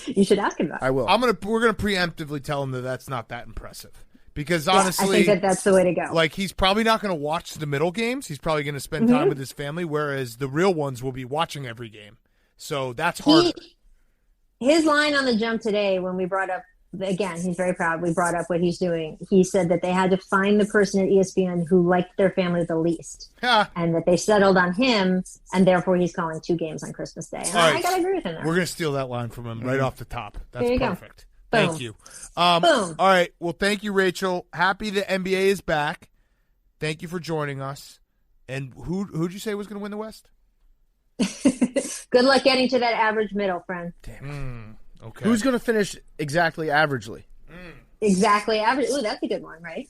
You should ask him that. I will. We're gonna preemptively tell him that that's not that impressive. Because Yeah, honestly, I think that's the way to go. Like, he's probably not going to watch the middle games. He's probably going to spend time with his family, whereas the real ones will be watching every game. So that's harder. His line on the jump today, when we brought up, again, he's very proud, we brought up what he's doing. He said that they had to find the person at ESPN who liked their family the least. And that they settled on him, and therefore he's calling 2 games on Christmas Day. And I got to agree with him there. We're going to steal that line from him right off the top. That's there you perfect. Go. Thank you. Boom. All right. Well, thank you, Rachel. Happy the NBA is back. Thank you for joining us. And who'd you say was going to win the West? Good luck getting to that average middle, friend. Damn. Okay. Who's going to finish exactly averagely? Exactly average. Ooh, that's a good one, right?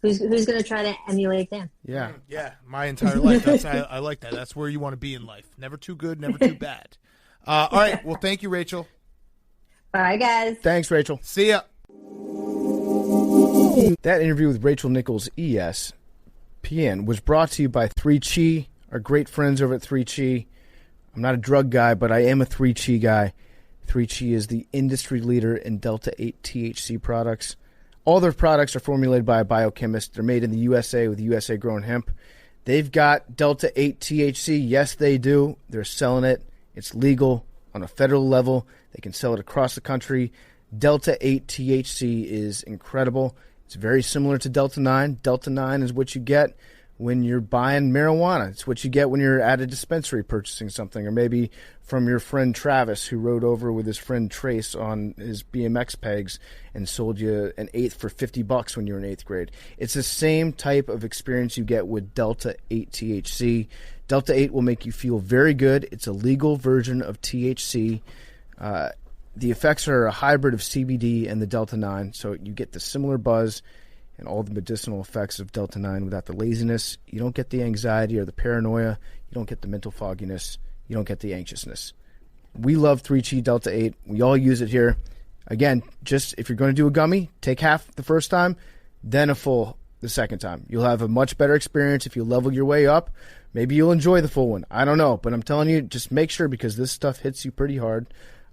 Who's going to try to emulate Dan? Yeah. Yeah. My entire life. I like that. That's where you want to be in life. Never too good, never too bad. All right. Well, thank you, Rachel. Bye, guys. Thanks, Rachel. See ya. That interview with Rachel Nichols, ESPN, was brought to you by 3Chi, our great friends over at 3Chi. I'm not a drug guy, but I am a 3Chi guy. 3Chi is the industry leader in Delta-8 THC products. All their products are formulated by a biochemist. They're made in the USA with USA-grown hemp. They've got Delta-8 THC. Yes, they do. They're selling it. It's legal on a federal level. They can sell it across the country. Delta-8 THC is incredible. It's very similar to Delta-9. Delta-9 is what you get when you're buying marijuana. It's what you get when you're at a dispensary purchasing something, or maybe from your friend Travis, who rode over with his friend Trace on his BMX pegs and sold you an eighth for $50 when you were in 8th grade. It's the same type of experience you get with Delta-8 THC. Delta-8 will make you feel very good. It's a legal version of THC. The effects are a hybrid of CBD and the Delta-9, so you get the similar buzz and all the medicinal effects of Delta-9 without the laziness. You don't get the anxiety or the paranoia. You don't get the mental fogginess. You don't get the anxiousness. We love 3Chi Delta-8. We all use it here. Again, just if you're going to do a gummy, take half the first time, then a full the second time. You'll have a much better experience if you level your way up. Maybe you'll enjoy the full one. I don't know, but I'm telling you, just make sure, because this stuff hits you pretty hard.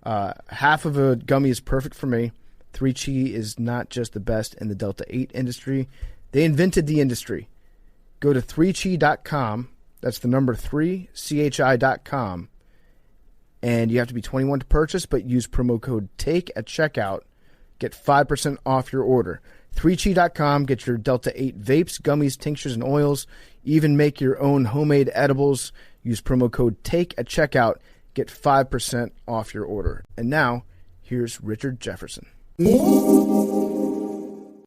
Half of a gummy is perfect for me. 3Chi is not just the best in the Delta-8 industry. They invented the industry. Go to 3chi.com. That's the number 3, CHI.com. And you have to be 21 to purchase, but use promo code TAKE at checkout. Get 5% off your order. 3chi.com. Get your Delta-8 vapes, gummies, tinctures, and oils. Even make your own homemade edibles. Use promo code TAKE at checkout. Get 5% off your order. And now, here's Richard Jefferson.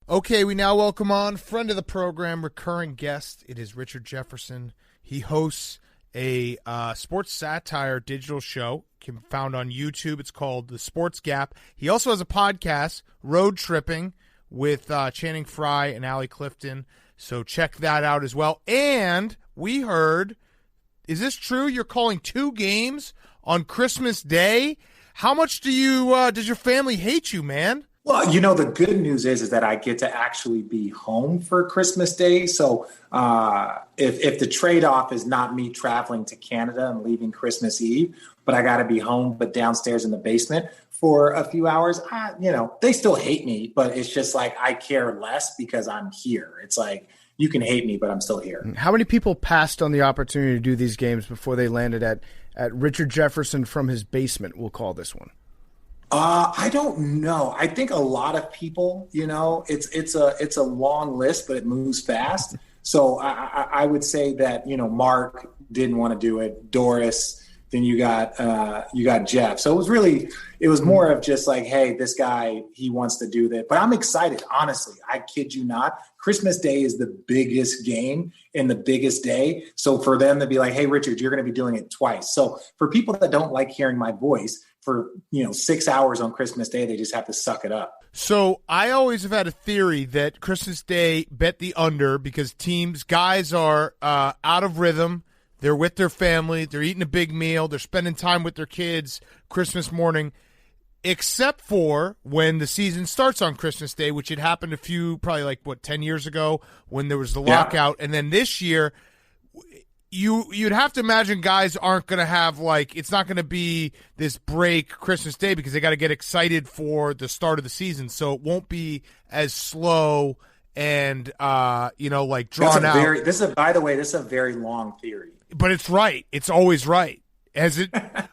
Okay, we now welcome on friend of the program, recurring guest. It is Richard Jefferson. He hosts a sports satire digital show, can be found on YouTube. It's called The Sports Gap. He also has a podcast, Road Tripping, with Channing Frye and Allie Clifton. So check that out as well. And we heard, is this true? You're calling 2 games on Christmas Day? How much do you does your family hate you, man? Well, you know, the good news is that I get to actually be home for Christmas Day. So if the trade-off is not me traveling to Canada and leaving Christmas Eve, but I got to be home, but downstairs in the basement for a few hours, they still hate me, but it's just like I care less because I'm here. It's like, you can hate me, but I'm still here. How many people passed on the opportunity to do these games before they landed at Richard Jefferson from his basement, we'll call this one? I don't know. I think a lot of people, it's a long list, but it moves fast. So I would say that, Mark didn't want to do it. Doris, then you got Jeff. So it was more of just like, hey, this guy, he wants to do that. But I'm excited. Honestly, I kid you not. Christmas Day is the biggest game and the biggest day. So for them to be like, hey, Richard, you're going to be doing it twice. So for people that don't like hearing my voice for, 6 hours on Christmas Day, they just have to suck it up. So I always have had a theory that Christmas Day bet the under because guys are out of rhythm. They're with their family. They're eating a big meal. They're spending time with their kids Christmas morning, except for when the season starts on Christmas Day, which had happened probably 10 years ago when there was the lockout. And then this year, you'd have to imagine guys aren't going to have it's not going to be this break Christmas Day because they got to get excited for the start of the season. So it won't be as slow and drawn out. By the way, this is a very long theory. But it's right. It's always right.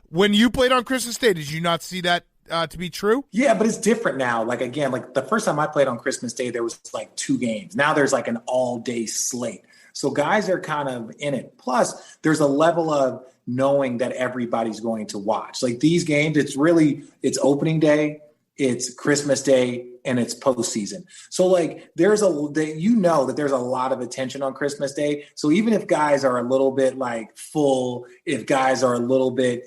When you played on Christmas Day, did you not see that to be true? Yeah, but it's different now. The first time I played on Christmas Day, there was 2 games. Now there's an all-day slate. So guys are kind of in it. Plus, there's a level of knowing that everybody's going to watch. These games, it's opening day, it's Christmas Day, and it's postseason. So that there's a lot of attention on Christmas Day. So even if guys are a little bit full, if guys are a little bit,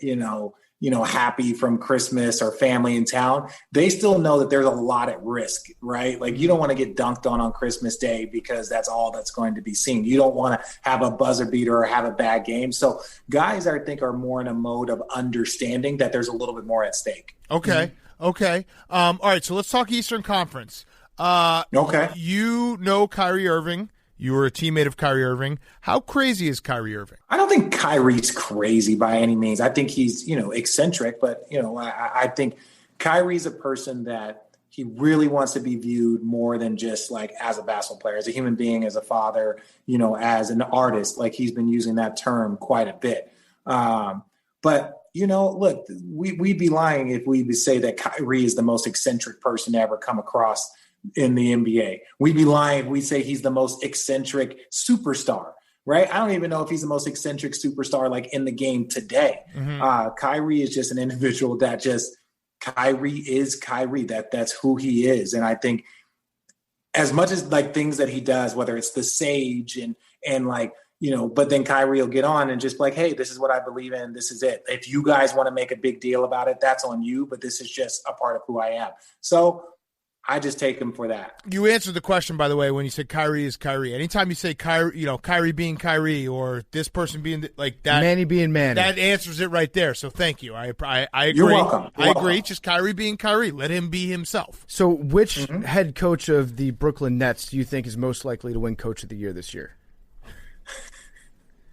happy from Christmas or family in town, they still know that there's a lot at risk, right? You don't want to get dunked on Christmas Day because that's all that's going to be seen. You don't want to have a buzzer beater or have a bad game. So guys, I think, are more in a mode of understanding that there's a little bit more at stake. Okay. Okay. All right. So let's talk Eastern Conference. Okay. You know Kyrie Irving. You were a teammate of Kyrie Irving. How crazy is Kyrie Irving? I don't think Kyrie's crazy by any means. I think he's, eccentric, but, I think Kyrie's a person that he really wants to be viewed more than just as a basketball player, as a human being, as a father, as an artist. He's been using that term quite a bit. But look, we'd be lying if we would say that Kyrie is the most eccentric person to ever come across in the NBA. We'd be lying if we say he's the most eccentric superstar, right? I don't even know if he's the most eccentric superstar in the game today. Mm-hmm. Kyrie is just an individual that Kyrie is Kyrie. That's who he is. And I think as much as things that he does, whether it's the sage and but then Kyrie will get on and just hey, this is what I believe in. This is it. If you guys want to make a big deal about it, that's on you. But this is just a part of who I am. So I just take him for that. You answered the question, by the way, when you said Kyrie is Kyrie. Anytime you say Kyrie, Kyrie being Kyrie or this person being that, Manny being Manny, that answers it right there. So thank you. I agree. You're welcome. I agree. Just Kyrie being Kyrie. Let him be himself. So which head coach of the Brooklyn Nets do you think is most likely to win Coach of the Year this year?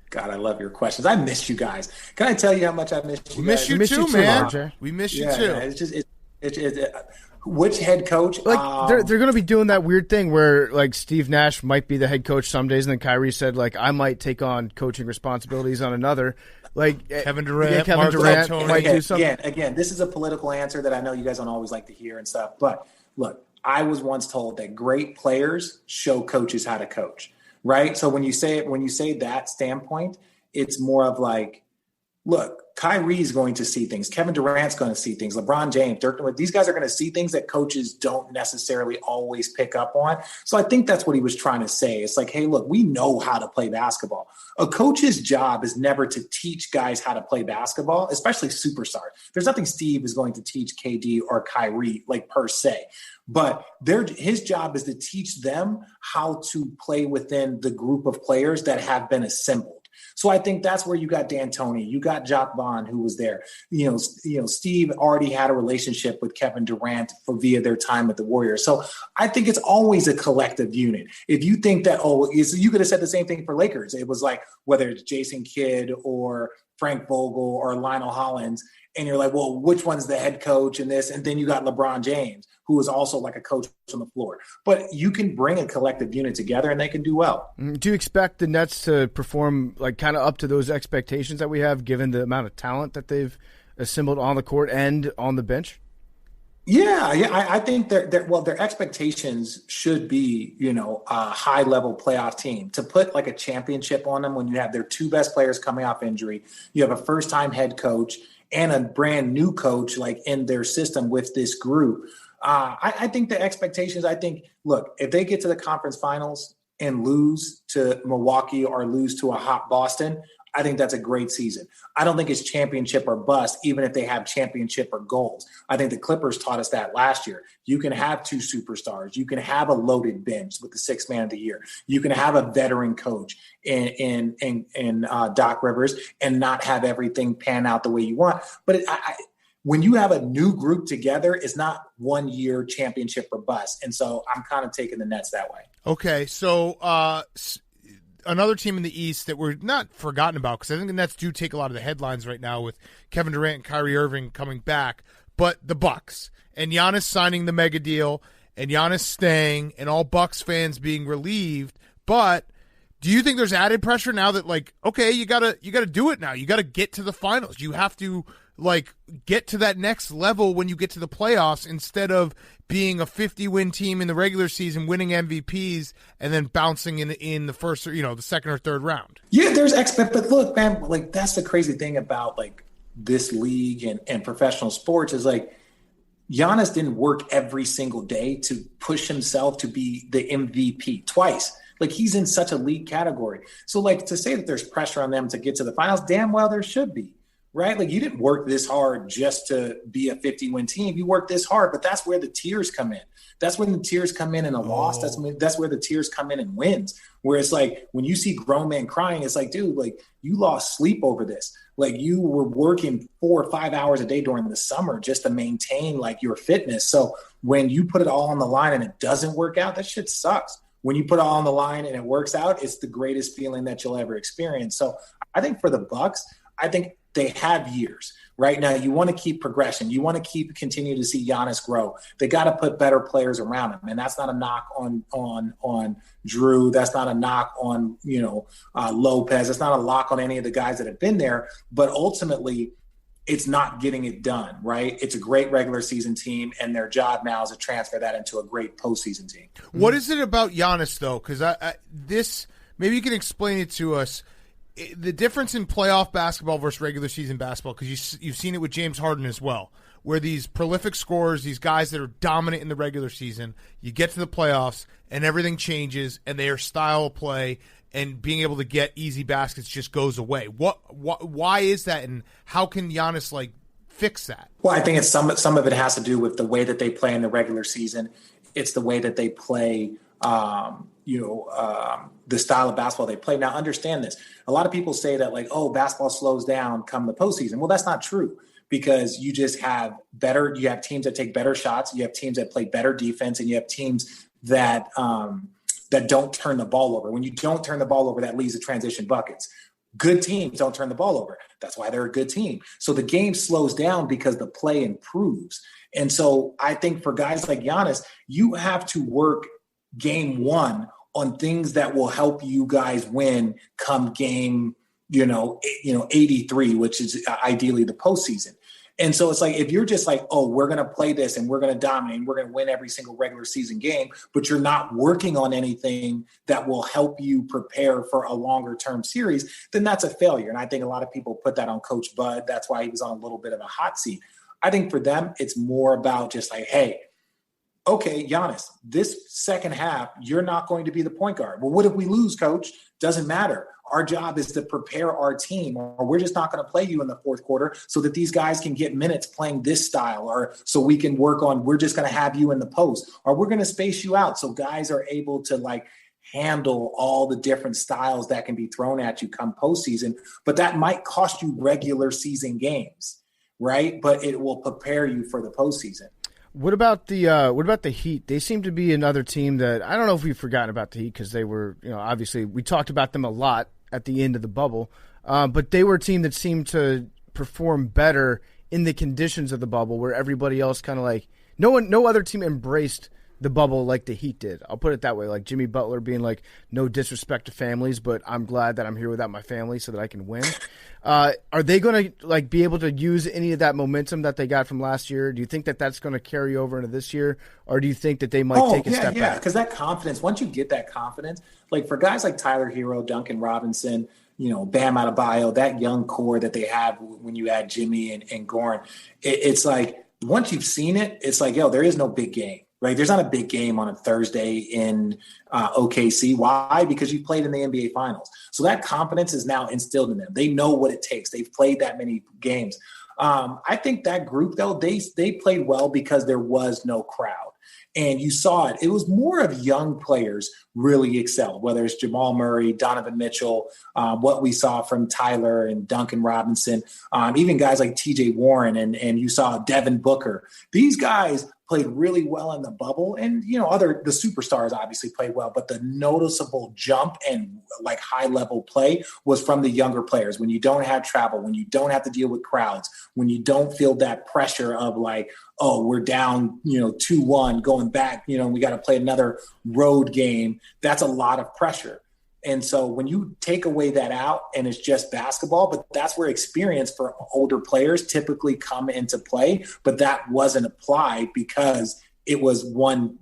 God, I love your questions. I miss you guys. Can I tell you how much I miss you? We miss you too, man. We miss you too. It's just which head coach? They're going to be doing that weird thing where Steve Nash might be the head coach some days, and then Kyrie said I might take on coaching responsibilities on another. Kevin Durant, Kevin Durant might do something. Again, this is a political answer that I know you guys don't always like to hear and stuff. But look, I was once told that great players show coaches how to coach. Right. So when you say that standpoint, it's more of look, Kyrie's going to see things. Kevin Durant's going to see things. LeBron James, Dirk, these guys are going to see things that coaches don't necessarily always pick up on. So I think that's what he was trying to say. It's hey, look, we know how to play basketball. A coach's job is never to teach guys how to play basketball, especially superstars. There's nothing Steve is going to teach KD or Kyrie per se. But his job is to teach them how to play within the group of players that have been assembled. So I think that's where you got D'Antoni, you got Jacques Vaughn, who was there. Steve already had a relationship with Kevin Durant via their time at the Warriors. So I think it's always a collective unit. If you think that, you could have said the same thing for Lakers. It was whether it's Jason Kidd or Frank Vogel or Lionel Hollins, and you're well, which one's the head coach in this? And then you got LeBron James, who is also a coach on the floor. But you can bring a collective unit together and they can do well. Do you expect the Nets to perform kind of up to those expectations that we have, given the amount of talent that they've assembled on the court and on the bench? Yeah. I think their expectations should be, a high-level playoff team. To put a championship on them when you have their 2 best players coming off injury, you have a first-time head coach and a brand new coach in their system with this group. I think the expectations, look, if they get to the conference finals and lose to Milwaukee or lose to a hot Boston, I think that's a great season. I don't think it's championship or bust, even if they have championship or goals. I think the Clippers taught us that last year. You can have 2 superstars. You can have a loaded bench with the 6th man of the year. You can have a veteran coach in Doc Rivers and not have everything pan out the way you want. But when you have a new group together, it's not 1 year championship or bust. And so I'm kind of taking the Nets that way. Okay. So another team in the East that we're not forgotten about, because I think the Nets do take a lot of the headlines right now with Kevin Durant and Kyrie Irving coming back, but the Bucks and Giannis signing the mega deal and Giannis staying and all Bucks fans being relieved. But do you think there's added pressure now that, like, okay, you gotta do it now. You gotta get to the finals. You have to, like, get to that next level when you get to the playoffs, instead of being a 50-win team in the regular season, winning MVPs, and then bouncing in the first, the second or third round. Yeah, there's but look, man, like, that's the crazy thing about, like, this league and professional sports is, like, Giannis didn't work every single day to push himself to be the MVP twice. Like, he's in such a league category. So, like, to say that there's pressure on them to get to the finals, damn well there should be, right? Like, you didn't work this hard just to be a 50-win team. You worked this hard, but that's where the tears come in. That's when the tears come in a loss. That's where the tears come in wins. Where it's like, when you see grown men crying, it's like, dude, like, you lost sleep over this. Like, you were working 4 or 5 hours a day during the summer just to maintain, like, your fitness. So when you put it all on the line and it doesn't work out, that shit sucks. When you put it all on the line and it works out, it's the greatest feeling that you'll ever experience. So I think for the Bucks, I think they have years. Right now, you want to keep progression. You want to continue to see Giannis grow. They got to put better players around him, and that's not a knock on Drew. That's not a knock on Lopez. It's not a knock on any of the guys that have been there. But ultimately, it's not getting it done. Right? It's a great regular season team, and their job now is to transfer that into a great postseason team. What is it about Giannis though? Because this, maybe you can explain it to us. The difference in playoff basketball versus regular season basketball, because you've seen it with James Harden as well, where these prolific scorers, these guys that are dominant in the regular season, you get to the playoffs and everything changes, and their style of play and being able to get easy baskets just goes away. Why is that, and how can Giannis, like, fix that? Well, I think it's some of it has to do with the way that they play in the regular season. It's the way that they play. The style of basketball they play. Now, understand this. A lot of people say that, like, oh, basketball slows down come the postseason. Well, that's not true, because you just have you have teams that take better shots. You have teams that play better defense, and you have teams that don't turn the ball over. When you don't turn the ball over, that leads to transition buckets. Good teams don't turn the ball over. That's why they're a good team. So the game slows down because the play improves. And so I think for guys like Giannis, you have to work game one on things that will help you guys win come game, 83, which is ideally the postseason. And so it's like, if you're just like, oh, we're going to play this and we're going to dominate and we're going to win every single regular season game, but you're not working on anything that will help you prepare for a longer term series, then that's a failure. And I think a lot of people put that on Coach Bud. That's why he was on a little bit of a hot seat. I think for them, it's more about just like, hey, okay, Giannis, this second half, you're not going to be the point guard. Well, what if we lose, coach? Doesn't matter. Our job is to prepare our team, or we're just not going to play you in the fourth quarter so that these guys can get minutes playing this style, or so we can work on, we're just going to have you in the post, or we're going to space you out so guys are able to, like, handle all the different styles that can be thrown at you come postseason. But that might cost you regular season games, right? But it will prepare you for the postseason. What about the Heat? They seem to be another team that, I don't know if we've forgotten about the Heat, because they were, obviously we talked about them a lot at the end of the bubble, but they were a team that seemed to perform better in the conditions of the bubble, where everybody else kind of, like, no other team embraced the bubble like the Heat did. I'll put it that way. Like Jimmy Butler being like, no disrespect to families, but I'm glad that I'm here without my family so that I can win. Are they going to, like, be able to use any of that momentum that they got from last year? Do you think that that's going to carry over into this year, or do you think that they might take a step back? Yeah, because that confidence, once you get that confidence, like for guys like Tyler Hero, Duncan Robinson, Bam Adebayo, that young core that they have when you add Jimmy and Goran, it's like, once you've seen it, it's like, there is no big game. Right? There's not a big game on a Thursday in OKC. Why? Because you played in the NBA Finals. So that confidence is now instilled in them. They know what it takes. They've played that many games. I think that group, though, they played well because there was no crowd. And you saw it. It was more of young players really excelled, whether it's Jamal Murray, Donovan Mitchell, what we saw from Tyler and Duncan Robinson, even guys like TJ Warren, and you saw Devin Booker. These guys played really well in the bubble. And, the superstars obviously played well, but the noticeable jump and like high level play was from the younger players. When you don't have travel, when you don't have to deal with crowds, when you don't feel that pressure of like, oh, we're down, 2-1 going back, we got to play another road game. That's a lot of pressure. And so when you take away that out and it's just basketball, but that's where experience for older players typically come into play. But that wasn't applied because it was one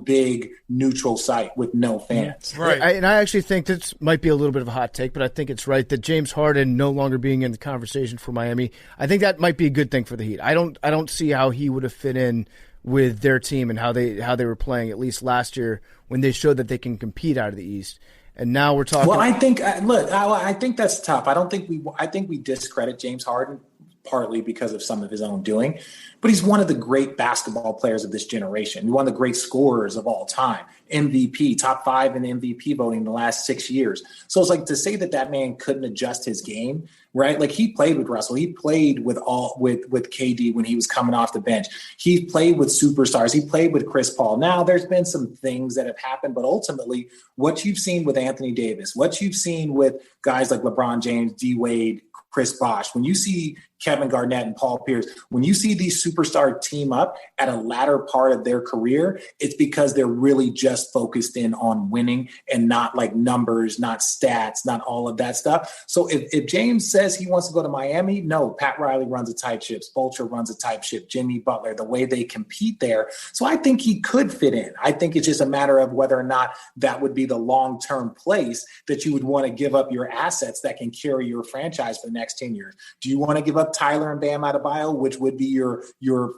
big neutral site with no fans. Right. And I actually think this might be a little bit of a hot take, but I think it's right that James Harden no longer being in the conversation for Miami, I think that might be a good thing for the Heat. I don't see how he would have fit in with their team and how they were playing, at least last year when they showed that they can compete out of the East. And now we're talking. Well, I think I think that's tough. I think we discredit James Harden partly because of some of his own doing, but he's one of the great basketball players of this generation. One of the great scorers of all time, MVP, top 5 in MVP voting in the last 6 years. So it's like to say that man couldn't adjust his game, right? Like he played with Russell, he played with KD when he was coming off the bench. He played with superstars. He played with Chris Paul. Now there's been some things that have happened, but ultimately what you've seen with Anthony Davis, what you've seen with guys like LeBron James, D Wade, Chris Bosh, when you see Kevin Garnett and Paul Pierce, when you see these superstar team up at a latter part of their career, it's because they're really just focused in on winning and not like numbers, not stats, not all of that stuff. So if James says he wants to go to Miami, no, Pat Riley runs a tight ship, Spoelstra runs a tight ship, Jimmy Butler, the way they compete there. So I think he could fit in. I think it's just a matter of whether or not that would be the long-term place that you would want to give up your assets that can carry your franchise for the next 10 years. Do you want to give up Tyler and Bam Adebayo, which would be your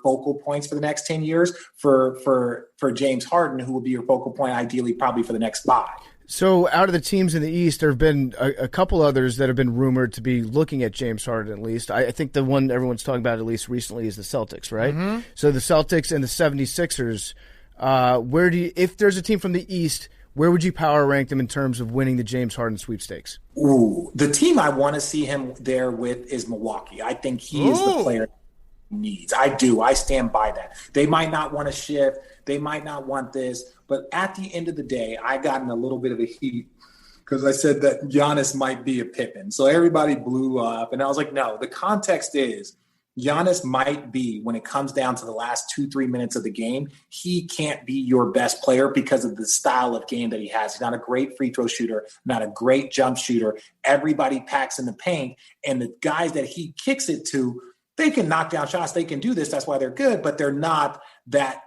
focal points for the next 10 years for James Harden, who will be your focal point ideally probably for the next 5? So out of the teams in the East, there have been a couple others that have been rumored to be looking at James Harden at least. I think the one everyone's talking about at least recently is the Celtics, right? Mm-hmm. So the Celtics and the 76ers, if there's a team from the East, where would you power rank them in terms of winning the James Harden sweepstakes? Ooh, the team I want to see him there with is Milwaukee. I think he is the player he needs. I do. I stand by that. They might not want to shift. They might not want this. But at the end of the day, I got in a little bit of a heat because I said that Giannis might be a Pippen. So everybody blew up. And I was like, no, the context is Giannis might be, when it comes down to the last 2-3 minutes of the game, he can't be your best player because of the style of game that he has. He's not a great free throw shooter, not a great jump shooter. Everybody packs in the paint, and the guys that he kicks it to, they can knock down shots. They can do this. That's why they're good, but they're not that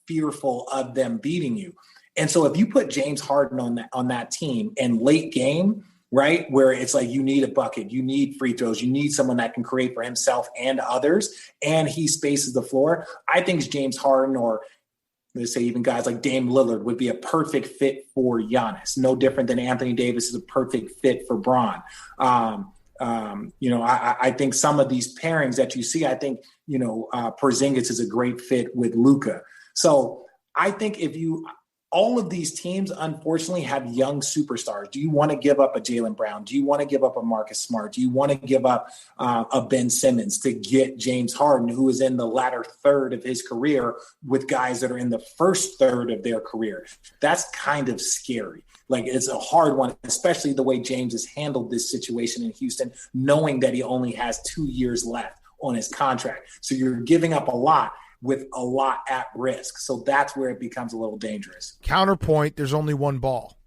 fearful of them beating you. And so if you put James Harden on that team in late game, right, where it's like you need a bucket, you need free throws, you need someone that can create for himself and others, and he spaces the floor, I think James Harden, or let's say even guys like Dame Lillard, would be a perfect fit for Giannis. No different than Anthony Davis is a perfect fit for Bron. I think some of these pairings that you see, I think, Porzingis is a great fit with Luka. So I think all of these teams, unfortunately, have young superstars. Do you want to give up a Jaylen Brown? Do you want to give up a Marcus Smart? Do you want to give up a Ben Simmons to get James Harden, who is in the latter third of his career, with guys that are in the first third of their career? That's kind of scary. Like, it's a hard one, especially the way James has handled this situation in Houston, knowing that he only has 2 years left on his contract. So you're giving up a lot with a lot at risk. So that's where it becomes a little dangerous. Counterpoint, there's only one ball.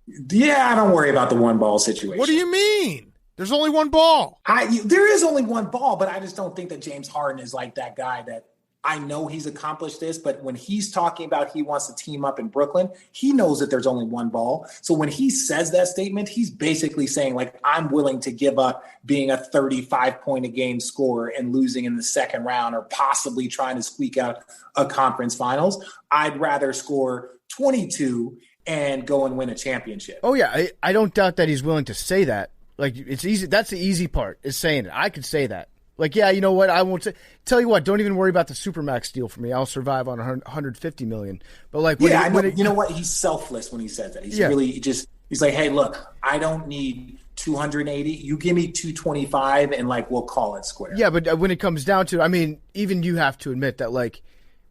Yeah, I don't worry about the one ball situation. What do you mean? There's only one ball. There is only one ball, but I just don't think that James Harden is like that guy that I know he's accomplished this, but when he's talking about he wants to team up in Brooklyn, he knows that there's only one ball. So when he says that statement, he's basically saying, like, I'm willing to give up being a 35-point-a-game scorer and losing in the second round, or possibly trying to squeak out a conference finals. I'd rather score 22 and go and win a championship. Oh, yeah. I don't doubt that he's willing to say that. Like, it's easy. That's the easy part, is saying it. I could say that. Like, yeah, you know what? I won't tell you what. Don't even worry about the Supermax deal for me. I'll survive on $150 million. But like, you know what? He's selfless when he says that. He's really he's like, hey, look, I don't need 280. You give me 225 and like we'll call it square. Yeah, but when it comes down to, I mean, even you have to admit that like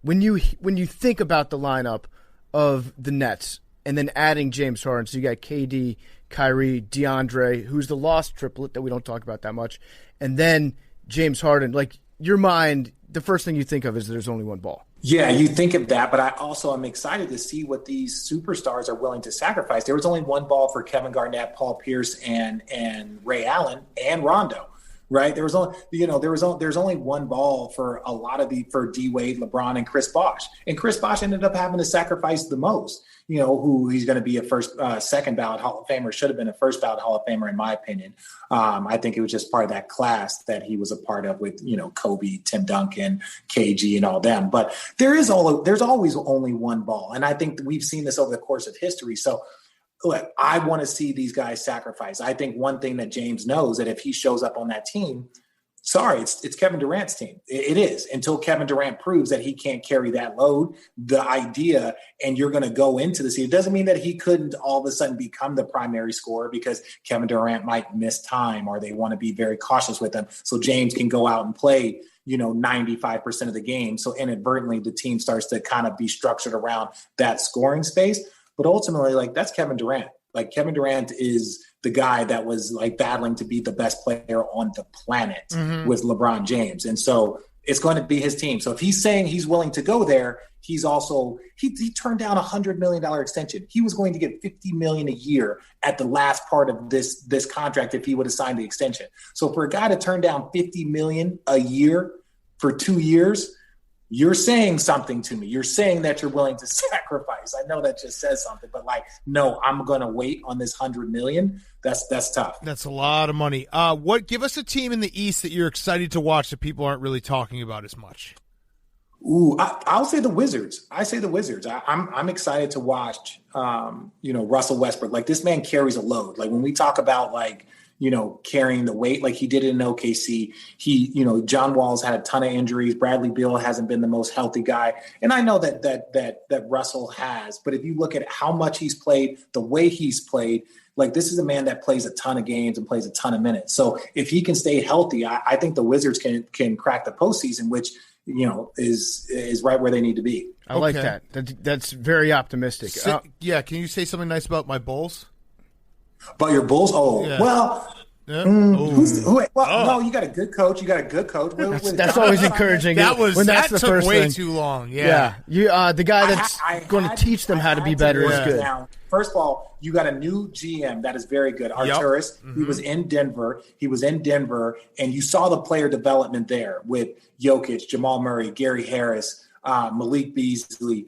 when you think about the lineup of the Nets and then adding James Harden, so you got KD, Kyrie, DeAndre, who's the lost triplet that we don't talk about that much, and then James Harden, like your mind, the first thing you think of is there's only one ball. Yeah, you think of that, but I also am excited to see what these superstars are willing to sacrifice. There was only one ball for Kevin Garnett, Paul Pierce, and Ray Allen and Rondo, right? There's only one ball for a lot of for D Wade, LeBron, and Chris Bosh, and Chris Bosh ended up having to sacrifice the most. You know, who he's going to be a second ballot Hall of Famer, should have been a first ballot Hall of Famer, in my opinion. I think it was just part of that class that he was a part of with, you know, Kobe, Tim Duncan, KG, and all them. But there's always only one ball. And I think we've seen this over the course of history. So look, I want to see these guys sacrifice. I think one thing that James knows, that if he shows up on that team, sorry, it's Kevin Durant's team. It is, until Kevin Durant proves that he can't carry that load, the idea, and you're going to go into the season. It doesn't mean that he couldn't all of a sudden become the primary scorer because Kevin Durant might miss time or they want to be very cautious with him. So James can go out and play, you know, 95% of the game. So inadvertently, the team starts to kind of be structured around that scoring space. But ultimately, like, that's Kevin Durant. Like, Kevin Durant is the guy that was like battling to be the best player on the planet with LeBron James. And so it's going to be his team. So if he's saying he's willing to go there, he's also, he turned down $100 million extension. He was going to get $50 million a year at the last part of this contract if he would have signed the extension. So for a guy to turn down $50 million a year for 2 years, you're saying something to me. You're saying that you're willing to sacrifice. I know that just says something, but like, no, I'm going to wait on this $100 million. That's tough. That's a lot of money. Give us a team in the East that you're excited to watch that people aren't really talking about as much. Ooh, I'll say the Wizards. I say the Wizards. I'm excited to watch, Russell Westbrook. Like, this man carries a load. Like, when we talk about like, you know, carrying the weight like he did in OKC. John Wall's had a ton of injuries. Bradley Beal hasn't been the most healthy guy. And I know that Russell has, but if you look at how much he's played, the way he's played, like, this is a man that plays a ton of games and plays a ton of minutes. So if he can stay healthy, I think the Wizards can crack the postseason, which, you know, is right where they need to be. I like that. That's very optimistic. Yeah. Can you say something nice about my Bulls? About your Bulls? Oh, yeah. Well, no, you got a good coach. That's always encouraging. That took first way too long. Yeah. The guy that's going to teach them how to be better is good. Now, first of all, you got a new GM that is very good. Arturis, he was in Denver. And you saw the player development there with Jokic, Jamal Murray, Gary Harris, Malik Beasley.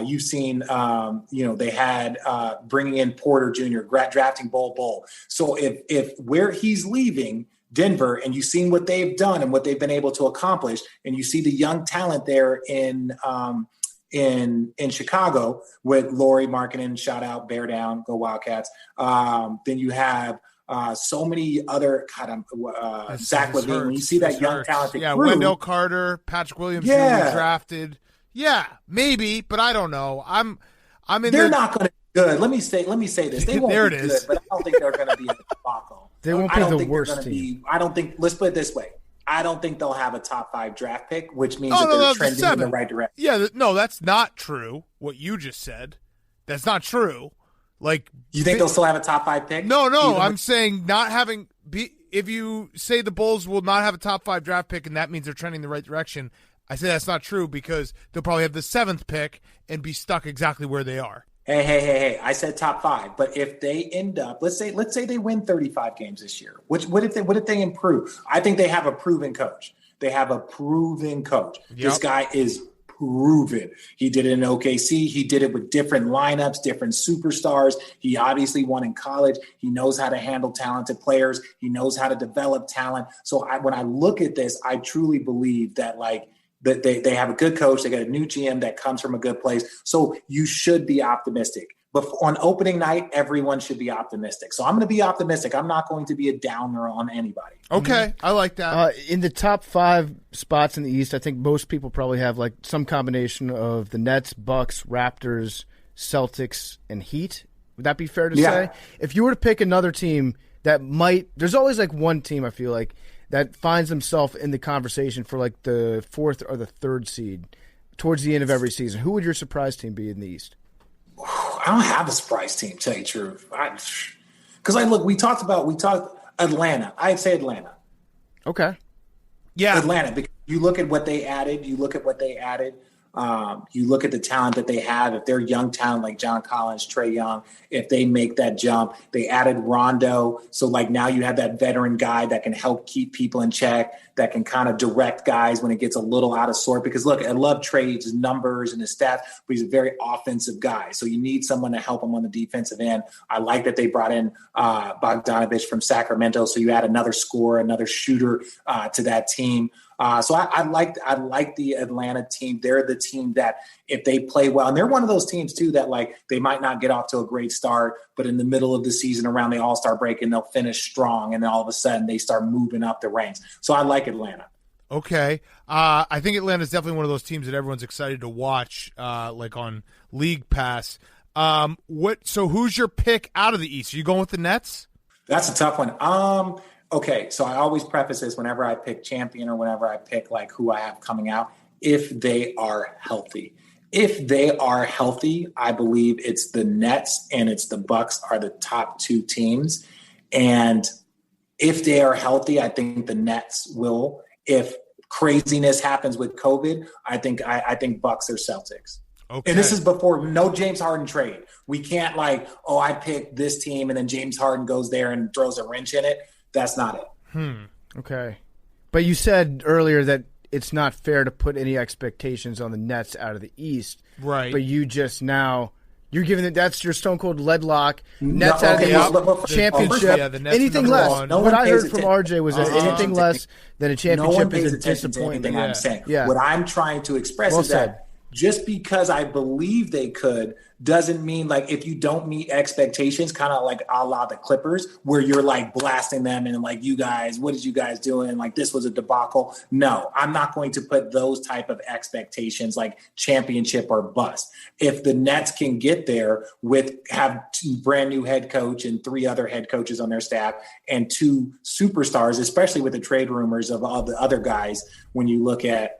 You've seen, they had bringing in Porter Jr., drafting Bol. So if where he's leaving, Denver, and you've seen what they've done and what they've been able to accomplish, and you see the young talent there in Chicago with Lauri Markkanen, shout out, bear down, go Wildcats. Then you have so many other Zach LaVine. When you see that young talented crew, Wendell Carter, Patrick Williams, drafted. Yeah, maybe, but I don't know. I'm in. They're not going to be good. Let me say this. They won't be good, but I don't think they're going to be a debacle. They won't be the worst team. I don't think. Let's put it this way. I don't think they'll have a top 5 draft pick, which means they're trending in the right direction. Yeah, no, that's not true. What you just said, that's not true. Like, you think they'll still have a top 5 pick? No, I'm saying not having. If you say the Bulls will not have a top 5 draft pick, and that means they're trending in the right direction, I say that's not true because they'll probably have the 7th pick and be stuck exactly where they are. Hey! I said top 5, but if they end up, let's say they win 35 games this year. What if they improve? I think they have a proven coach. Yep. This guy is proven. He did it in OKC. He did it with different lineups, different superstars. He obviously won in college. He knows how to handle talented players. He knows how to develop talent. So when I look at this, I truly believe that that they have a good coach. They got a new GM that comes from a good place. So you should be optimistic. But on opening night, everyone should be optimistic. So I'm going to be optimistic. I'm not going to be a downer on anybody. Okay, I like that. In the top 5 spots in the East, I think most people probably have like some combination of the Nets, Bucks, Raptors, Celtics, and Heat. Would that be fair to say? If you were to pick another team that might – there's always like one team, I feel like, that finds themselves in the conversation for like the 4th or the 3rd seed towards the end of every season. Who would your surprise team be in the East? I don't have a surprise team, to tell you the truth. Because we talked Atlanta. I'd say Atlanta. Okay. Yeah. Atlanta, because you look at what they added. You look at the talent that they have. If they're young talent like John Collins, Trae Young, if they make that jump, they added Rondo. So like now you have that veteran guy that can help keep people in check, that can kind of direct guys when it gets a little out of sort. Because look, I love Trae's numbers and his stats, but he's a very offensive guy. So you need someone to help him on the defensive end. I like that they brought in Bogdanovich from Sacramento. So you add another scorer, another shooter to that team. So I like the Atlanta team. They're the team that if they play well, and they're one of those teams too that like they might not get off to a great start, but in the middle of the season around the All-Star break, and they'll finish strong, and then all of a sudden they start moving up the ranks. So I like Atlanta. Okay. I think Atlanta's definitely one of those teams that everyone's excited to watch, like on League Pass. So who's your pick out of the East? Are you going with the Nets? That's a tough one. Okay, so I always preface this whenever I pick champion or whenever I pick like who I have coming out, if they are healthy. If they are healthy, I believe it's the Nets and it's the Bucks are the top 2 teams. And if they are healthy, I think the Nets will. If craziness happens with COVID, I think Bucks or Celtics. Okay. And this is before no James Harden trade. We can't I picked this team and then James Harden goes there and throws a wrench in it. That's not it. Okay. But you said earlier that it's not fair to put any expectations on the Nets out of the East. Right. But you just now you're giving it that's your stone cold lead lock. Nets out of the East, championship. Anything less. What I heard from RJ was that anything less than a championship is a disappointment. I'm saying. Yeah. What I'm trying to express is that just because I believe they could doesn't mean like if you don't meet expectations, kind of like a la the Clippers, where you're like blasting them and like, you guys, what did you guys doing? Like this was a debacle. No, I'm not going to put those type of expectations like championship or bust. If the Nets can get there have 2 brand new head coach and 3 other head coaches on their staff and 2 superstars, especially with the trade rumors of all the other guys, when you look at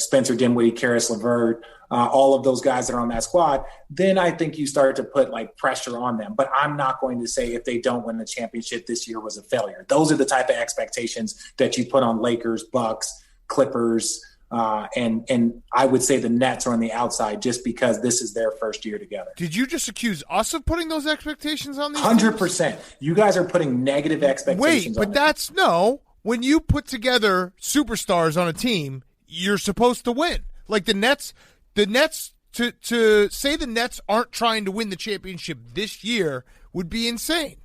Spencer Dinwiddie, Karis LeVert, all of those guys that are on that squad, then I think you start to put like pressure on them. But I'm not going to say if they don't win the championship this year was a failure. Those are the type of expectations that you put on Lakers, Bucks, Clippers, and I would say the Nets are on the outside just because this is their first year together. Did you just accuse us of putting those expectations on these 100%. teams? You guys are putting negative expectations on them. When you put together superstars on a team, you're supposed to win. Like the Nets to say the Nets aren't trying to win the championship this year would be insane.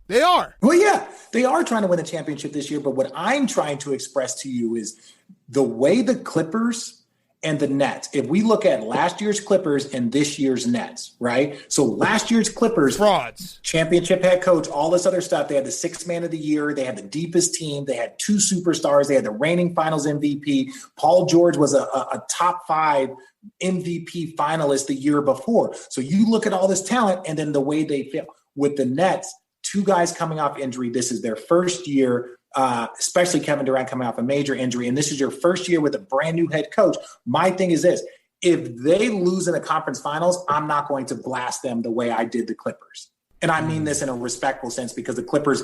They are. Well, yeah, they are trying to win the championship this year. But what I'm trying to express to you is the way the Clippers and the Nets, if we look at last year's Clippers and this year's Nets, right? So last year's Clippers, frauds, championship head coach, all this other stuff. They had the 6th man of the year. They had the deepest team. They had 2 superstars. They had the reigning finals MVP. Paul George was a top 5 MVP finalist the year before. So you look at all this talent and then the way they feel with the Nets, 2 guys coming off injury. This is their first year. Especially Kevin Durant coming off a major injury, and this is your first year with a brand new head coach. My thing is this: if they lose in the conference finals, I'm not going to blast them the way I did the Clippers. And I mean this in a respectful sense because the Clippers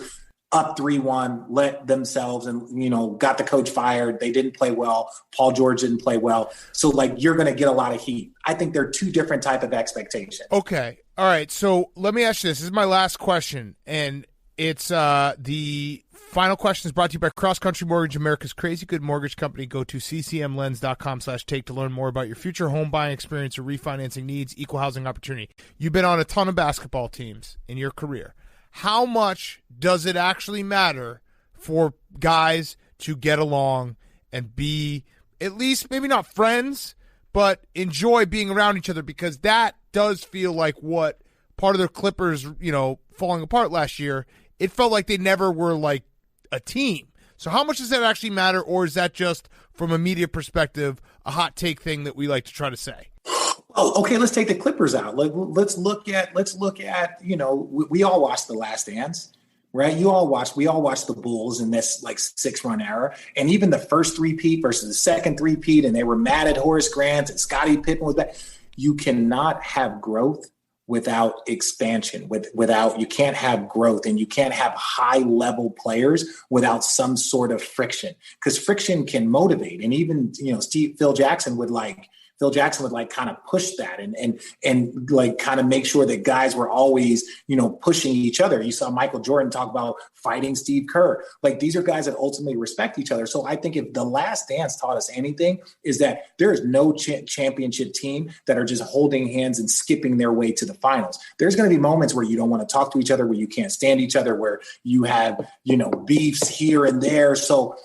up 3-1, let themselves and, got the coach fired. They didn't play well. Paul George didn't play well. So you're going to get a lot of heat. I think they're 2 different type of expectations. Okay. All right. So let me ask you this. This is my last question. And it's the final question is brought to you by Cross Country Mortgage, America's crazy good mortgage company. Go to ccmlens.com/take to learn more about your future home buying experience or refinancing needs, equal housing opportunity. You've been on a ton of basketball teams in your career. How much does it actually matter for guys to get along and be at least maybe not friends, but enjoy being around each other? Because that does feel like what part of the Clippers, falling apart last year, it felt like they never were like a team. So how much does that actually matter, or is that just from a media perspective a hot take thing that we like to try to say? Oh, okay. Let's take the Clippers out. Let's look at. We all watched The Last Dance, right? We all watched the Bulls in this like 6-run era, and even the first three-peat versus the second three-peat, and they were mad at Horace Grant and Scottie Pippen was back. You cannot have growth without expansion. You can't have growth, and you can't have high-level players without some sort of friction, because friction can motivate. And even Phil Jackson would kind of push that and like kind of make sure that guys were always, pushing each other. You saw Michael Jordan talk about fighting Steve Kerr. Like, these are guys that ultimately respect each other. So I think if The Last Dance taught us anything, is that there is no championship team that are just holding hands and skipping their way to the finals. There's going to be moments where you don't want to talk to each other, where you can't stand each other, where you have, beefs here and there. So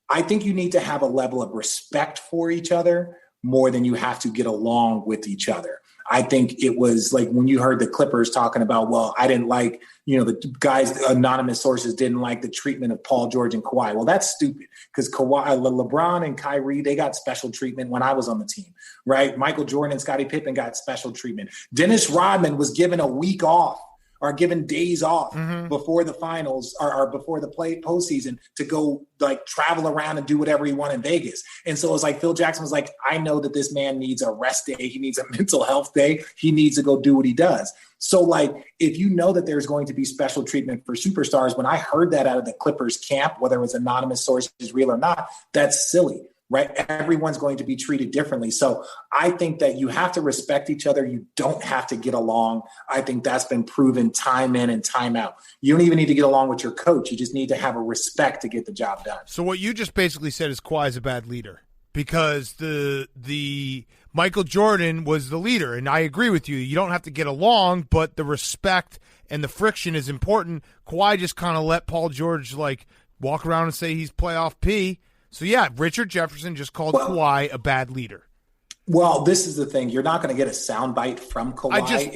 I think you need to have a level of respect for each other more than you have to get along with each other. I think it was like when you heard the Clippers talking about, well, I didn't like, the guys, anonymous sources didn't like the treatment of Paul George and Kawhi. Well, that's stupid, because LeBron and Kyrie, they got special treatment when I was on the team, right? Michael Jordan and Scottie Pippen got special treatment. Dennis Rodman was given a week off, or given days off before the finals or before the postseason to go like travel around and do whatever he wanted in Vegas. And so it was like Phil Jackson was like, I know that this man needs a rest day. He needs a mental health day. He needs to go do what he does. So like, if you know that there's going to be special treatment for superstars, when I heard that out of the Clippers camp, whether it was anonymous sources, real or not, that's silly. Right? Everyone's going to be treated differently. So I think that you have to respect each other. You don't have to get along. I think that's been proven time in and time out. You don't even need to get along with your coach. You just need to have a respect to get the job done. So what you just basically said is Kawhi's a bad leader, because the Michael Jordan was the leader. And I agree with you. You don't have to get along, but the respect and the friction is important. Kawhi just kind of let Paul George like walk around and say he's playoff P. So, yeah, Richard Jefferson just called Kawhi a bad leader. Well, this is the thing. You're not going to get a soundbite from Kawhi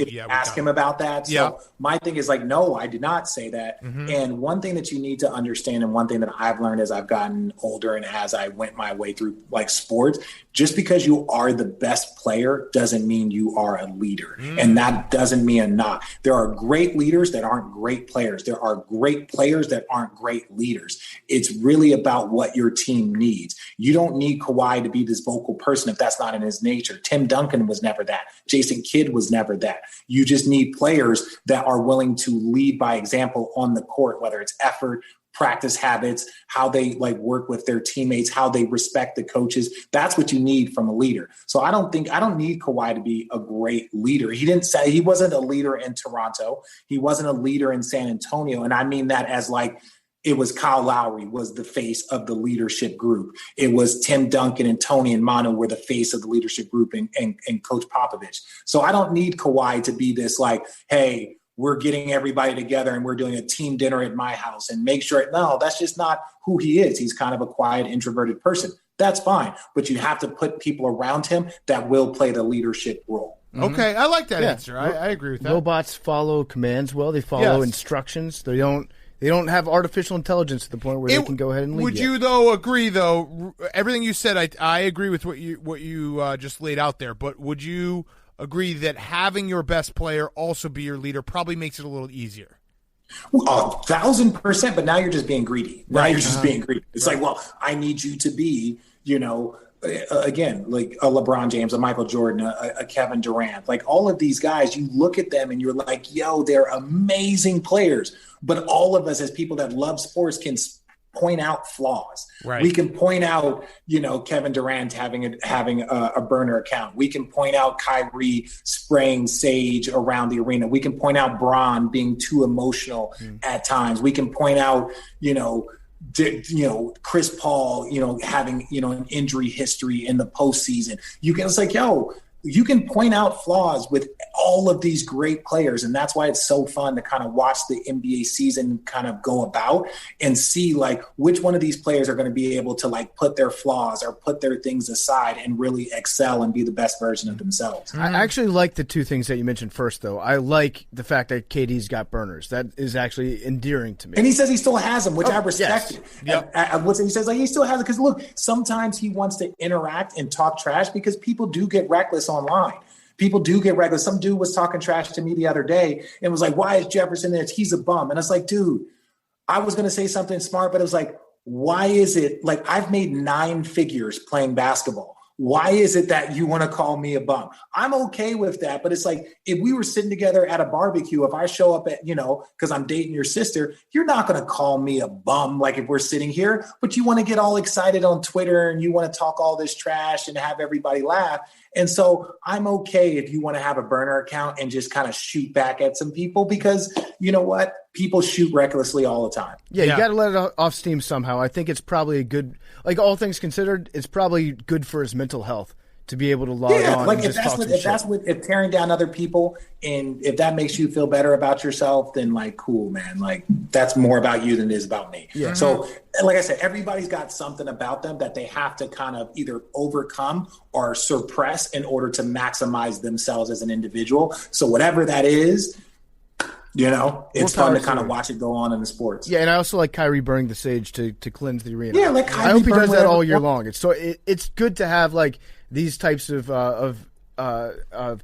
if you ask him about that. So my thing is like, no, I did not say that. Mm-hmm. And one thing that you need to understand, and one thing that I've learned as I've gotten older and as I went my way through like sports, just because you are the best player doesn't mean you are a leader. And that doesn't mean a not. There are great leaders that aren't great players. There are great players that aren't great leaders. It's really about what your team needs. You don't need Kawhi to be this vocal person if that's not in his nature. Tim Duncan was never that. Jason Kidd was never that. You just need players that are willing to lead by example on the court, whether it's effort, practice habits, how they like work with their teammates, how they respect the coaches. That's what you need from a leader. So I don't need Kawhi to be a great leader. He wasn't a leader in Toronto. He wasn't a leader in San Antonio. And I mean that as like, it was Kyle Lowry was the face of the leadership group. It was Tim Duncan and Tony and Manu were the face of the leadership group and Coach Popovich. So I don't need Kawhi to be this like, hey, we're getting everybody together and we're doing a team dinner at my house and make sure. No, that's just not who he is. He's kind of a quiet, introverted person. That's fine. But you have to put people around him that will play the leadership role. Okay, I like that answer. I agree with that. Robots follow commands well. They follow instructions. They don't have artificial intelligence to the point where they can go ahead and lead. Would you though agree though everything you said? I agree with what you just laid out there. But would you agree that having your best player also be your leader probably makes it a little easier? 1,000%. But now you're just being greedy. Now you're just being greedy. It's like, well, I need you to be, again, like a LeBron James, a Michael Jordan, a Kevin Durant, like all of these guys, you look at them and you're like, yo, they're amazing players. But all of us as people that love sports can point out flaws. Right. We can point out, Kevin Durant having a burner account. We can point out Kyrie spraying sage around the arena. We can point out Bron being too emotional at times. We can point out, Chris Paul, having, an injury history in the postseason. It's like, you can point out flaws with all of these great players. And that's why it's so fun to kind of watch the NBA season kind of go about and see like which one of these players are going to be able to like put their flaws or put their things aside and really excel and be the best version of themselves. I actually like the two things that you mentioned first, though. I like the fact that KD's got burners. That is actually endearing to me. And he says he still has them, which I respect. Yes. He says like he still has it because look, sometimes he wants to interact and talk trash because people do get reckless online. People do get reckless. Some dude was talking trash to me the other day and was like, why is Jefferson this? He's a bum. And it's like, dude, I was going to say something smart, but it was like, why is it like I've made 9 figures playing basketball? Why is it that you want to call me a bum? I'm okay with that. But it's like, if we were sitting together at a barbecue, if I show up at, because I'm dating your sister, you're not going to call me a bum like if we're sitting here, but you want to get all excited on Twitter and you want to talk all this trash and have everybody laugh. And so I'm okay if you want to have a burner account and just kind of shoot back at some people because you know what? People shoot recklessly all the time. Yeah, you got to let it off steam somehow. I think it's probably a good, like all things considered, it's probably good for his mental health to be able to log on. Like and if tearing down other people and if that makes you feel better about yourself, then like, cool, man. Like that's more about you than it is about me. Yeah. So like I said, everybody's got something about them that they have to kind of either overcome or suppress in order to maximize themselves as an individual. So whatever that is, it's fun to kind of watch it go on in the sports. Yeah, and I also like Kyrie burning the sage to cleanse the arena. Yeah, like Kyrie I hope he does that all year burn long. It's good to have like these types of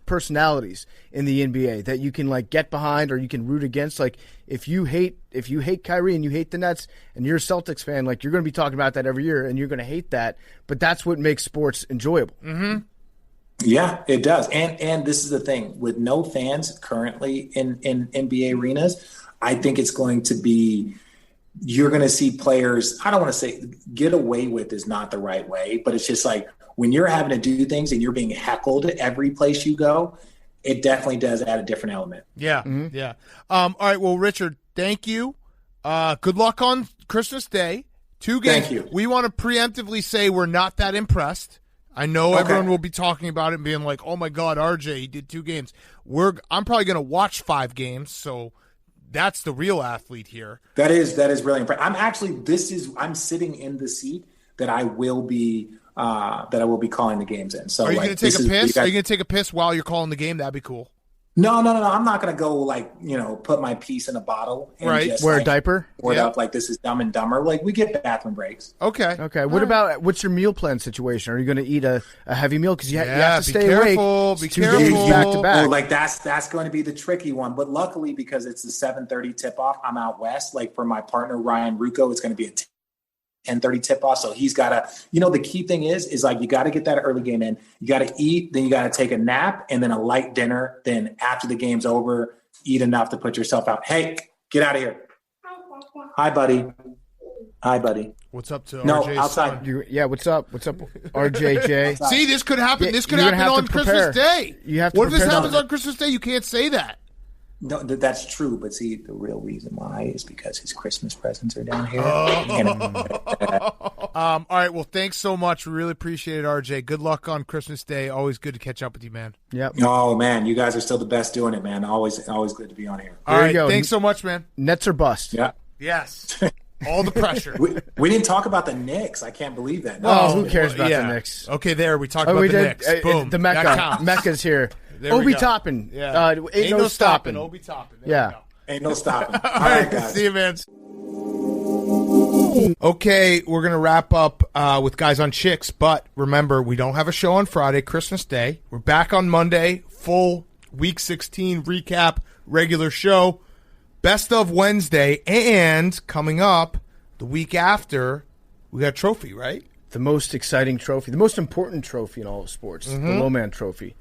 personalities in the NBA that you can like get behind or you can root against. Like if you hate Kyrie and you hate the Nets and you're a Celtics fan, like you're going to be talking about that every year and you're going to hate that. But that's what makes sports enjoyable. Mm-hmm. Yeah, it does. And this is the thing with no fans currently in NBA arenas, I think it's going to be, you're going to see players, I don't want to say get away with is not the right way, but it's just like when you're having to do things and you're being heckled every place you go, it definitely does add a different element. Yeah. Mm-hmm. Yeah. All right. Well, Richard, thank you. Good luck on Christmas Day. 2 games. Thank you. We want to preemptively say we're not that impressed. I know everyone will be talking about it and being like, oh, my God, RJ, he did 2 games. I'm probably going to watch 5 games, so that's the real athlete here. That is really impressive. I'm sitting in the seat that I will be calling the games in. So are you going to take a piss? Are you going to take a piss while you're calling the game? That'd be cool. No. I'm not going to go put my piece in a bottle and just wear a diaper. Up like this is Dumb and Dumber. Like we get bathroom breaks. Okay. What's your meal plan situation? Are you going to eat a heavy meal because you have to stay careful, awake? Be 2 careful. days back to back. Oh, like that's going to be the tricky one. But luckily, because it's the 7:30 tip off, I'm out west. Like for my partner Ryan Rucco, it's going to be a 10:30 tip off. So he's got to, the key thing is like, you got to get that early game in. You got to eat, then you got to take a nap and then a light dinner. Then after the game's over, eat enough to put yourself out. Hey, get out of here. Hi, buddy. What's up to no, RJ's outside. son? What's up, RJJ? See, this could happen. This could happen on Christmas Day. You have to what if this prepare happens on Christmas Day? You can't say that. No, that's true. But see, the real reason why is because his Christmas presents are down here. All right. Well, thanks so much. We really appreciate it, RJ. Good luck on Christmas Day. Always good to catch up with you, man. Yep. Oh, man. You guys are still the best doing it, man. Always good to be on here. All right. Thanks so much, man. Nets or bust. Yeah. Yes. All the pressure. We didn't talk about the Knicks. I can't believe that. No. Who cares about the Knicks? Okay, there. We talked about the Knicks. Boom. The Mecca. Mecca's here. Obi Toppin. Yeah. Ain't no stopping. Obi Toppin. Yeah. Ain't no stopping. All right, guys. See you, man. Okay, we're going to wrap up with Guys on Chicks, but remember, we don't have a show on Friday, Christmas Day. We're back on Monday, full Week 16 recap, regular show, best of Wednesday, and coming up the week after, we got a trophy, right? The most exciting trophy, the most important trophy in all of sports, the Lowman Trophy.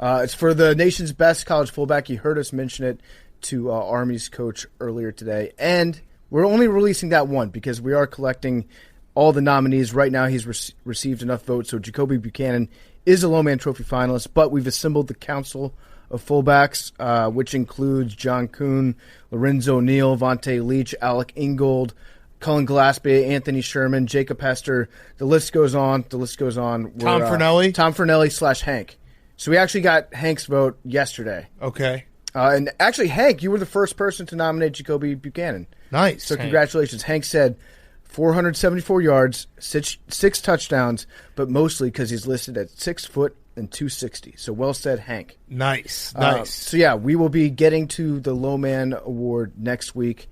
It's for the nation's best college fullback. You heard us mention it to Army's coach earlier today. And we're only releasing that one because we are collecting all the nominees. Right now he's received enough votes, so Jacoby Buchanan is a Lowman Trophy finalist, but we've assembled the council of fullbacks, which includes John Kuhn, Lorenzo Neal, Vontae Leach, Alec Ingold, Cullen Gillespie, Anthony Sherman, Jacob Hester. The list goes on. Tom Fernelli? Tom Fernelli / Hank. So we actually got Hank's vote yesterday. Okay. And actually, Hank, you were the first person to nominate Jacoby Buchanan. Nice. So congratulations. Hank said 474 yards, six touchdowns, but mostly because he's listed at 6 foot and 260. So well said, Hank. Nice. So yeah, we will be getting to the Lowman Award next week.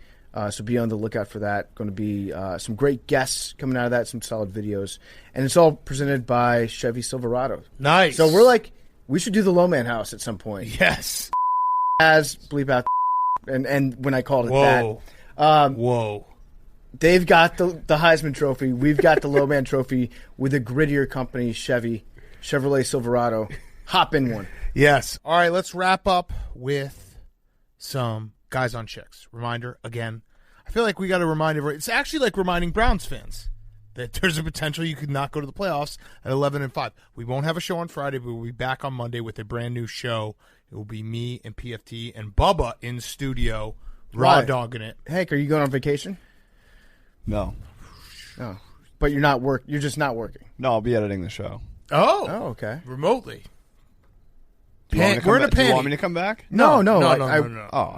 So be on the lookout for that. Going to be some great guests coming out of that, some solid videos. And it's all presented by Chevy Silverado. Nice. So we're like We should do the Low Man House at some point. Yes. As bleep out and when I called it Whoa. that. Whoa. They've got the Heisman Trophy. We've got the Low Man Trophy with a grittier company, Chevrolet Silverado. Hop in one. Yes. All right, let's wrap up with some Guys on Chicks. Reminder, again, I feel like we got to remind everyone. It's actually like reminding Browns fans that there's a potential you could not go to the playoffs at 11-5. We won't have a show on Friday, but we'll be back on Monday with a brand new show. It will be me and PFT and Bubba in studio, raw dogging it. Hank, are you going on vacation? No. Oh, but you're not You're just not working. No, I'll be editing the show. Oh, okay. Remotely. We're in a panty. Do you want me to come back? No. Oh,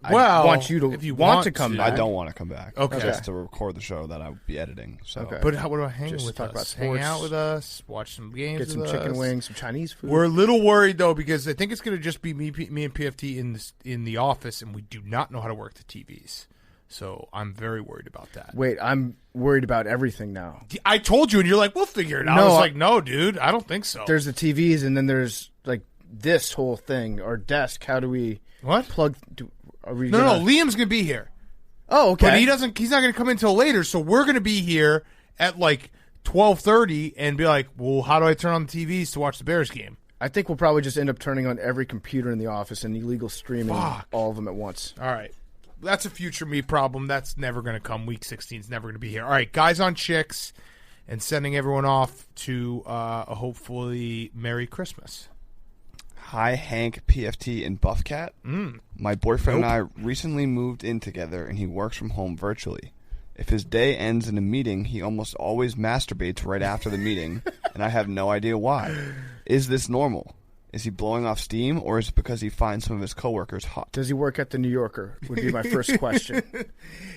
I want you to if you want want to come to. back. I don't want to come back. Okay. Just to record the show that I'll be editing. So. Okay. But what about hanging Just with talk us? about Hang sports. out with us, watch some games, Get some with chicken us. wings, some Chinese food. We're a little worried though because I think it's going to just be me and PFT in the office, and we do not know how to work the TVs. So I'm very worried about that. Wait, I'm worried about everything now. I told you, and you're like, "We'll figure it out." No, I was like, "No, dude, I don't think so." There's the TVs, and then there's like this whole thing, our desk. How do we plug? Are we No, gonna... Liam's going to be here. Oh, okay. But he's not going to come in until later, so we're going to be here at like 12:30 and be like, "Well, how do I turn on the TVs to watch the Bears game?" I think we'll probably just end up turning on every computer in the office and illegal streaming all of them at once. All right. That's a future me problem. That's never going to come. Week 16 is never going to be here. All right, Guys on Chicks, and sending everyone off to a hopefully Merry Christmas. Hi, Hank, PFT, and Buffcat. My boyfriend and I recently moved in together, and he works from home virtually. If his day ends in a meeting, he almost always masturbates right after the meeting, and I have no idea why. Is this normal? Is he blowing off steam, or is it because he finds some of his coworkers hot? Does he work at the New Yorker? Would be my first question.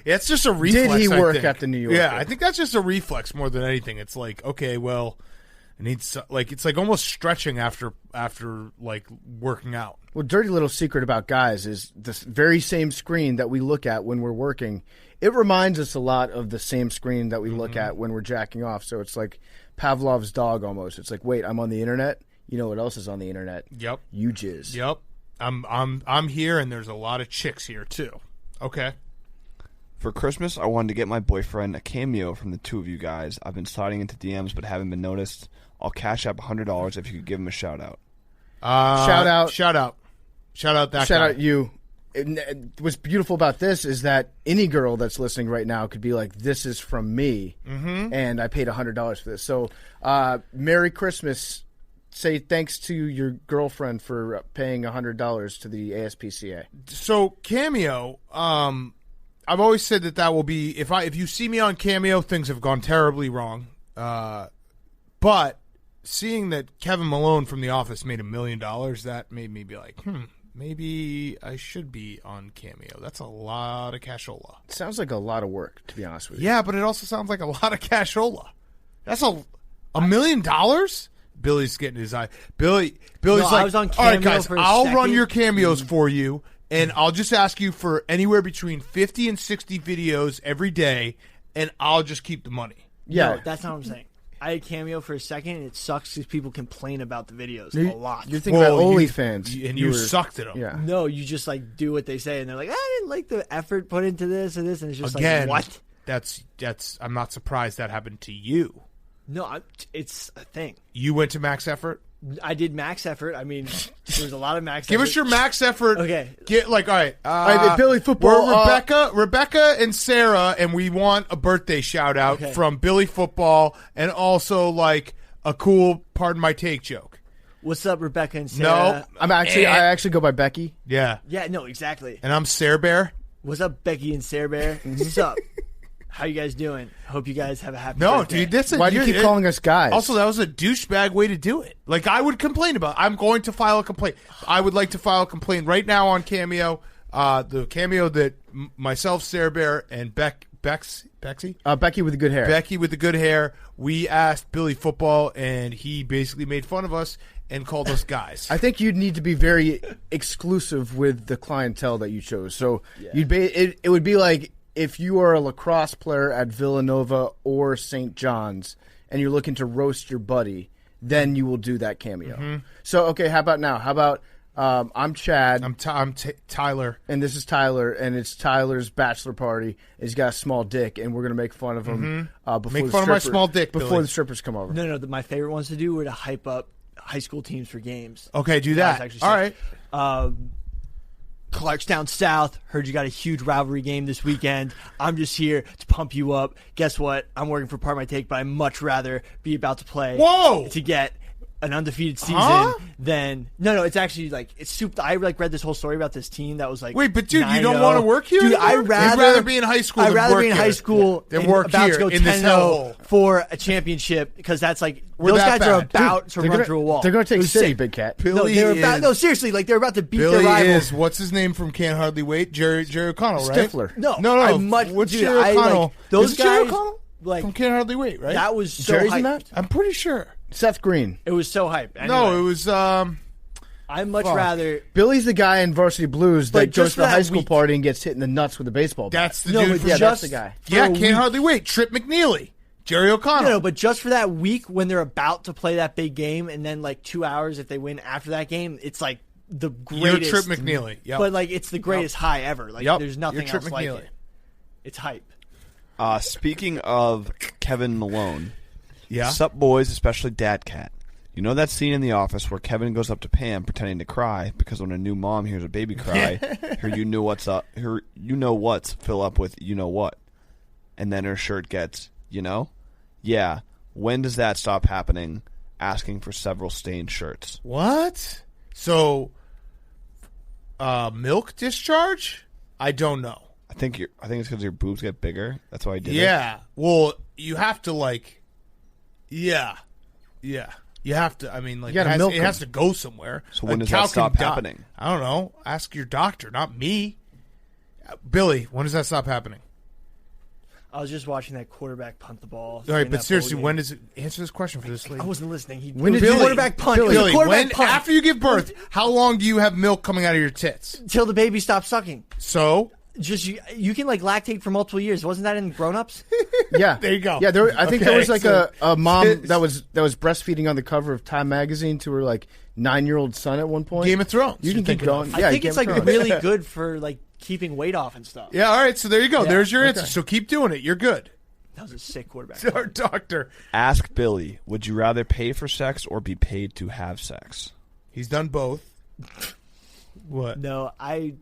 Yeah, it's just a reflex. Did he I work think. at the New Yorker? Yeah, I think that's just a reflex more than anything. It's like, okay, well, it needs it's like almost stretching after like working out. Well, dirty little secret about guys is this very same screen that we look at when we're working. It reminds us a lot of the same screen that we look at when we're jacking off. So it's like Pavlov's dog almost. It's like, wait, I'm on the internet. You know what else is on the internet? Yep. You jizz. Yep. I'm here, and there's a lot of chicks here too. Okay. For Christmas, I wanted to get my boyfriend a cameo from the two of you guys. I've been sliding into DMs but haven't been noticed. I'll cash up $100 if you could give him a shout out. Shout out that guy. you. What's beautiful about this is that any girl that's listening right now could be like, this is from me, and I paid $100 for this. So Merry Christmas. Say thanks to your girlfriend for paying $100 to the ASPCA. So Cameo, I've always said that will be if you see me on Cameo, things have gone terribly wrong. But seeing that Kevin Malone from The Office made $1 million, that made me be like, maybe I should be on Cameo. That's a lot of cashola. It sounds like a lot of work, to be honest with you. Yeah, but it also sounds like a lot of cashola. That's $1 million? Billy's getting his eye. Billy's like, I was on all right, Cameo guys, for a I'll second. run your cameos for you, and I'll just ask you for anywhere between 50 and 60 videos every day, and I'll just keep the money. Yeah. No, that's not what I'm saying. I had Cameo for a second, and it sucks because people complain about the videos a lot. You're thinking about OnlyFans. And you sucked at them. Yeah. No, you just like do what they say, and they're like, I didn't like the effort put into this and this, and it's just Again, like, what? That's. I'm not surprised that happened to you. No, it's a thing. You went to max effort? I did max effort. I mean, there's a lot of max Give effort. us your max effort. Okay. Get all right. Billy Football. We're Rebecca and Sarah, and we want a birthday shout out from Billy Football, and also like a cool pardon my take joke. What's up, Rebecca and Sarah? No, I actually go by Becky. Yeah. Yeah, no, exactly. And I'm Sarah Bear. What's up, Becky and Sarah Bear? What's up? How you guys doing? Hope you guys have a happy No, birthday. dude, Why do you keep calling us guys? Also, that was a douchebag way to do it. Like, I would complain about it. I'm going to file a complaint. I would like to file a complaint right now on Cameo. The Cameo that myself, Sarah Bear, and Becky with the good hair. Becky with the good hair. We asked Billy Football, and he basically made fun of us and called us guys. I think you'd need to be very exclusive with the clientele that you chose. So it would be like if you are a lacrosse player at Villanova or St. John's and you're looking to roast your buddy, then you will do that cameo. So, okay, how about now? How about I'm Chad. I'm Tyler. And this is Tyler, and it's Tyler's bachelor party. He's got a small dick, and we're going to make fun of him before Make the fun of my stripper- small dick, before Billy. the strippers come over. No, my favorite ones to do were to hype up high school teams for games. Okay, do That was that. actually All sick. right. Clarkstown South, heard you got a huge rivalry game this weekend. I'm just here to pump you up. Guess what? I'm working for Part of My Take, but I'd much rather be about to play Whoa! to get an undefeated season than no. It's actually like it's super. I read this whole story about this team that was like Wait, but dude, you 9-0. don't want to work here? Dude, anymore? I'd rather be in high school. I'd than rather work be in here. high school than and work about here to go in this 10-0 hellhole. for a championship because that's like We're those that guys are bad. about to run through a wall. They're going to It take was City, sick. Big Cat. No, they were about, no, seriously, like they're about to beat Billy their rival. is what's his name from Can't Hardly Wait? Jerry O'Connell, right? Stifler. No, no. I'm much, What's dude, Jerry I, like, O'Connell? those Is it Jerry guys, O'Connell? like From Can't Hardly Wait, right? that was so Jerry's hype. in that? I'm pretty sure. Seth Green. It was so hype. No, Anyway, it was. I'd much fuck. rather. Billy's the guy in Varsity Blues that But goes just to the for high that school week- party and gets hit in the nuts with a baseball bat. That's the No, dude but from. Yeah, that's just the guy. Yeah, for a Can't week. Hardly Wait. Trip McNeely, Jerry O'Connell. No, but just for that week when they're about to play that big game, and then like 2 hours if they win after that game, it's like the You're greatest. Trip McNeely. Yep. But like it's the greatest high ever. Like Yep. there's nothing You're Trip else like McNeely. it. It's hype. Speaking of Kevin Malone, yeah. sup boys, especially Dad Cat. You know that scene in The Office where Kevin goes up to Pam pretending to cry because when a new mom hears a baby cry, her you know what's fill up with you know what, and then her shirt gets you know, yeah. When does that stop happening? Asking for several stained shirts. What? So, milk discharge? I don't know. I think it's because your boobs get bigger. That's why I did it. Yeah. Well, you have to like. Yeah. You have to. I mean, like You gotta milk it has to go somewhere. So when A does cow that stop can die. happening? I don't know. Ask your doctor, not me. Billy, when does that stop happening? I was just watching that quarterback punt the ball. All right, during but that seriously, bowl when game. does it answer this question for this lady? I wasn't listening. When did it was you- a quarterback punt? It was Billy, a quarterback when punt after you give birth, how long do you have milk coming out of your tits? until the baby stops sucking. So Just you can like lactate for multiple years. Wasn't that in Grown Ups? Yeah, there you go. Yeah, I think there Okay, was like so- a mom that was breastfeeding on the cover of Time magazine to her like 9-year-old son at one point. Game of Thrones. You can you're keep thinking going. of. Yeah, I think Game it's of like Thrones. really good for like keeping weight off and stuff. Yeah, all right. So there you go. Yeah, There's your okay. answer. So keep doing it. You're good. That was a sick quarterback. Our doctor. Ask Billy, would you rather pay for sex or be paid to have sex? He's done both. What? No, I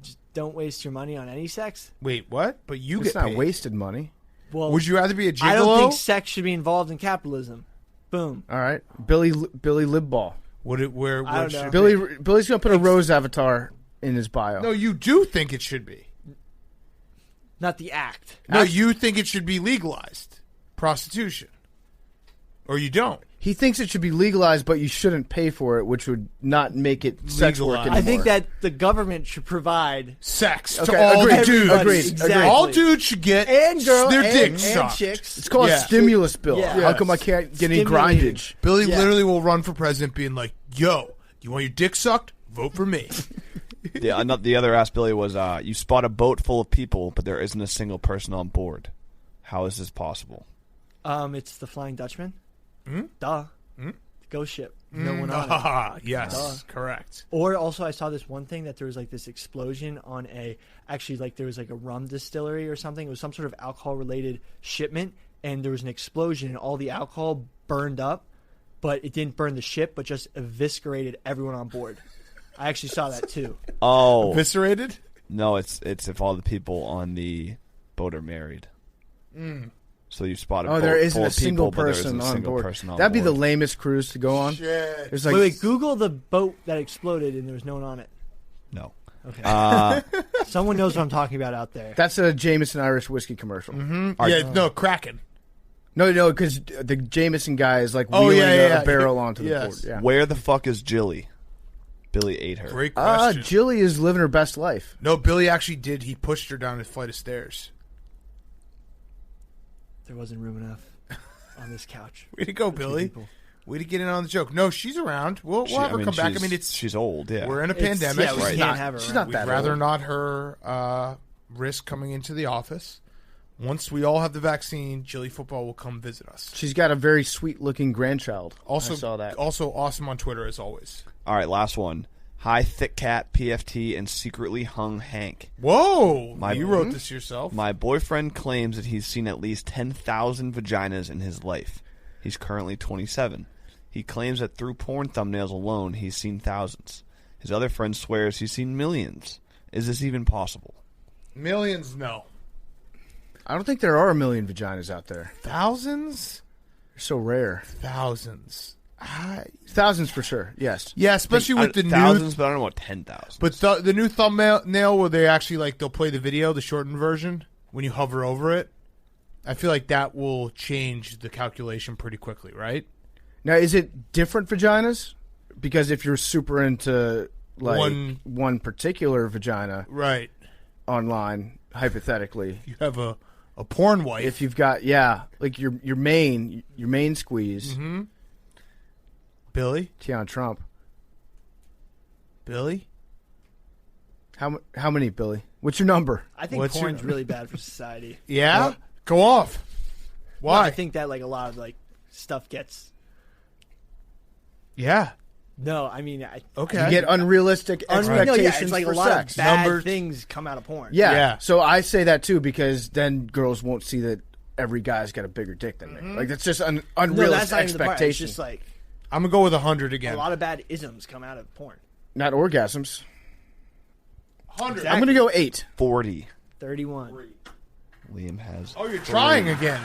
just don't waste your money on any sex. Wait, what? But you It's get not paid. wasted money. Well, Would you rather be a gigolo? I don't think sex should be involved in capitalism. Boom. All right, Billy Libball. Would it? Where? I don't should know. it Billy's gonna put a rose avatar in his bio. be? No, you do think it should be. Not the act. No, you think it should be legalized prostitution, or you don't. He thinks it should be legalized, but you shouldn't pay for it, which would not make it sex work Legalized. anymore. I think that the government should provide Sex to Okay, all agreed, the dudes. agreed, Exactly. agreed. All dudes should get and girls their and, dicks and sucked. chicks. It's called Yeah. a stimulus bill. Yeah. How come I can't get any Stimulating. grindage? Billy Yeah. literally will run for president, being like, "Yo, you want your dick sucked? Vote for me." The other ask Billy was, you spot a boat full of people, but there isn't a single person on board. How is this possible? It's the Flying Dutchman. Duh. The ghost ship. No one on it. Ah, yes, Duh. correct. Or also, I saw this one thing that there was like this explosion on there was like a rum distillery or something. It was some sort of alcohol related shipment, and there was an explosion, and all the alcohol burned up, but it didn't burn the ship, but just eviscerated everyone on board. I actually saw that too. Oh, Eviscerated? no, it's if all the people on the boat are married. So you spot a boat there isn't full a of single people, but there person isn't a on single board. person on That'd be the board. lamest cruise to go on. Shit. There's like Wait, Google the boat that exploded and there was no one on it. No. Okay. Someone knows what I'm talking about out there. that's a Jameson Irish whiskey commercial. Yeah, no, Kraken. No, because the Jameson guy is like Oh, wheeling yeah. a barrel onto the Yes. board. Yeah. Where the fuck is Jilly? Billy ate her. Great question. Jilly is living her best life. No, Billy actually did. He pushed her down a flight of stairs. There wasn't room enough on this couch. Way to go, for two Billy. people. Way to get in on the joke. No, she's around. We'll have her come back. I mean, she's old. Yeah. we're in a It's- pandemic. yeah, we can't have her She's around. not We'd that rather old. not her risk coming into the office. Once we all have the vaccine, Jilly Football will come visit us. She's got a very sweet-looking grandchild. Also, I saw that. Also awesome on Twitter, as always. All right, last one. Hi, Thick Cat, PFT, and Secretly Hung Hank. Whoa! You wrote this yourself. My boyfriend claims that he's seen at least 10,000 vaginas in his life. He's currently 27. He claims that through porn thumbnails alone, he's seen thousands. His other friend swears he's seen millions. Is this even possible? Millions, no. I don't think there are a million vaginas out there. Thousands? They're so rare. Thousands. Thousands for sure, yes. Yeah, especially with the thousands, new... but I don't know about 10,000. But the new thumbnail where they actually, like, they'll play the video, the shortened version, when you hover over it, I feel like that will change the calculation pretty quickly, right? Now, is it different vaginas? Because if you're super into, like, one particular vagina... Right. Online, hypothetically. You have a porn wife. If you've got, like your main squeeze... Mm-hmm. Billy? Tiana Trump. Billy? How many, Billy? What's your number? I think porn's really bad for society. Yeah? Go off. Why? No, I think that like a lot of like stuff gets. Yeah. No, I mean, okay. You get unrealistic expectations it's like for a lot sex. of bad things come out of porn. Yeah. So I say that too because then girls won't see that every guy's got a bigger dick than me. Like that's just an unrealistic expectation. It's just like I'm gonna go with 100 again. A lot of bad isms come out of porn. Not orgasms. 100. I'm gonna go 8. 40. 31. Liam has. Oh, you're trying again.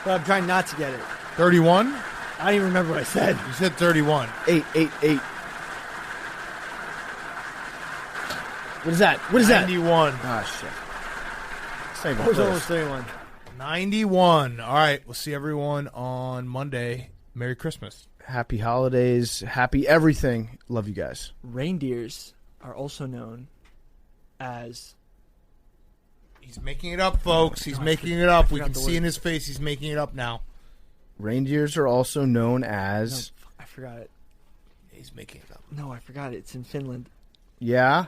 But I'm trying not to get it. 31. I don't even remember what I said. You said 31. 8. What is that? 91. Oh shit. Same. It was almost 31. 91. All right. We'll see everyone on Monday. Merry Christmas. Happy holidays. Happy everything. Love you guys. Reindeers are also known as... He's making it up, folks. He's making it up. We can see in his face he's making it up now. Reindeers are also known as... No, I forgot it. He's making it up. No, I forgot it. It's in Finland. Yeah?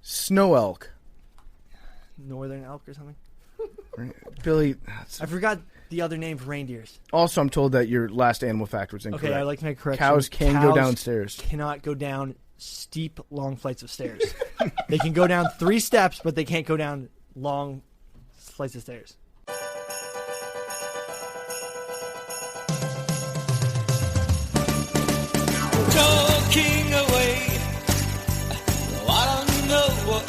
Snow elk. Northern elk or something? Billy... I forgot the other name for reindeers. Also, I'm told that your last animal fact was incorrect. Okay, I'd like to make a correction. Cows can go downstairs. Cannot go down steep, long flights of stairs. They can go down 3 steps, but they can't go down long flights of stairs. Talking away, I don't know what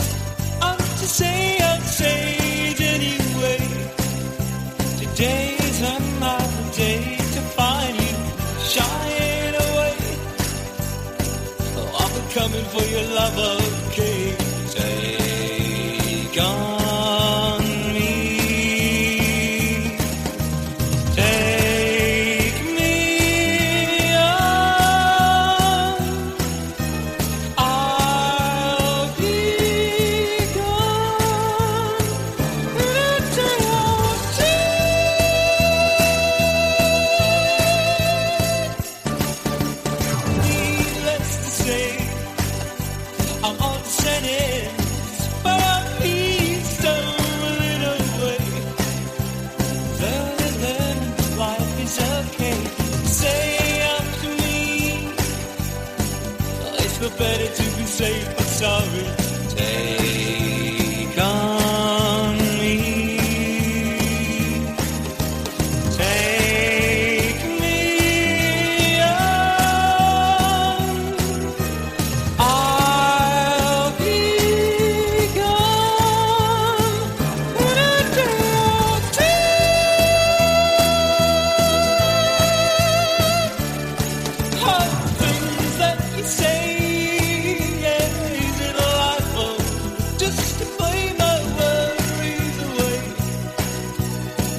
I'm to say. I'll say it anyway. Today's another day to find you shying away. I'll be coming for your love, okay? Take on me. Take me on. I'll be gone in a day or two. Needless to say, I'm on the sentence, but I'm eased a little way. Then life is okay. Say up to me, it's no better to be safe but sorry. Take on me. Take me on. I'll be gone in a day or two. Oh, things that you say, yeah, is it life just to play my worries away?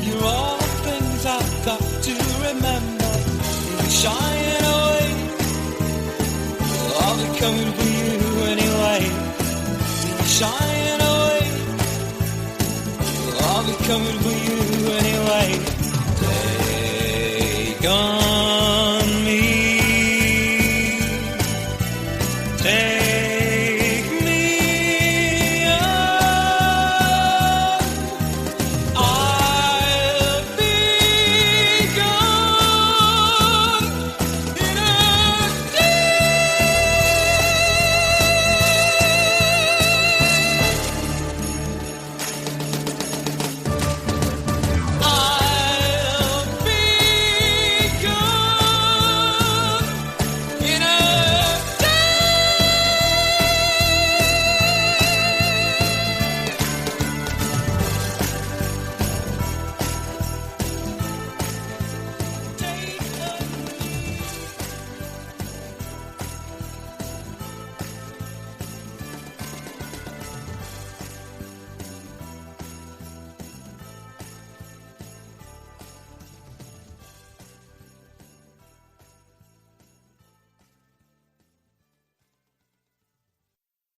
You're all the things I've got to remember. You're shying away. I'll be coming for you anyway. You're shying away. I'll be coming for you anyway. Take on.